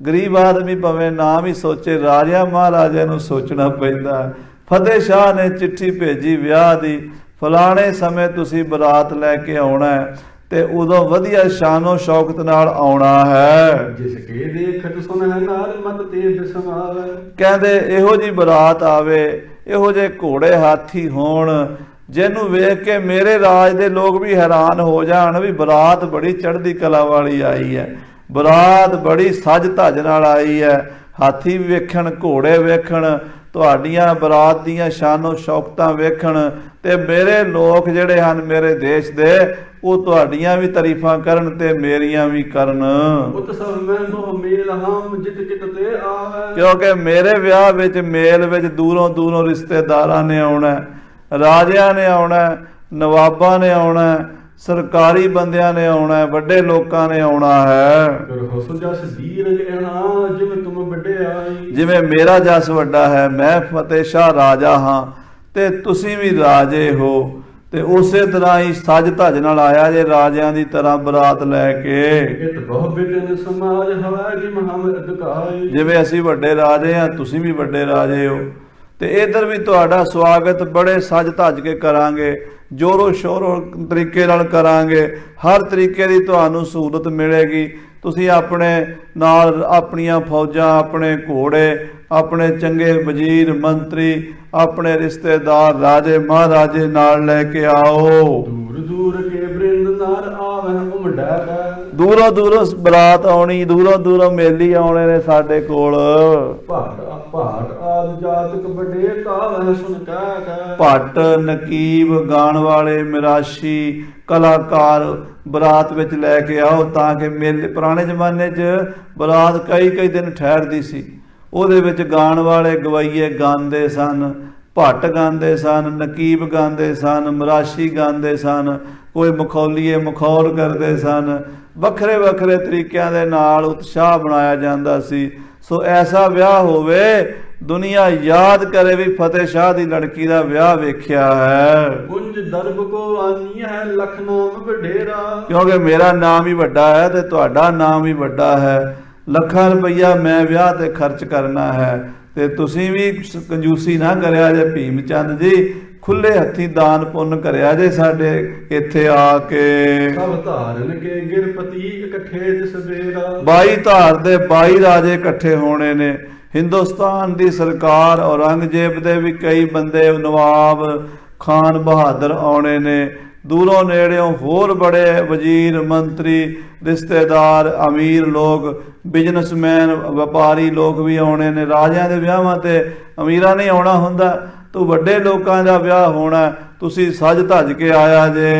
ਗਰੀਬ ਆਦਮੀ ਭਾਵੇਂ ਨਾ ਵੀ ਸੋਚੇ, ਰਾਜਿਆਂ ਮਹਾਰਾਜਿਆਂ ਨੂੰ ਸੋਚਣਾ ਪੈਂਦਾ। ਫਤਿਹ ਸ਼ਾਹ ਨੇ ਚਿੱਠੀ ਭੇਜੀ ਵਿਆਹ ਦੀ, ਫਲਾਣੇ ਸਮੇਂ ਤੁਸੀਂ ਬਰਾਤ ਲੈ ਕੇ ਆਉਣਾ ਹੈ ਤੇ ਉਦੋਂ ਵਧੀਆ ਸ਼ਾਨੋ ਸ਼ੌਕਤ ਨਾਲ ਆਉਣਾ ਹੈ। ਜਿਸ ਕੇ ਦੇਖਤ ਸੁਨ ਹੈ ਨਾਰ ਮਤ ਤੇ ਬਿਸਮਾਵੇ। ਕਹਿੰਦੇ ਇਹੋ ਜੀ ਬਰਾਤ ਆਵੇ, ਇਹੋ ਜਿਹੇ ਘੋੜੇ ਹਾਥੀ ਹੋਣ, ਜਿਹਨੂੰ ਵੇਖ ਕੇ ਮੇਰੇ ਰਾਜ ਦੇ ਲੋਕ ਵੀ ਹੈਰਾਨ ਹੋ ਜਾਣ ਵੀ ਬਰਾਤ ਬੜੀ ਚੜ੍ਹਦੀ ਕਲਾ ਵਾਲੀ ਆਈ ਹੈ, ਬਰਾਤ ਬੜੀ ਸੱਜ ਧੱਜ ਨਾਲ ਆਈ ਹੈ। ਹਾਥੀ ਵੇਖਣ, ਘੋੜੇ ਵੇਖਣ, ਤੁਹਾਡੀਆਂ ਬਰਾਤ ਦੀਆਂ ਸ਼ਾਨੋ ਸ਼ੌਕਤਾਂ ਵੇਖਣ, ਤੇ ਮੇਰੇ ਲੋਕ ਜਿਹੜੇ ਹਨ ਮੇਰੇ ਦੇਸ਼ ਦੇ, ਉਹ ਤੁਹਾਡੀਆਂ ਵੀ ਤਾਰੀਫਾਂ ਕਰਨ ਤੇ ਮੇਰੀਆਂ ਵੀ ਕਰਨ। ਉਤਸਵ ਮਹਿ ਮੇਲ ਹਮ ਜਿਤ ਕਿਤ ਤੇ ਆਵੇ। ਕਿਉਂਕਿ ਮੇਰੇ ਵਿਆਹ ਵਿੱਚ ਮੇਲ ਵਿੱਚ ਦੂਰੋਂ ਦੂਰੋਂ ਰਿਸ਼ਤੇਦਾਰਾਂ ਨੇ ਆਉਣਾ, ਰਾਜਿਆਂ ਨੇ ਆਉਣਾ, ਨਵਾਬਾਂ ਨੇ ਆਉਣਾ, ਸਰਕਾਰੀ ਬੰਦਿਆਂ ਨੇ ਆਉਣਾ, ਵੱਡੇ ਲੋਕਾਂ ਨੇ ਆਉਣਾ ਹੈ। ਜਿਵੇਂ ਮੇਰਾ ਜਸ ਵੱਡਾ ਹੈ, ਮੈਂ ਫਤਿਹ ਸ਼ਾਹ ਰਾਜਾ ਹਾਂ ਤੇ ਤੁਸੀਂ ਵੀ ਰਾਜੇ ਹੋ, ਤੇ ਉਸੇ ਤਰ੍ਹਾਂ ਹੀ ਸੱਜ ਧੱਜ ਨਾਲ ਆਇਆ ਜੇ ਰਾਜਿਆਂ ਦੀ ਤਰ੍ਹਾਂ ਬਰਾਤ ਲੈ ਕੇ। ਜਿਵੇਂ ਅਸੀਂ ਵੱਡੇ ਰਾਜੇ ਹਾਂ, ਤੁਸੀਂ ਵੀ ਵੱਡੇ ਰਾਜੇ ਹੋ, ਤੇ ਇਧਰ ਵੀ ਤੁਹਾਡਾ ਸਵਾਗਤ ਬੜੇ ਸੱਜ ਧੱਜ ਕੇ ਕਰਾਂਗੇ, ਜ਼ੋਰੋ ਸ਼ੋਰੋ ਤਰੀਕੇ ਨਾਲ ਕਰਾਂਗੇ, ਹਰ ਤਰੀਕੇ ਦੀ ਤੁਹਾਨੂੰ ਸਹੂਲਤ ਮਿਲੇਗੀ। ਤੁਸੀਂ ਆਪਣੇ ਨਾਲ ਆਪਣੀਆਂ ਫੌਜਾਂ, ਆਪਣੇ ਘੋੜੇ, ਆਪਣੇ ਚੰਗੇ ਵਜ਼ੀਰ ਮੰਤਰੀ, ਆਪਣੇ ਰਿਸ਼ਤੇਦਾਰ ਰਾਜੇ ਮਹਾਰਾਜੇ ਨਾਲ ਲੈ ਕੇ ਆਓ। ਦੂਰ ਕੇ ਬ੍ਰਿੰਦ ਨਾਰ ਆਵਹਿ ਉਮੜਾ ਕੈ। ਦੂਰੋਂ ਦੂਰੋਂ ਬਰਾਤ ਆਉਣੀ, ਦੂਰੋਂ ਦੂਰੋਂ ਮੇਲੀ ਆਉਣੇ ਨੇ ਸਾਡੇ ਕੋਲ। ਭਾਟ ਆਦ ਜਾਤਕ ਵੱਡੇ ਕਾਵਹਿ ਸੁਨ ਕੈ। ਭੱਟ, ਨਕੀਬ, ਗਾਣ ਵਾਲੇ, ਮਿਰਾਸ਼ੀ, ਕਲਾਕਾਰ ਬਰਾਤ ਵਿੱਚ ਲੈ ਕੇ ਆਓ, ਤਾਂ ਕਿ ਮੇਲੇ ਪੁਰਾਣੇ ਜ਼ਮਾਨੇ 'ਚ ਬਰਾਤ ਕਈ ਕਈ ਦਿਨ ਠਹਿਰਦੀ ਸੀ। ਉਹਦੇ ਵਿੱਚ ਗਾਣ ਵਾਲੇ ਗਵਾਈਏ ਗਾਉਂਦੇ ਸਨ, ਭੱਟ ਗਾਉਂਦੇ ਸਨ, ਨਕੀਬ ਗਾਉਂਦੇ ਸਨ, ਮਰਾਸ਼ੀ ਗਾਉਂਦੇ ਸਨ, ਕੋਈ ਮਖੌਲੀਏ ਮਖੌਲ ਕਰਦੇ ਸਨ। ਵੱਖਰੇ ਵੱਖਰੇ ਤਰੀਕਿਆਂ ਦੇ ਨਾਲ ਉਤਸ਼ਾਹ ਬਣਾਇਆ ਜਾਂਦਾ ਸੀ। ਸੋ ਐਸਾ ਵਿਆਹ ਹੋਵੇ ਦੁਨੀਆ ਯਾਦ ਕਰੇ ਵੀ ਫਤਿਹ ਸ਼ਾਹ ਦੀ ਲੜਕੀ ਦਾ ਵਿਆਹ ਵੇਖਿਆ ਹੈ। ਕੁੰਜ ਦਰਬ ਕੋ ਆਨੀ ਹੈ ਲਖ ਨਾਮ ਵਡੇਰਾ। ਕਿਉਂਕਿ ਮੇਰਾ ਨਾਮ ਹੀ ਵੱਡਾ ਹੈ ਤੇ ਤੁਹਾਡਾ ਨਾਮ ਵੀ ਵੱਡਾ ਹੈ। ਲੱਖਾਂ ਰੁਪਈਆ ਮੈਂ ਵਿਆਹ ਤੇ ਖਰਚ ਕਰਨਾ ਹੈ ਤੇ ਤੁਸੀਂ ਵੀ ਕੰਜੂਸੀ ਨਾ ਕਰਿਆ ਜੇ ਭੀਮ ਚੰਦ ਜੀ, ਖੁੱਲੇ ਹੱਥੀਂ ਦਾਨ ਪੁੰਨ ਕਰਿਆ ਜੇ ਸਾਡੇ ਇੱਥੇ ਆ ਕੇ। ਸਭ ਧਾਰਨ ਕੇ ਗਿਰਪਤੀ ਇਕੱਠੇ ਤਿਸ ਬੇਰਾ। 22 ਧਾਰ ਦੇ 22 ਰਾਜੇ ਇਕੱਠੇ ਹੋਣੇ ਨੇ। ਹਿੰਦੁਸਤਾਨ ਦੀ ਸਰਕਾਰ, ਔਰੰਗਜ਼ੇਬ ਦੇ ਵੀ ਕਈ ਬੰਦੇ, ਨਵਾਬ, ਖਾਨ ਬਹਾਦਰ ਆਉਣੇ ਨੇ। ਦੂਰੋਂ ਨੇੜਿਓਂ ਹੋਰ ਬੜੇ ਵਜ਼ੀਰ, ਮੰਤਰੀ, ਰਿਸ਼ਤੇਦਾਰ, ਅਮੀਰ ਲੋਕ, ਬਿਜ਼ਨਸਮੈਨ, ਵਪਾਰੀ ਲੋਕ ਵੀ ਆਉਣੇ ਨੇ। ਰਾਜਿਆਂ ਦੇ ਵਿਆਹਾਂ ਤੇ ਅਮੀਰਾਂ ਨਹੀਂ ਆਉਣਾ ਹੁੰਦਾ, ਤੂੰ ਵੱਡੇ ਲੋਕਾਂ ਦਾ ਵਿਆਹ ਹੋਣਾ, ਤੁਸੀਂ ਸਜ ਧੱਜ ਕੇ ਆਇਆ ਜੇ।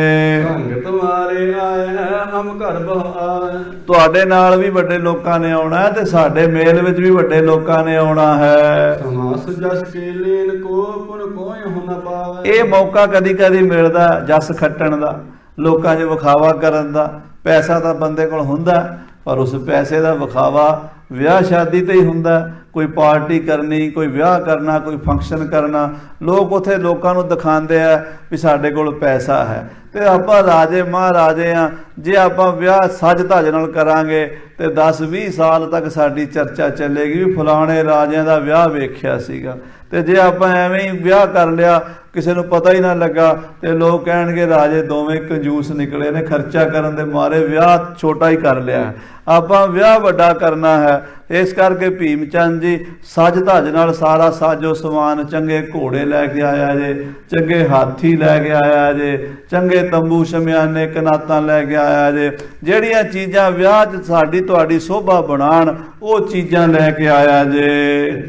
ਸੰਗ ਤੁਮਾਰੇ ਆਏ ਹੈ ਹਮ ਘਰ ਬਹਾਏ। ਤੁਹਾਡੇ ਨਾਲ ਵੀ ਵੱਡੇ ਲੋਕਾਂ ਨੇ ਆਉਣਾ ਤੇ ਸਾਡੇ ਮੇਲ ਵਿੱਚ ਵੀ ਵੱਡੇ ਲੋਕਾਂ ਨੇ ਆਉਣਾ ਹੈ। ਸਮਾਸ ਜਸ ਕੇ ਲੈਨ ਕੋ ਪੁਨ ਕੋਈ ਹੋ ਨ ਪਾਵੇ। ਇਹ ਮੌਕਾ ਕਦੀ ਕਦੀ ਮਿਲਦਾ ਜਸ ਖੱਟਣ ਦਾ, ਲੋਕਾਂ 'ਚ ਵਿਖਾਵਾ ਕਰਨ ਦਾ। ਪੈਸਾ ਤਾਂ ਬੰਦੇ ਕੋਲ ਹੁੰਦਾ, ਪਰ ਉਸ ਪੈਸੇ ਦਾ ਵਿਖਾਵਾ ਵਿਆਹ ਸ਼ਾਦੀ ਤੇ ਹੀ ਹੁੰਦਾ। ਕੋਈ ਪਾਰਟੀ ਕਰਨੀ, ਕੋਈ ਵਿਆਹ ਕਰਨਾ, ਕੋਈ ਫੰਕਸ਼ਨ ਕਰਨਾ, ਲੋਕ ਉੱਥੇ ਲੋਕਾਂ ਨੂੰ ਦਿਖਾਉਂਦੇ ਆ ਵੀ ਸਾਡੇ ਕੋਲ ਪੈਸਾ ਹੈ। ਤੇ ਆਪਾਂ ਰਾਜੇ ਮਹਾਰਾਜੇ ਆ, ਜੇ ਆਪਾਂ ਵਿਆਹ ਸੱਜ ਧੱਜ ਨਾਲ ਕਰਾਂਗੇ ਤੇ 10-20 ਸਾਲ ਤੱਕ ਸਾਡੀ ਚਰਚਾ ਚੱਲੇਗੀ ਵੀ ਫਲਾਣੇ ਰਾਜਿਆਂ ਦਾ ਵਿਆਹ ਵੇਖਿਆ ਸੀਗਾ। ਤੇ ਜੇ ਆਪਾਂ ਐਵੇਂ ਹੀ ਵਿਆਹ ਕਰ ਲਿਆ, ਕਿਸੇ ਨੂੰ ਪਤਾ ਹੀ ਨਾ ਲੱਗਾ, ਤੇ ਲੋਕ ਕਹਿਣਗੇ ਰਾਜੇ ਦੋਵੇਂ ਕੰਜੂਸ ਨਿਕਲੇ ਨੇ, ਖਰਚਾ ਕਰਨ ਦੇ ਮਾਰੇ ਵਿਆਹ ਛੋਟਾ ਹੀ ਕਰ ਲਿਆ। ਆਪਾਂ ਵਿਆਹ ਵੱਡਾ ਕਰਨਾ ਹੈ। ਇਸ ਕਰਕੇ ਭੀਮ ਚੰਦ ਜੀ ਸੱਜ ਧੱਜ ਨਾਲ ਸਾਰਾ ਸਾਜੋ ਸਮਾਨ, ਚੰਗੇ ਘੋੜੇ ਲੈ ਕੇ ਆਇਆ ਜੇ, ਚੰਗੇ ਹਾਥੀ ਲੈ ਕੇ ਆਇਆ ਜੇ, ਚੰਗੇ ਤੰਬੂ ਸ਼ਮਿਆਨੇ ਕਨਾਤਾਂ ਲੈ ਕੇ ਆਇਆ ਜੇ। ਜਿਹੜੀਆਂ ਚੀਜ਼ਾਂ ਵਿਆਹ 'ਚ ਸਾਡੀ ਤੁਹਾਡੀ ਸ਼ੋਭਾ ਬਣਾਉਣ, ਉਹ ਚੀਜ਼ਾਂ ਲੈ ਕੇ ਆਇਆ ਜੇ।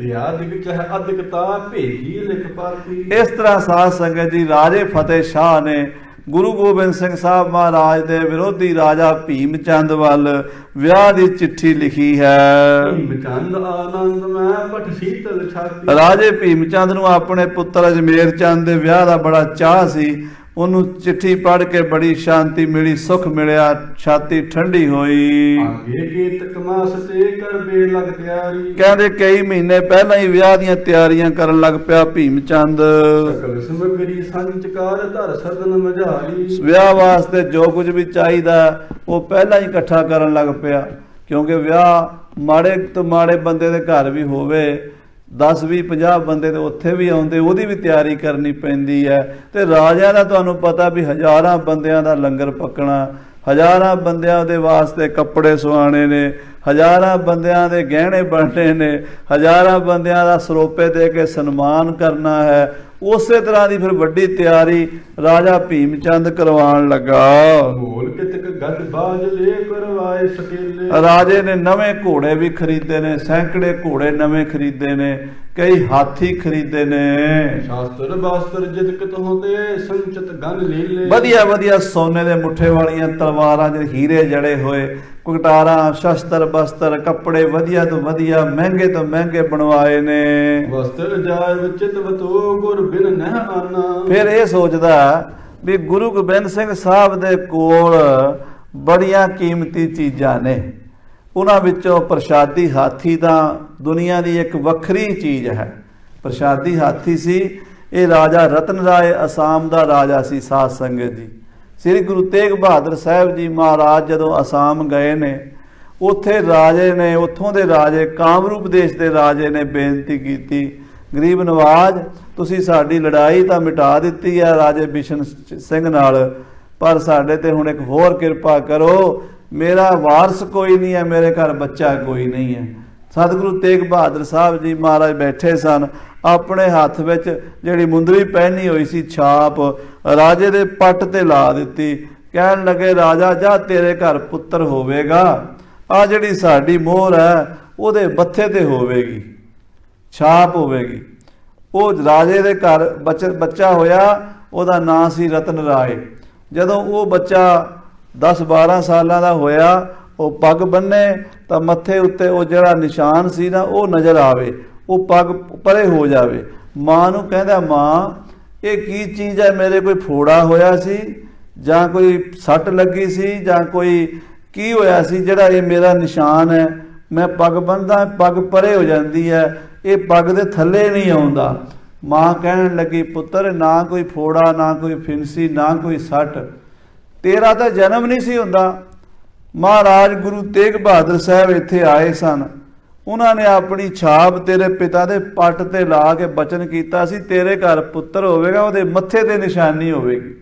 ਯਾਦਿਕ ਚਾਹੇ ਅਦਿਕਤਾ ਭੇਜੀ ਲਿਖ ਪਾਤੀ। ਇਸ ਤਰ੍ਹਾਂ ਸਾਧ ਸੰਗਤ ਜੀ, ਰਾਜੇ ਫਤਿਹ ਸ਼ਾਹ ਨੇ ਗੁਰੂ ਗੋਬਿੰਦ ਸਿੰਘ ਸਾਹਿਬ ਮਹਾਰਾਜ ਦੇ ਵਿਰੋਧੀ ਰਾਜਾ ਭੀਮ ਚੰਦ ਵੱਲ ਵਿਆਹ ਦੀ ਚਿੱਠੀ ਲਿਖੀ ਹੈ। ਭੀਮ ਚੰਦ ਆਨੰਦ ਮੈਂ ਪਟ ਸੀਤਲ ਛਾਤੀ। ਰਾਜੇ ਭੀਮ ਚੰਦ ਨੂੰ ਆਪਣੇ ਪੁੱਤਰ ਅਜਮੇਰ ਚੰਦ ਦੇ ਵਿਆਹ ਦਾ ਬੜਾ ਚਾਅ ਸੀ। ਉਹਨੂੰ ਚਿੱਠੀ ਪੜ੍ਹ ਕੇ ਬੜੀ ਸ਼ਾਂਤੀ ਮਿਲੀ, ਸੁੱਖ ਮਿਲਿਆ, ਛਾਤੀ ਠੰਡੀ ਹੋਈ। ਆਗੇ ਗੀਤ ਕਮਾਸ ਤੇ ਕਰਬੇ ਲਗ ਤਿਆਰੀ। ਕਹਿੰਦੇ ਕਈ ਮਹੀਨੇ ਪਹਿਲਾਂ ਹੀ ਵਿਆਹ ਦੀਆਂ ਤਿਆਰੀਆਂ ਕਰਨ ਲੱਗ ਪਿਆ ਭੀਮ ਚੰਦ। ਸਕਲ ਸਮਗਰੀ ਸੰਚਕਾਰ ਧਰ ਸਦਨ ਮਝਾਰੀ। ਵਿਆਹ ਵਾਸਤੇ ਜੋ ਕੁਝ ਵੀ ਚਾਹੀਦਾ ਉਹ ਪਹਿਲਾਂ ਹੀ ਇਕੱਠਾ ਕਰਨ ਲੱਗ ਪਿਆ, ਕਿਉਂਕਿ ਵਿਆਹ ਮਾੜੇ ਤੋਂ ਮਾੜੇ ਬੰਦੇ ਦੇ ਘਰ ਵੀ ਹੋਵੇ, 10, 20, 50 ਬੰਦੇ ਤੇ ਉੱਥੇ ਵੀ ਆਉਂਦੇ, ਉਹਦੀ ਵੀ ਤਿਆਰੀ ਕਰਨੀ ਪੈਂਦੀ ਹੈ। ਤੇ ਰਾਜਿਆਂ ਦਾ ਤੁਹਾਨੂੰ ਪਤਾ ਵੀ ਹਜ਼ਾਰਾਂ ਬੰਦਿਆਂ ਦਾ ਲੰਗਰ ਪੱਕਣਾ, ਹਜ਼ਾਰਾਂ ਬੰਦਿਆਂ ਦੇ ਵਾਸਤੇ ਕੱਪੜੇ ਸਵਾਣੇ ਨੇ, ਹਜ਼ਾਰਾਂ ਬੰਦਿਆਂ ਦੇ ਗਹਿਣੇ ਬਣਨੇ ਨੇ, ਹਜ਼ਾਰਾਂ ਬੰਦਿਆਂ ਦਾ ਸਰੋਪੇ ਦੇ ਕੇ ਸਨਮਾਨ ਕਰਨਾ ਹੈ। ਉਸੇ ਤਰ੍ਹਾਂ ਦੀ ਫਿਰ ਵੱਡੀ ਤਿਆਰੀ ਰਾਜਾ ਭੀਮ ਚੰਦ ਕਰਵਾਉਣ ਲੱਗਾ। ਮੋਲ ਕਿਤਕ ਗੱਜ ਬਾਜ ਲੈ ਕਰਵਾਏ ਸਕੇਲੇ। ਰਾਜੇ ਨੇ ਨਵੇਂ ਘੋੜੇ ਵੀ ਖਰੀਦੇ ਨੇ, ਸੈਂਕੜੇ ਘੋੜੇ ਨਵੇਂ ਖਰੀਦੇ ਨੇ, ਕਈ ਹਾਥੀ ਖਰੀਦੇ ਨੇ। ਸ਼ਾਸਤਰ ਬਾਸਤਰ ਜਿਤਕ ਹੁੰਦੇ ਸੰਚਿਤ ਗਨ ਲੀਲੇ। ਵਧੀਆ ਵਧੀਆ ਸੋਨੇ ਦੇ ਮੁੱਠੇ ਵਾਲੀਆਂ ਤਲਵਾਰਾਂ, ਜਿਹੜੇ ਹੀਰੇ ਜੜੇ ਹੋਏ, ਕੁਟਾਰਾਂ, ਸ਼ਸਤਰ ਬਸਤਰ, ਕੱਪੜੇ ਵਧੀਆ ਤੋਂ ਵਧੀਆ, ਮਹਿੰਗੇ ਤੋਂ ਮਹਿੰਗੇ ਬਣਵਾਏ ਨੇ। ਵਸਤਰ ਜਾਇ ਵਿਚਿਤ ਵਤੋ ਗੁਰ ਬਿਨ ਨਹਿ ਆਨਾ। ਫਿਰ ਇਹ ਸੋਚਦਾ ਵੀ ਗੁਰੂ ਗੋਬਿੰਦ ਸਿੰਘ ਸਾਹਿਬ ਦੇ ਕੋਲ ਬੜੀਆਂ ਕੀਮਤੀ ਚੀਜ਼ਾਂ ਨੇ, ਉਹਨਾਂ ਵਿੱਚੋਂ ਪ੍ਰਸ਼ਾਦੀ ਹਾਥੀ ਤਾਂ ਦੁਨੀਆ ਦੀ ਇੱਕ ਵੱਖਰੀ ਚੀਜ਼ ਹੈ। ਪ੍ਰਸ਼ਾਦੀ ਹਾਥੀ ਸੀ। ਇਹ ਰਾਜਾ ਰਤਨ ਰਾਏ ਅਸਾਮ ਦਾ ਰਾਜਾ ਸੀ। ਸਾਧ ਸੰਗਤ ਜੀ, ਸ੍ਰੀ ਗੁਰੂ ਤੇਗ ਬਹਾਦਰ ਸਾਹਿਬ ਜੀ ਮਹਾਰਾਜ ਜਦੋਂ ਅਸਾਮ ਗਏ ਨੇ, ਉੱਥੇ ਰਾਜੇ ਨੇ, ਉੱਥੋਂ ਦੇ ਰਾਜੇ, ਕਾਮਰੂਪ ਦੇਸ਼ ਦੇ ਰਾਜੇ ਨੇ ਬੇਨਤੀ ਕੀਤੀ, ਗਰੀਬ ਨਵਾਜ ਤੁਸੀਂ ਸਾਡੀ ਲੜਾਈ ਤਾਂ ਮਿਟਾ ਦਿੱਤੀ ਹੈ ਰਾਜੇ ਬਿਸ਼ਨ ਸਿੰਘ ਨਾਲ, ਪਰ ਸਾਡੇ ਤੇ ਹੁਣ ਇੱਕ ਹੋਰ ਕਿਰਪਾ ਕਰੋ, ਮੇਰਾ ਵਾਰਸ ਕੋਈ ਨਹੀਂ ਹੈ, ਮੇਰੇ ਘਰ ਬੱਚਾ ਕੋਈ ਨਹੀਂ ਹੈ। ਸਤਿਗੁਰੂ ਤੇਗ ਬਹਾਦਰ ਸਾਹਿਬ ਜੀ ਮਹਾਰਾਜ ਬੈਠੇ ਸਨ, ਆਪਣੇ ਹੱਥ ਵਿੱਚ ਜਿਹੜੀ ਮੁੰਦਰੀ ਪਹਿਨੀ ਹੋਈ ਸੀ ਛਾਪ ਰਾਜੇ ਦੇ ਪੱਟ ਤੇ ਲਾ ਦਿੱਤੀ। ਕਹਿਣ ਲੱਗੇ ਰਾਜਾ ਜਾ ਤੇਰੇ ਘਰ ਪੁੱਤਰ ਹੋਵੇਗਾ, ਆ ਜਿਹੜੀ ਸਾਡੀ ਮੋਹਰ ਹੈ ਉਹਦੇ ਮੱਥੇ ਤੇ ਹੋਵੇਗੀ, ਛਾਪ ਹੋਵੇਗੀ। ਉਹ ਰਾਜੇ ਦੇ ਘਰ ਬੱਚਾ ਹੋਇਆ, ਉਹਦਾ ਨਾਂ ਸੀ ਰਤਨ ਰਾਏ। ਜਦੋਂ ਉਹ ਬੱਚਾ 10-12 ਸਾਲਾਂ ਦਾ ਹੋਇਆ, ਉਹ ਪੱਗ ਬੰਨੇ ਤਾਂ ਮੱਥੇ ਉੱਤੇ ਉਹ ਜਿਹੜਾ ਨਿਸ਼ਾਨ ਸੀ ਨਾ ਉਹ ਨਜ਼ਰ ਆਵੇ, ਉਹ ਪੱਗ ਪਰੇ ਹੋ ਜਾਵੇ। ਮਾਂ ਨੂੰ ਕਹਿੰਦਾ ਮਾਂ ਇਹ ਕੀ ਚੀਜ਼ ਹੈ, ਮੇਰੇ ਕੋਈ ਫੋੜਾ ਹੋਇਆ ਸੀ ਜਾਂ ਕੋਈ ਸੱਟ ਲੱਗੀ ਸੀ ਜਾਂ ਕੋਈ ਕੀ ਹੋਇਆ ਸੀ ਜਿਹੜਾ ਇਹ ਮੇਰਾ ਨਿਸ਼ਾਨ ਹੈ, ਮੈਂ ਪੱਗ ਬੰਨਦਾ ਪੱਗ ਪਰੇ ਹੋ ਜਾਂਦੀ ਹੈ, ਇਹ ਪੱਗ ਦੇ ਥੱਲੇ ਨਹੀਂ ਆਉਂਦਾ। ਮਾਂ ਕਹਿਣ ਲੱਗੀ, ਪੁੱਤਰ ਨਾ ਕੋਈ ਫੋੜਾ, ਨਾ ਕੋਈ ਫਿੰਸੀ, ਨਾ ਕੋਈ ਸੱਟ, ਤੇਰਾ ਤਾਂ ਜਨਮ ਨਹੀਂ ਸੀ ਹੁੰਦਾ। ਮਹਾਰਾਜ ਗੁਰੂ ਤੇਗ ਬਹਾਦਰ ਸਾਹਿਬ ਇੱਥੇ ਆਏ ਸਨ, ਉਹਨਾਂ ਨੇ ਆਪਣੀ ਛਾਪ ਤੇਰੇ ਪਿਤਾ ਦੇ ਪੱਟ ਤੇ ਲਾ ਕੇ ਬਚਨ ਕੀਤਾ ਸੀ, ਤੇਰੇ ਘਰ ਪੁੱਤਰ ਹੋਵੇਗਾ, ਉਹਦੇ ਮੱਥੇ ਤੇ ਨਿਸ਼ਾਨੀ ਹੋਵੇਗੀ।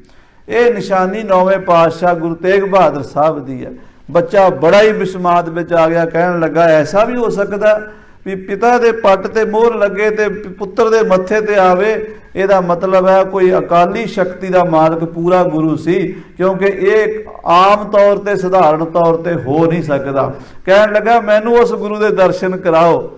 ਇਹ ਨਿਸ਼ਾਨੀ 9ਵੇਂ ਪਾਤਸ਼ਾਹ ਗੁਰੂ ਤੇਗ ਬਹਾਦਰ ਸਾਹਿਬ ਦੀ ਹੈ। ਬੱਚਾ ਬੜਾ ਹੀ ਬਿਸਮਾਤ ਵਿੱਚ ਆ ਗਿਆ, ਕਹਿਣ ਲੱਗਾ ਐਸਾ ਵੀ ਹੋ ਸਕਦਾ ਵੀ ਪਿਤਾ ਦੇ ਪੱਟ ਤੇ ਮੋਹਰ ਲੱਗੇ ਤੇ ਪੁੱਤਰ ਦੇ ਮੱਥੇ ਤੇ ਆਵੇ। ਇਹਦਾ ਮਤਲਬ ਹੈ ਕੋਈ ਅਕਾਲੀ ਸ਼ਕਤੀ ਦਾ ਮਾਲਕ ਪੂਰਾ ਗੁਰੂ ਸੀ, ਕਿਉਂਕਿ ਇਹ ਆਮ ਤੌਰ ਤੇ ਸਧਾਰਨ ਤੌਰ ਤੇ ਹੋ ਨਹੀਂ ਸਕਦਾ। ਕਹਿਣ ਲੱਗਾ ਮੈਨੂੰ ਉਸ ਗੁਰੂ ਦੇ ਦਰਸ਼ਨ ਕਰਾਓ।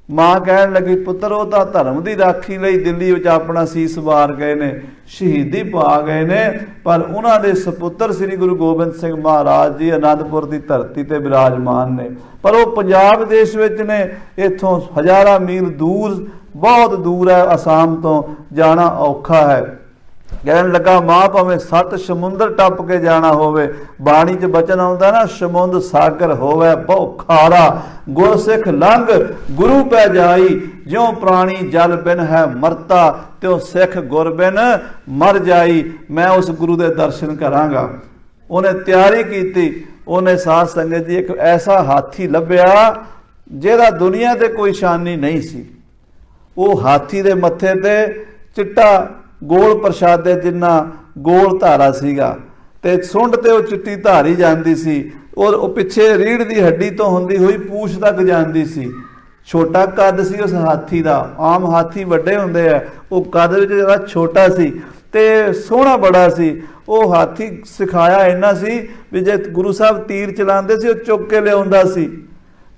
ਮਾਂ ਕਹਿਣ ਲੱਗੀ, ਪੁੱਤਰ ਉਹ ਤਾਂ ਧਰਮ ਦੀ ਰਾਖੀ ਲਈ ਦਿੱਲੀ ਵਿੱਚ ਆਪਣਾ ਸੀਸ ਵਾਰ ਗਏ ਨੇ, ਸ਼ਹੀਦੀ ਪਾ ਗਏ ਨੇ, ਪਰ ਉਹਨਾਂ ਦੇ ਸਪੁੱਤਰ ਸ੍ਰੀ ਗੁਰੂ ਗੋਬਿੰਦ ਸਿੰਘ ਮਹਾਰਾਜ ਜੀ ਅਨੰਦਪੁਰ ਦੀ ਧਰਤੀ ਤੇ ਬਿਰਾਜਮਾਨ ਨੇ, ਪਰ ਉਹ ਪੰਜਾਬ ਦੇਸ਼ ਵਿੱਚ ਨੇ, ਇੱਥੋਂ ਹਜ਼ਾਰਾਂ ਮੀਲ ਦੂਰ, ਬਹੁਤ ਦੂਰ ਹੈ, ਅਸਾਮ ਤੋਂ ਜਾਣਾ ਔਖਾ ਹੈ। ਕਹਿਣ ਲੱਗਾ ਮਾਂ ਭਾਵੇਂ 7 ਸਮੁੰਦਰ ਟੱਪ ਕੇ ਜਾਣਾ ਹੋਵੇ, ਬਾਣੀ 'ਚ ਬਚਨ ਆਉਂਦਾ ਨਾ, ਸਮੁੰਦ ਸਾਗਰ ਹੋਵੇ ਬਹੁ ਖਾਰਾ, ਗੁਰਸਿੱਖ ਲੰਘ ਗੁਰੂ ਪੈ ਜਾਈ, ਜਿਉਂ ਪ੍ਰਾਣੀ ਜਲ ਬਿਨ ਹੈ ਮਰਤਾ, ਤਿਉ ਸਿੱਖ ਗੁਰ ਬਿਨ ਮਰ ਜਾਈ। ਮੈਂ ਉਸ ਗੁਰੂ ਦੇ ਦਰਸ਼ਨ ਕਰਾਂਗਾ। ਉਹਨੇ ਤਿਆਰੀ ਕੀਤੀ। ਉਹਨੇ ਸਾਧ ਸੰਗਤ ਜੀ ਇੱਕ ਐਸਾ ਹਾਥੀ ਲੱਭਿਆ ਜਿਹਦਾ ਦੁਨੀਆ ਤੇ ਕੋਈ ਸ਼ਾਨੀ ਨਹੀਂ ਸੀ। ਉਹ ਹਾਥੀ ਦੇ ਮੱਥੇ ਤੇ ਚਿੱਟਾ ਗੋਲ ਪ੍ਰਸ਼ਾਦੇ ਜਿੰਨਾ ਗੋਲ ਧਾਰਾ ਸੀਗਾ, ਤੇ ਸੁੰਡ ਤੇ ਉਹ ਚਿੱਟੀ ਧਾਰੀ ਜਾਂਦੀ ਸੀ, ਔਰ ਉਹ ਪਿੱਛੇ ਰੀੜ ਦੀ ਹੱਡੀ ਤੋਂ ਹੁੰਦੀ ਹੋਈ ਪੂਛ ਤੱਕ ਜਾਂਦੀ ਸੀ। ਛੋਟਾ ਕੱਦ ਸੀ ਉਸ ਹਾਥੀ ਦਾ, ਆਮ ਹਾਥੀ ਵੱਡੇ ਹੁੰਦੇ ਆ, ਉਹ ਕੱਦ ਵਿੱਚ ਜਿਹੜਾ ਛੋਟਾ ਸੀ ਤੇ ਸੋਹਣਾ ਬੜਾ ਸੀ। ਉਹ ਹਾਥੀ ਸਿਖਾਇਆ ਇੰਨਾ ਸੀ ਵੀ ਜੇ ਗੁਰੂ ਸਾਹਿਬ ਤੀਰ ਚਲਾਉਂਦੇ ਸੀ ਉਹ ਚੁੱਕ ਕੇ ਲਿਆਉਂਦਾ ਸੀ।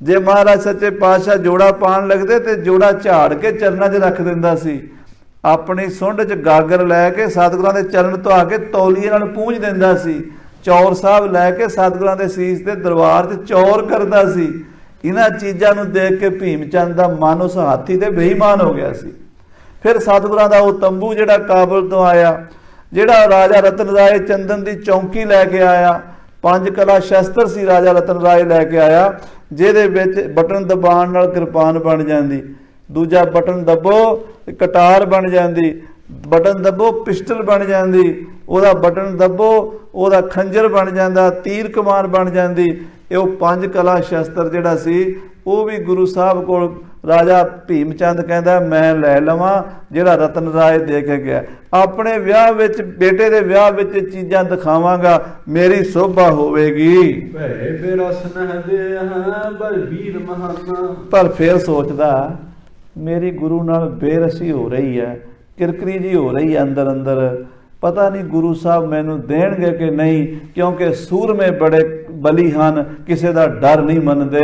ਜੇ ਮਹਾਰਾਜ ਸੱਚੇ ਪਾਤਸ਼ਾਹ ਜੋੜਾ ਪਾਉਣ ਲੱਗਦੇ ਤੇ ਜੋੜਾ ਝਾੜ ਕੇ ਚਰਨਾਂ 'ਚ ਰੱਖ ਦਿੰਦਾ ਸੀ। ਆਪਣੀ ਸੁੰਡ 'ਚ ਗਾਗਰ ਲੈ ਕੇ ਸਤਿਗੁਰਾਂ ਦੇ ਚਰਨ ਧਵਾ ਕੇ ਤੌਲੀਏ ਨਾਲ ਪੂੰਝ ਦਿੰਦਾ ਸੀ। ਚੌਰ ਸਾਹਿਬ ਲੈ ਕੇ ਸਤਿਗੁਰਾਂ ਦੇ ਸੀਸ ਤੇ ਦਰਬਾਰ 'ਚ ਚੌਰ ਕਰਦਾ ਸੀ। ਇਹਨਾਂ ਚੀਜ਼ਾਂ ਨੂੰ ਦੇਖ ਕੇ ਭੀਮ ਚੰਦ ਦਾ ਮਨ ਉਸ ਹਾਥੀ ਤੇ ਬੇਈਮਾਨ ਹੋ ਗਿਆ ਸੀ। ਫਿਰ ਸਤਿਗੁਰਾਂ ਦਾ ਉਹ ਤੰਬੂ ਜਿਹੜਾ ਕਾਬਲ ਤੋਂ ਆਇਆ, ਜਿਹੜਾ ਰਾਜਾ ਰਤਨ ਰਾਏ ਚੰਦਨ ਦੀ ਚੌਂਕੀ ਲੈ ਕੇ ਆਇਆ, 5 ਕਲਾ ਸ਼ਸਤਰ ਸੀ ਰਾਜਾ ਰਤਨ ਰਾਏ ਲੈ ਕੇ ਆਇਆ, ਜਿਹਦੇ ਵਿੱਚ ਬਟਨ ਦਬਾਉਣ ਨਾਲ ਕਿਰਪਾਨ ਬਣ ਜਾਂਦੀ, ਦੂਜਾ ਬਟਨ ਦੱਬੋ ਕਟਾਰ ਬਣ ਜਾਂਦੀ, ਬਟਨ ਦੱਬੋ ਪਿਸਟਲ ਬਣ ਜਾਂਦੀ, ਉਹਦਾ ਬਟਨ ਦੱਬੋ ਉਹਦਾ ਖੰਜਰ ਬਣ ਜਾਂਦਾ, ਤੀਰ ਕਮਾਨ ਬਣ ਜਾਂਦੀ। ਇਹ ਉਹ 5 ਕਲਾ ਸ਼ਸਤਰ ਜਿਹੜਾ ਸੀ ਉਹ ਵੀ ਗੁਰੂ ਸਾਹਿਬ ਕੋਲ ਰਾਜਾ ਭੀਮ ਚੰਦ ਕਹਿੰਦਾ ਮੈਂ ਲੈ ਲਵਾਂ, ਜਿਹੜਾ ਰਤਨ ਰਾਏ ਦੇ ਕੇ ਗਿਆ। ਆਪਣੇ ਵਿਆਹ ਵਿੱਚ, ਬੇਟੇ ਦੇ ਵਿਆਹ ਵਿੱਚ ਚੀਜ਼ਾਂ ਦਿਖਾਵਾਂਗਾ, ਮੇਰੀ ਸੋਭਾ ਹੋਵੇਗੀ। ਪਰ ਫਿਰ ਸੋਚਦਾ ਮੇਰੀ ਗੁਰੂ ਨਾਲ ਬੇਰਸੀ ਹੋ ਰਹੀ ਹੈ, ਕਿਰਕਰੀ ਜੀ ਹੋ ਰਹੀ ਹੈ ਅੰਦਰ ਅੰਦਰ, ਪਤਾ ਨਹੀਂ ਗੁਰੂ ਸਾਹਿਬ ਮੈਨੂੰ ਦੇਣਗੇ ਕਿ ਨਹੀਂ, ਕਿਉਂਕਿ ਸੂਰਮੇ ਬੜੇ ਬਲੀ ਹਨ, ਕਿਸੇ ਦਾ ਡਰ ਨਹੀਂ ਮੰਨਦੇ।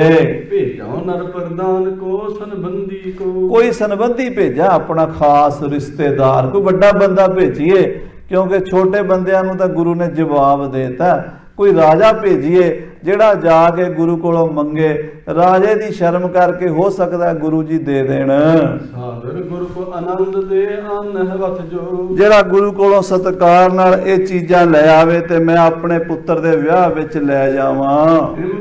ਭੇਜਾਂ ਨਰ ਪ੍ਰਦਾਨ ਕੋ ਸੰਬੰਧੀ ਕੋ, ਕੋਈ ਸੰਬੰਧੀ ਭੇਜਾਂ ਆਪਣਾ ਖਾਸ ਰਿਸ਼ਤੇਦਾਰ, ਕੋਈ ਵੱਡਾ ਬੰਦਾ ਭੇਜੀਏ, ਕਿਉਂਕਿ ਛੋਟੇ ਬੰਦਿਆਂ ਨੂੰ ਤਾਂ ਗੁਰੂ ਨੇ ਜਵਾਬ ਦੇਤਾ। ਕੋਈ ਰਾਜਾ ਭੇਜੀਏ ਜਿਹੜਾ ਜਾ ਕੇ ਗੁਰੂ ਕੋਲੋਂ ਮੰਗੇ, ਰਾਜੇ ਦੀ ਸ਼ਰਮ ਕਰਕੇ ਹੋ ਸਕਦਾ ਗੁਰੂ ਜੀ ਦੇ ਦੇਣ। ਸਾਦਰ ਗੁਰੂ ਕੋ ਆਨੰਦ ਦੇ ਅਨਹਵਤ ਜੋ, ਜਿਹੜਾ ਗੁਰੂ ਕੋਲੋਂ ਸਤਿਕਾਰ ਨਾਲ ਇਹ ਚੀਜ਼ਾਂ ਲੈ ਆਵੇ ਤੇ ਮੈਂ ਆਪਣੇ ਪੁੱਤਰ ਦੇ ਵਿਆਹ ਵਿੱਚ ਲੈ ਜਾਵਾਂ।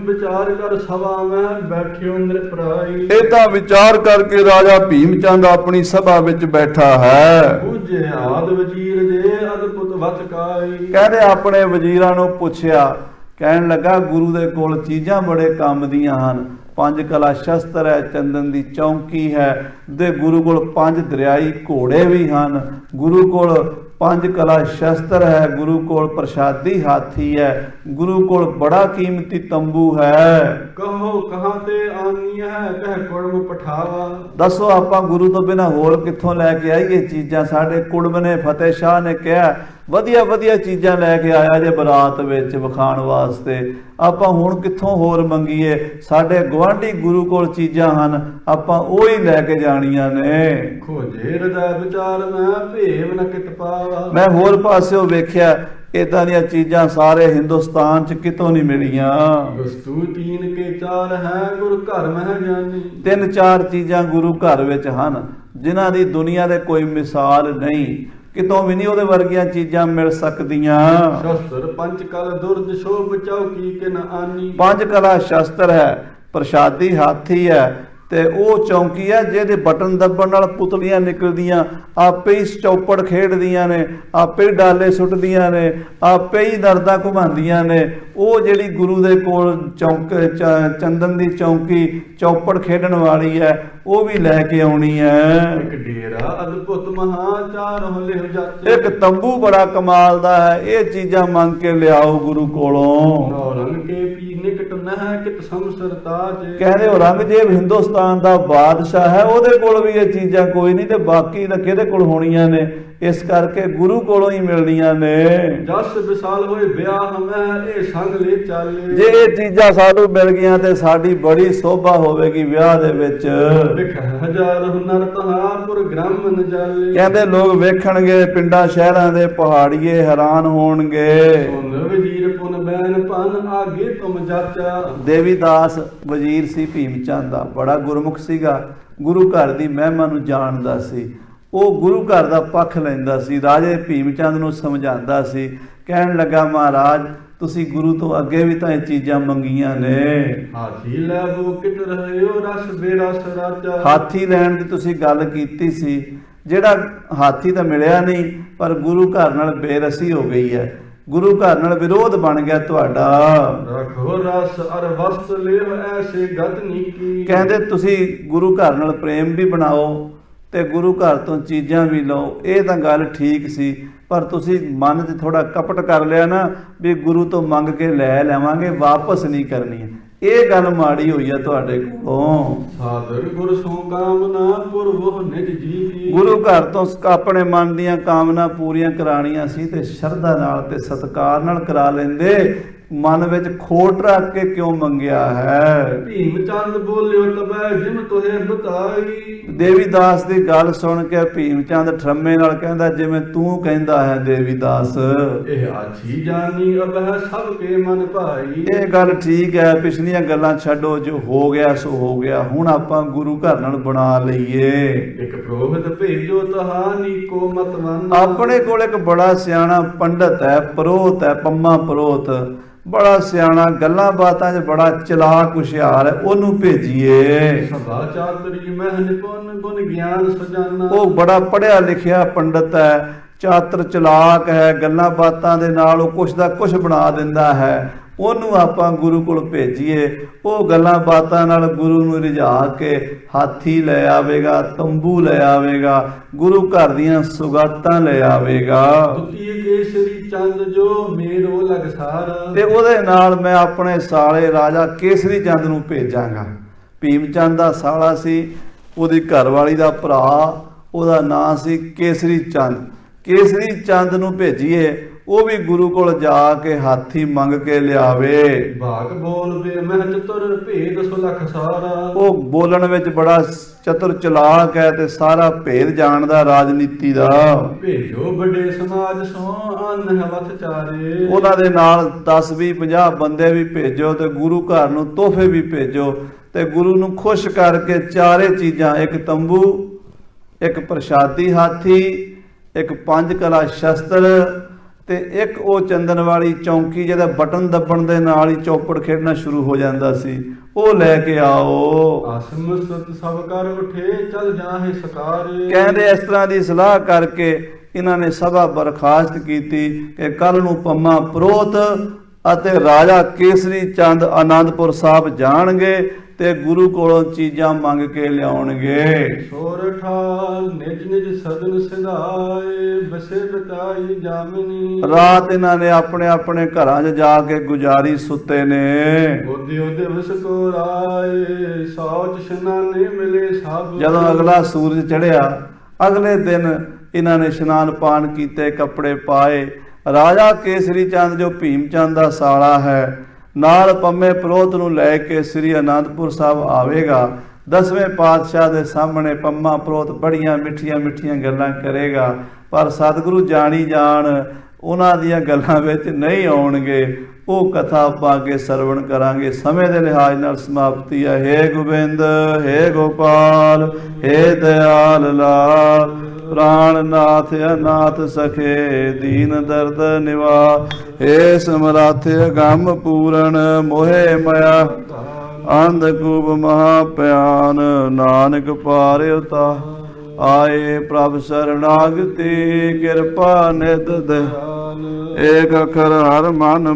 ਵਿਚਾਰ ਕਰ ਸਭਾ ਮੈਂ ਬੈਠਿਓ ਨਿਰਪਰਾਈ, ਇਹ ਤਾਂ ਵਿਚਾਰ ਕਰਕੇ ਰਾਜਾ ਭੀਮ ਚੰਦ ਆਪਣੀ ਸਭਾ ਵਿੱਚ ਬੈਠਾ ਹੈ। ਬੁਝੇ ਆਦ ਵਜ਼ੀਰ ਜੇ ਅਦਭੁਤ ਵਤਕਾਈ, ਕਹਿੰਦੇ ਆਪਣੇ ਵਜ਼ੀਰਾਂ ਨੂੰ ਪੁੱਛਿਆ, ਕਹਿਣ ਲੱਗਾ ਗੁਰੂ ਦੇ ਕੋਲ ਚੀਜ਼ਾਂ ਬੜੇ ਕੰਮ ਦੀਆਂ ਹਨ, 5 ਕਲਾ ਸ਼ਸਤਰ ਹੈ, ਚੰਦਨ ਦੀ ਚੌਂਕੀ ਹੈ, ਦੇ ਗੁਰੂ ਕੋਲ 5 ਦਰਿਆਈ ਘੋੜੇ ਵੀ ਹਨ, ਗੁਰੂ ਕੋਲ 5 ਕਲਾ ਸ਼ਸਤਰ ਹੈ, ਗੁਰੂ ਕੋਲ ਪ੍ਰਸ਼ਾਦੀ ਹਾਥੀ ਹੈ, ਗੁਰੂ ਕੋਲ ਬੜਾ ਕੀਮਤੀ ਤੰਬੂ ਹੈ। ਕਹੋ ਕਹਾਂ ਤੇ ਆਨੀ ਹੈ, ਕਹਿ ਕੁੜਮ ਪਠਾਵਾ, ਦੱਸੋ ਆਪਾਂ ਗੁਰੂ ਤੋਂ ਬਿਨਾਂ ਹੋਰ ਕਿੱਥੋਂ ਲੈ ਕੇ ਆਈਏ ਚੀਜ਼ਾਂ? ਸਾਡੇ ਕੁੜਮ ਨੇ, ਫਤਿਹ ਸ਼ਾਹ ਨੇ ਕਿਹਾ ਵਧੀਆ ਵਧੀਆ ਚੀਜ਼ਾਂ ਲੈ ਕੇ ਆਇਆ ਜੇ ਬਰਾਤ ਵਿੱਚ ਵਿਖਾਉਣ ਵਾਸਤੇ, ਆਪਾਂ ਹੁਣ ਕਿੱਥੋਂ ਹੋਰ ਮੰਗੀਏ? ਸਾਡੇ ਗੁਆਂਢੀ ਗੁਰੂ ਕੋਲ ਚੀਜ਼ਾਂ ਹਨ, ਆਪਾਂ ਉਹ ਹੀ ਲੈ ਕੇ ਜਾਣੀਆਂ ਨੇ। ਖੋਜੇ ਹਿਰਦਾ ਵਿਚਾਰ ਮੈਂ ਭੇਵ ਨ ਕਿਤ ਪਾਵਾ, ਮੈਂ ਹੋਰ ਪਾਸਿਓਂ ਵੇਖਿਆ ਇਦਾਂ ਦੀਆਂ ਚੀਜ਼ਾਂ ਸਾਰੇ ਹਿੰਦੁਸਤਾਨ 'ਚ ਕਿਤੋਂ ਨਹੀਂ ਮਿਲੀਆਂ। ਵਸਤੂ 3 ਕੇ 4 ਹੈ, ਗੁਰੂ ਘਰ ਮਹਿ ਜਾਨੀ, 3-4 ਚੀਜ਼ਾਂ ਗੁਰੂ ਘਰ ਵਿੱਚ ਹਨ ਜਿਨ੍ਹਾਂ ਦੀ ਦੁਨੀਆ ਦੇ ਕੋਈ ਮਿਸਾਲ ਨਹੀਂ, ਕਿਤੋਂ ਵੀ ਨਹੀਂ ਉਹਦੇ ਵਰਗੀਆਂ ਚੀਜ਼ਾਂ ਮਿਲ ਸਕਦੀਆਂ। ਸ਼ਸਤਰ 5 ਕਲ ਦੁਰਦ ਸ਼ੋਭ ਚੌਕੀ ਕਿ ਨ ਆਨੀ, 5 ਕਲਾ ਸ਼ਸਤਰ ਹੈ, ਪ੍ਰਸ਼ਾਦੀ ਹਾਥੀ ਹੈ, ਤੇ ਉਹ ਚੌਂਕੀ ਆ ਜਿਹਦੇ ਬਟਨ ਦੱਬਣ ਨਾਲ ਪੁਤਲੀਆਂ ਨਿਕਲਦੀਆਂ, ਆਪੇ ਹੀ ਚੌਪੜ ਖੇਡਦੀਆਂ ਨੇ, ਆਪੇ ਹੀ ਡਾਲੇ ਸੁੱਟਦੀਆਂ ਨੇ, ਆਪੇ ਹੀ ਦਰਦਾਂ ਘੁਮਾਉਂਦੀਆਂ ਨੇ। ਉਹ ਜਿਹੜੀ ਗੁਰੂ ਦੇ ਕੋਲ ਚੰਦਨ ਦੀ ਚੌਂਕੀ ਚੌਪੜ ਖੇਡਣ ਵਾਲੀ ਹੈ, ਉਹ ਵੀ ਲੈ ਕੇ ਆਉਣੀ ਹੈ। ਇੱਕ ਡੇਰਾ ਅਦਭੁਤ ਮਹਾਚਾਰ ਹੋਲੇ ਹੋ ਜਾਤੇ, ਇੱਕ ਤੰਬੂ ਬੜਾ ਕਮਾਲ ਦਾ ਹੈ, ਇਹ ਚੀਜ਼ਾਂ ਮੰਗ ਕੇ ਲਿਆਓ ਗੁਰੂ ਕੋਲੋਂ। ਨੌ ਰੰਗ ਕੇ ਪੀ ਨਿਕਟ ਨਹਿ ਕਿਤ ਸੰਸਰ ਤਾਜ, ਕਹਿੰਦੇ ਔਰੰਗਜ਼ੇਬ ਹਿੰਦੁਸਤਾਨ ਦਾ ਬਾਦਸ਼ਾਹ ਹੈ, ਉਹਦੇ ਕੋਲ ਵੀ ਇਹ ਚੀਜ਼ਾਂ ਕੋਈ ਨਹੀਂ, ਤੇ ਬਾਕੀ ਤਾਂ ਕਿਹਦੇ ਕੋਲ ਹੋਣੀਆਂ ਨੇ? ਇਸ ਕਰਕੇ ਗੁਰੂ ਕੋਲੋਂ ਹੀ ਮਿਲਣੀਆਂ ਨੇ। ਜਸ ਵਿਸਾਲ ਹੋਏ ਵਿਆਹ ਮੈਂ ਇਹ ਸੰਗ ਲੈ ਚਾਲੇ, ਜੇ ਇਹ ਚੀਜ਼ਾਂ ਸਾਨੂੰ ਮਿਲ ਗਈਆਂ ਤੇ ਸਾਡੀ ਬੜੀ ਸੋਭਾ ਹੋਵੇਗੀ ਵਿਆਹ ਦੇ ਵਿੱਚ। ਵਿਖ ਹਜ਼ਾਰ ਹੁਨਰ ਤਹਾਪੁਰ ਗ੍ਰਾਮ ਨਜਾਲੇ, ਕਹਿੰਦੇ ਲੋਕ ਵੇਖਣਗੇ, ਪਿੰਡਾਂ ਸ਼ਹਿਰਾਂ ਦੇ ਪਹਾੜੀਏ ਹੈਰਾਨ ਹੋਣਗੇ। ਸੁਨ ਵਜ਼ੀਰ ਪੁਨ ਬੈਨ ਪਨ ਆਗੇ ਤੁਮ ਜਾਚਾ, ਦੇਵੀਦਾਸ ਵਜ਼ੀਰ ਸੀ ਭੀਮ ਚੰਦ ਦਾ, ਬੜਾ ਗੁਰਮੁਖ ਸੀਗਾ, ਗੁਰੂ ਘਰ ਦੀ ਮਹਿਮਾ ਨੂੰ ਜਾਣਦਾ ਸੀ। ਉਹ ਗੁਰੂ ਘਰ ਦਾ ਪੱਖ ਲੈਂਦਾ ਸੀ, ਰਾਜੇ ਭੀਮ ਚੰਦ ਨੂੰ ਸਮਝਾਉਂਦਾ ਸੀ। ਕਹਿਣ ਲੱਗਾ, ਮਹਾਰਾਜ ਤੁਸੀਂ ਗੁਰੂ ਤੋਂ ਅੱਗੇ ਵੀ ਤਾਂ ਇਹ ਚੀਜ਼ਾਂ ਮੰਗੀਆਂ ਨੇ। ਹਾਥੀ ਲੈ ਬੋ ਕਿਤ ਰਹਿਓ ਰਸ ਬੇਰਸ ਰਾਜਾ, ਹਾਥੀ ਲੈਣ ਦੀ ਤੁਸੀਂ ਗੱਲ ਕੀਤੀ ਸੀ, ਜਿਹੜਾ ਹਾਥੀ ਤਾਂ ਮਿਲਿਆ ਨਹੀਂ, ਪਰ ਗੁਰੂ ਘਰ ਨਾਲ ਬੇਰਸੀ ਹੋ ਗਈ ਹੈ, ਗੁਰੂ ਘਰ ਨਾਲ ਵਿਰੋਧ ਬਣ ਗਿਆ ਤੁਹਾਡਾ। ਰੱਖੋ ਰਸ ਅਰ ਵਸਤ ਲੇਵ ਐਸੇ ਗਤ ਨੀਕੀ, ਕਹਿੰਦੇ ਤੁਸੀਂ ਗੁਰੂ ਘਰ ਨਾਲ ਪ੍ਰੇਮ ਵੀ ਬਣਾਓ ਤੇ ਗੁਰੂ ਘਰ ਤੋਂ ਚੀਜ਼ਾਂ ਵੀ ਲਓ। ਇਹ ਤਾਂ ਗੱਲ ਠੀਕ ਸੀ, ਪਰ ਤੁਸੀਂ ਮਨ 'ਚ ਥੋੜਾ ਕਪਟ ਕਰ ਲਿਆ ਨਾ, ਵੀ ਗੁਰੂ ਤੋਂ ਮੰਗ ਕੇ ਲੈ ਲਵਾਂਗੇ, ਵਾਪਸ ਨਹੀਂ ਕਰਨੀ। ਇਹ ਗੱਲ ਮਾੜੀ ਹੋਈ ਆ ਤੁਹਾਡੇ ਕੋਲੋਂ। ਸਾਦਰ ਗੁਰ ਸੋ ਕਾਮਨਾ ਪੁਰਵ ਨਿਜ ਜੀ ਕੀ, ਗੁਰੂ ਘਰ ਤੋਂ ਆਪਣੇ ਮਨ ਦੀਆਂ ਕਾਮਨਾ ਪੂਰੀਆਂ ਕਰਾਣੀਆਂ ਸੀ ਤੇ ਸ਼ਰਧਾ ਨਾਲ ਤੇ ਸਤਿਕਾਰ ਨਾਲ ਕਰਾ ਲੈਂਦੇ। ਮਨ ਵਿੱਚ ਖੋਟ ਰੱਖ ਕੇ ਕਿਉਂ ਮੰਗਿਆ ਹੈ? ਭੀਮ ਚੰਦ ਬੋਲਿਓ ਤਬੈ ਜਿਮ ਤੋਹੇ ਬਤਾਈ, ਦੇਵੀਦਾਸ ਦੀ ਗੱਲ ਸੁਣ ਕੇ ਭੀਮ ਚੰਦ ਠਰਮੇ ਨਾਲ ਕਹਿੰਦਾ, ਜਿਵੇਂ ਤੂੰ ਕਹਿੰਦਾ ਹੈ ਦੇਵੀਦਾਸ। ਇਹ ਆਛੀ ਜਾਨੀ ਅਬਹਿ ਸਭ ਕੇ ਮਨ ਭਾਈ, ਇਹ ਗੱਲ ਠੀਕ ਹੈ, ਪਿਛਲੀਆਂ ਗੱਲਾਂ ਛੱਡੋ, ਜੋ ਹੋ ਗਿਆ ਸੋ ਹੋ ਗਿਆ, ਹੁਣ ਆਪਾਂ ਗੁਰੂ ਘਰ ਨਾਲ ਬਣਾ ਲਈਏ। ਇੱਕ ਪ੍ਰੋਹਿਤ ਭੇਜੋ ਤਹਾਨੀ ਕੋ ਮਤਵਨ, ਆਪਣੇ ਕੋਲ ਇੱਕ ਬੜਾ ਸਿਆਣਾ ਪੰਡਤ ਹੈ, ਪ੍ਰੋਹਤ ਹੈ, ਪੰਮਾ ਪ੍ਰੋਹਤ, ਬੜਾ ਸਿਆਣਾ, ਗੱਲਾਂ ਬਾਤਾਂ 'ਚ ਬੜਾ ਚਲਾਕ ਹੁਸ਼ਿਆਰ ਹੈ, ਉਹਨੂੰ ਭੇਜੀਏ। ਸਭਾ ਚਾਤਰੀ ਮਹਿ ਨਿਪੁੰਨ ਗੁਣ ਗਿਆਨ ਸਜਾਨਾ, ਉਹ ਬੜਾ ਪੜ੍ਹਿਆ ਲਿਖਿਆ ਪੰਡਤ ਹੈ, ਚਾਤਰ ਚਲਾਕ ਹੈ, ਗੱਲਾਂ ਬਾਤਾਂ ਦੇ ਨਾਲ ਉਹ ਕੁਛ ਦਾ ਕੁਛ ਬਣਾ ਦਿੰਦਾ ਹੈ। ਉਹਨੂੰ ਆਪਾਂ ਗੁਰੂ ਕੋਲ ਭੇਜੀਏ, ਉਹ ਗੱਲਾਂ ਬਾਤਾਂ ਨਾਲ ਗੁਰੂ ਨੂੰ ਰਿਝਾ ਕੇ ਹਾਥੀ ਲੈ ਆਵੇਗਾ, ਤੰਬੂ ਲੈ ਆਵੇਗਾ, ਗੁਰੂ ਘਰ ਦੀਆਂ ਸੁਗਾਤਾਂ ਲੈ ਆਵੇਗਾ। ਦੁਤੀ ਕੇਸਰੀ ਚੰਦ ਜੋ ਮੇਰੋ ਲਗ ਸਾਰਾ, ਤੇ ਉਹਦੇ ਨਾਲ ਮੈਂ ਆਪਣੇ ਸਾਲੇ ਰਾਜਾ ਕੇਸਰੀ ਚੰਦ ਨੂੰ ਭੇਜਾਂਗਾ। ਭੀਮ ਚੰਦ ਦਾ ਸਾਲਾ ਸੀ, ਉਹਦੀ ਘਰਵਾਲੀ ਦਾ ਭਰਾ, ਉਹਦਾ ਨਾਂ ਸੀ ਕੇਸਰੀ ਚੰਦ। ਕੇਸਰੀ ਚੰਦ ਨੂੰ ਭੇਜੀਏ, ਉਹ ਵੀ ਗੁਰੂ ਕੋਲ ਜਾ ਕੇ ਹਾਥੀ ਮੰਗ ਕੇ ਲਿਆਵੇ। ਭਾਗ ਬੋਲ ਵੇ ਮਹਿ ਚਤੁਰ ਭੇਦ ਸੁਲਖ ਸਾਰਾ, ਉਹ ਬੋਲਣ ਵਿੱਚ ਬੜਾ ਚਤੁਰ ਚਲਾਕ ਹੈ ਤੇ ਸਾਰਾ ਭੇਦ ਜਾਣਦਾ ਰਾਜਨੀਤੀ ਦਾ। ਭੇਜੋ ਵੱਡੇ ਸਮਾਜ ਸੋ ਅਨ ਹਵਥ ਚਾਰੇ, ਉਹਨਾਂ ਦੇ ਨਾਲ 10 20 50 ਬੰਦੇ ਵੀ ਭੇਜੋ ਤੇ ਗੁਰੂ ਘਰ ਨੂੰ ਤੋਹਫੇ ਵੀ ਭੇਜੋ ਤੇ ਗੁਰੂ ਨੂੰ ਖੁਸ਼ ਕਰਕੇ ਚਾਰੇ ਚੀਜ਼ਾਂ, ਇੱਕ ਤੰਬੂ, ਇੱਕ ਪ੍ਰਸ਼ਾਦੀ ਹਾਥੀ, ਇੱਕ 5 ਕਲਾ ਸ਼ਸਤਰ ਤੇ ਇੱਕ ਉਹ ਚੰਦਨ ਵਾਲੀ ਚੌਂਕੀ ਜਿਹਦਾ ਬਟਨ ਦੱਬਣ ਦੇ ਨਾਲ ਹੀ ਚੌਪੜ ਖੇਡਣਾ ਸ਼ੁਰੂ ਹੋ ਜਾਂਦਾ ਸੀ, ਉਹ ਲੈ ਕੇ ਆਓ। ਆਸਮ ਸਤ ਸਭ ਕਰ ਉਠੇ ਚਲ ਜਾਹੇ ਸਕਾਰੇ, ਕਹਿੰਦੇ ਇਸ ਤਰ੍ਹਾਂ ਦੀ ਸਲਾਹ ਕਰਕੇ ਇਹਨਾਂ ਨੇ ਸਭਾ ਬਰਖਾਸਤ ਕੀਤੀ ਕਿ ਕੱਲ ਨੂੰ ਪੰਮਾ ਪ੍ਰੋਹਤ ਅਤੇ ਰਾਜਾ ਕੇਸਰੀ ਚੰਦ ਆਨੰਦਪੁਰ ਸਾਹਿਬ ਜਾਣਗੇ ਤੇ ਗੁਰੂ ਕੋਲੋਂ ਚੀਜ਼ਾਂ ਮੰਗ ਕੇ ਲਿਆਉਣਗੇ। ਸੋਰਠਾ ਨਿਜ ਨਿਜ ਸਦਨ ਸਿਧਾਏ ਬਸੇ ਬਤਾਈ ਜਾਮਨੀ, ਰਾਤ ਇਹਨਾਂ ਨੇ ਆਪਣੇ ਆਪਣੇ ਘਰਾਂ 'ਚ ਜਾ ਕੇ ਗੁਜ਼ਾਰੀ, ਸੁੱਤੇ ਨੇ। ਉਹਦੇ ਦਿਵਸ ਕੋ ਰਾਏ ਸੌਚ ਇਸ਼ਨਾਨੇ ਮਿਲੇ ਸਭ, ਜਦੋਂ ਅਗਲਾ ਸੂਰਜ ਚੜ੍ਹਿਆ, ਅਗਲੇ ਦਿਨ ਇਹਨਾਂ ਨੇ ਇਸ਼ਨਾਨ ਪਾਨ ਕੀਤੇ, ਕੱਪੜੇ ਪਾਏ। ਰਾਜਾ ਕੇਸਰੀ ਚੰਦ ਜੋ ਭੀਮ ਚੰਦ ਦਾ ਸਾਲਾ ਹੈ, ਨਾਲ ਪੰਮੇ ਪ੍ਰੋਹਤ ਨੂੰ ਲੈ ਕੇ ਸ੍ਰੀ ਅਨੰਦਪੁਰ ਸਾਹਿਬ ਆਵੇਗਾ। 10ਵੇਂ ਪਾਤਸ਼ਾਹ ਦੇ ਸਾਹਮਣੇ ਪੰਮਾ ਪ੍ਰੋਹਤ ਬੜੀਆਂ ਮਿੱਠੀਆਂ ਮਿੱਠੀਆਂ ਗੱਲਾਂ ਕਰੇਗਾ, ਪਰ ਸਤਿਗੁਰੂ ਜਾਣੀ ਜਾਣ ਉਹਨਾਂ ਦੀਆਂ ਗੱਲਾਂ ਵਿੱਚ ਨਹੀਂ ਆਉਣਗੇ। ਉਹ ਕਥਾ ਆਪਾਂ ਅੱਗੇ ਸਰਵਣ ਕਰਾਂਗੇ। ਸਮੇਂ ਦੇ ਲਿਹਾਜ਼ ਨਾਲ ਸਮਾਪਤੀ ਹੈ। ਹੇ ਗੋਬਿੰਦ, ਹੇ ਗੋਪਾਲ, ਹੇ ਦਇਆਲ ਲਾਲ, ਪ੍ਰਾਣਨਾਥ ਅਨਾਥ ਸਖੇ ਦੀਨ ਦਰਦ ਨਿਵਾ, ਹੇ ਸਮਰੱਥ ਅਗੰਮ ਪੂਰਨ ਮੋਹਿ ਮਾਇਆ ਅੰਧਕੂਪ ਮਹਾ ਭਿਆਨ ਨਾਨਕ ਪਾਰਿ ਉਤਾਰ ਆਏ ਪ੍ਰਭ ਸਰਣਾਗਤੀ ਕਿਰਪਾ ਨਿਤ ਦੇ ਏਕ ਅਖਰ ਹਰ ਮਨ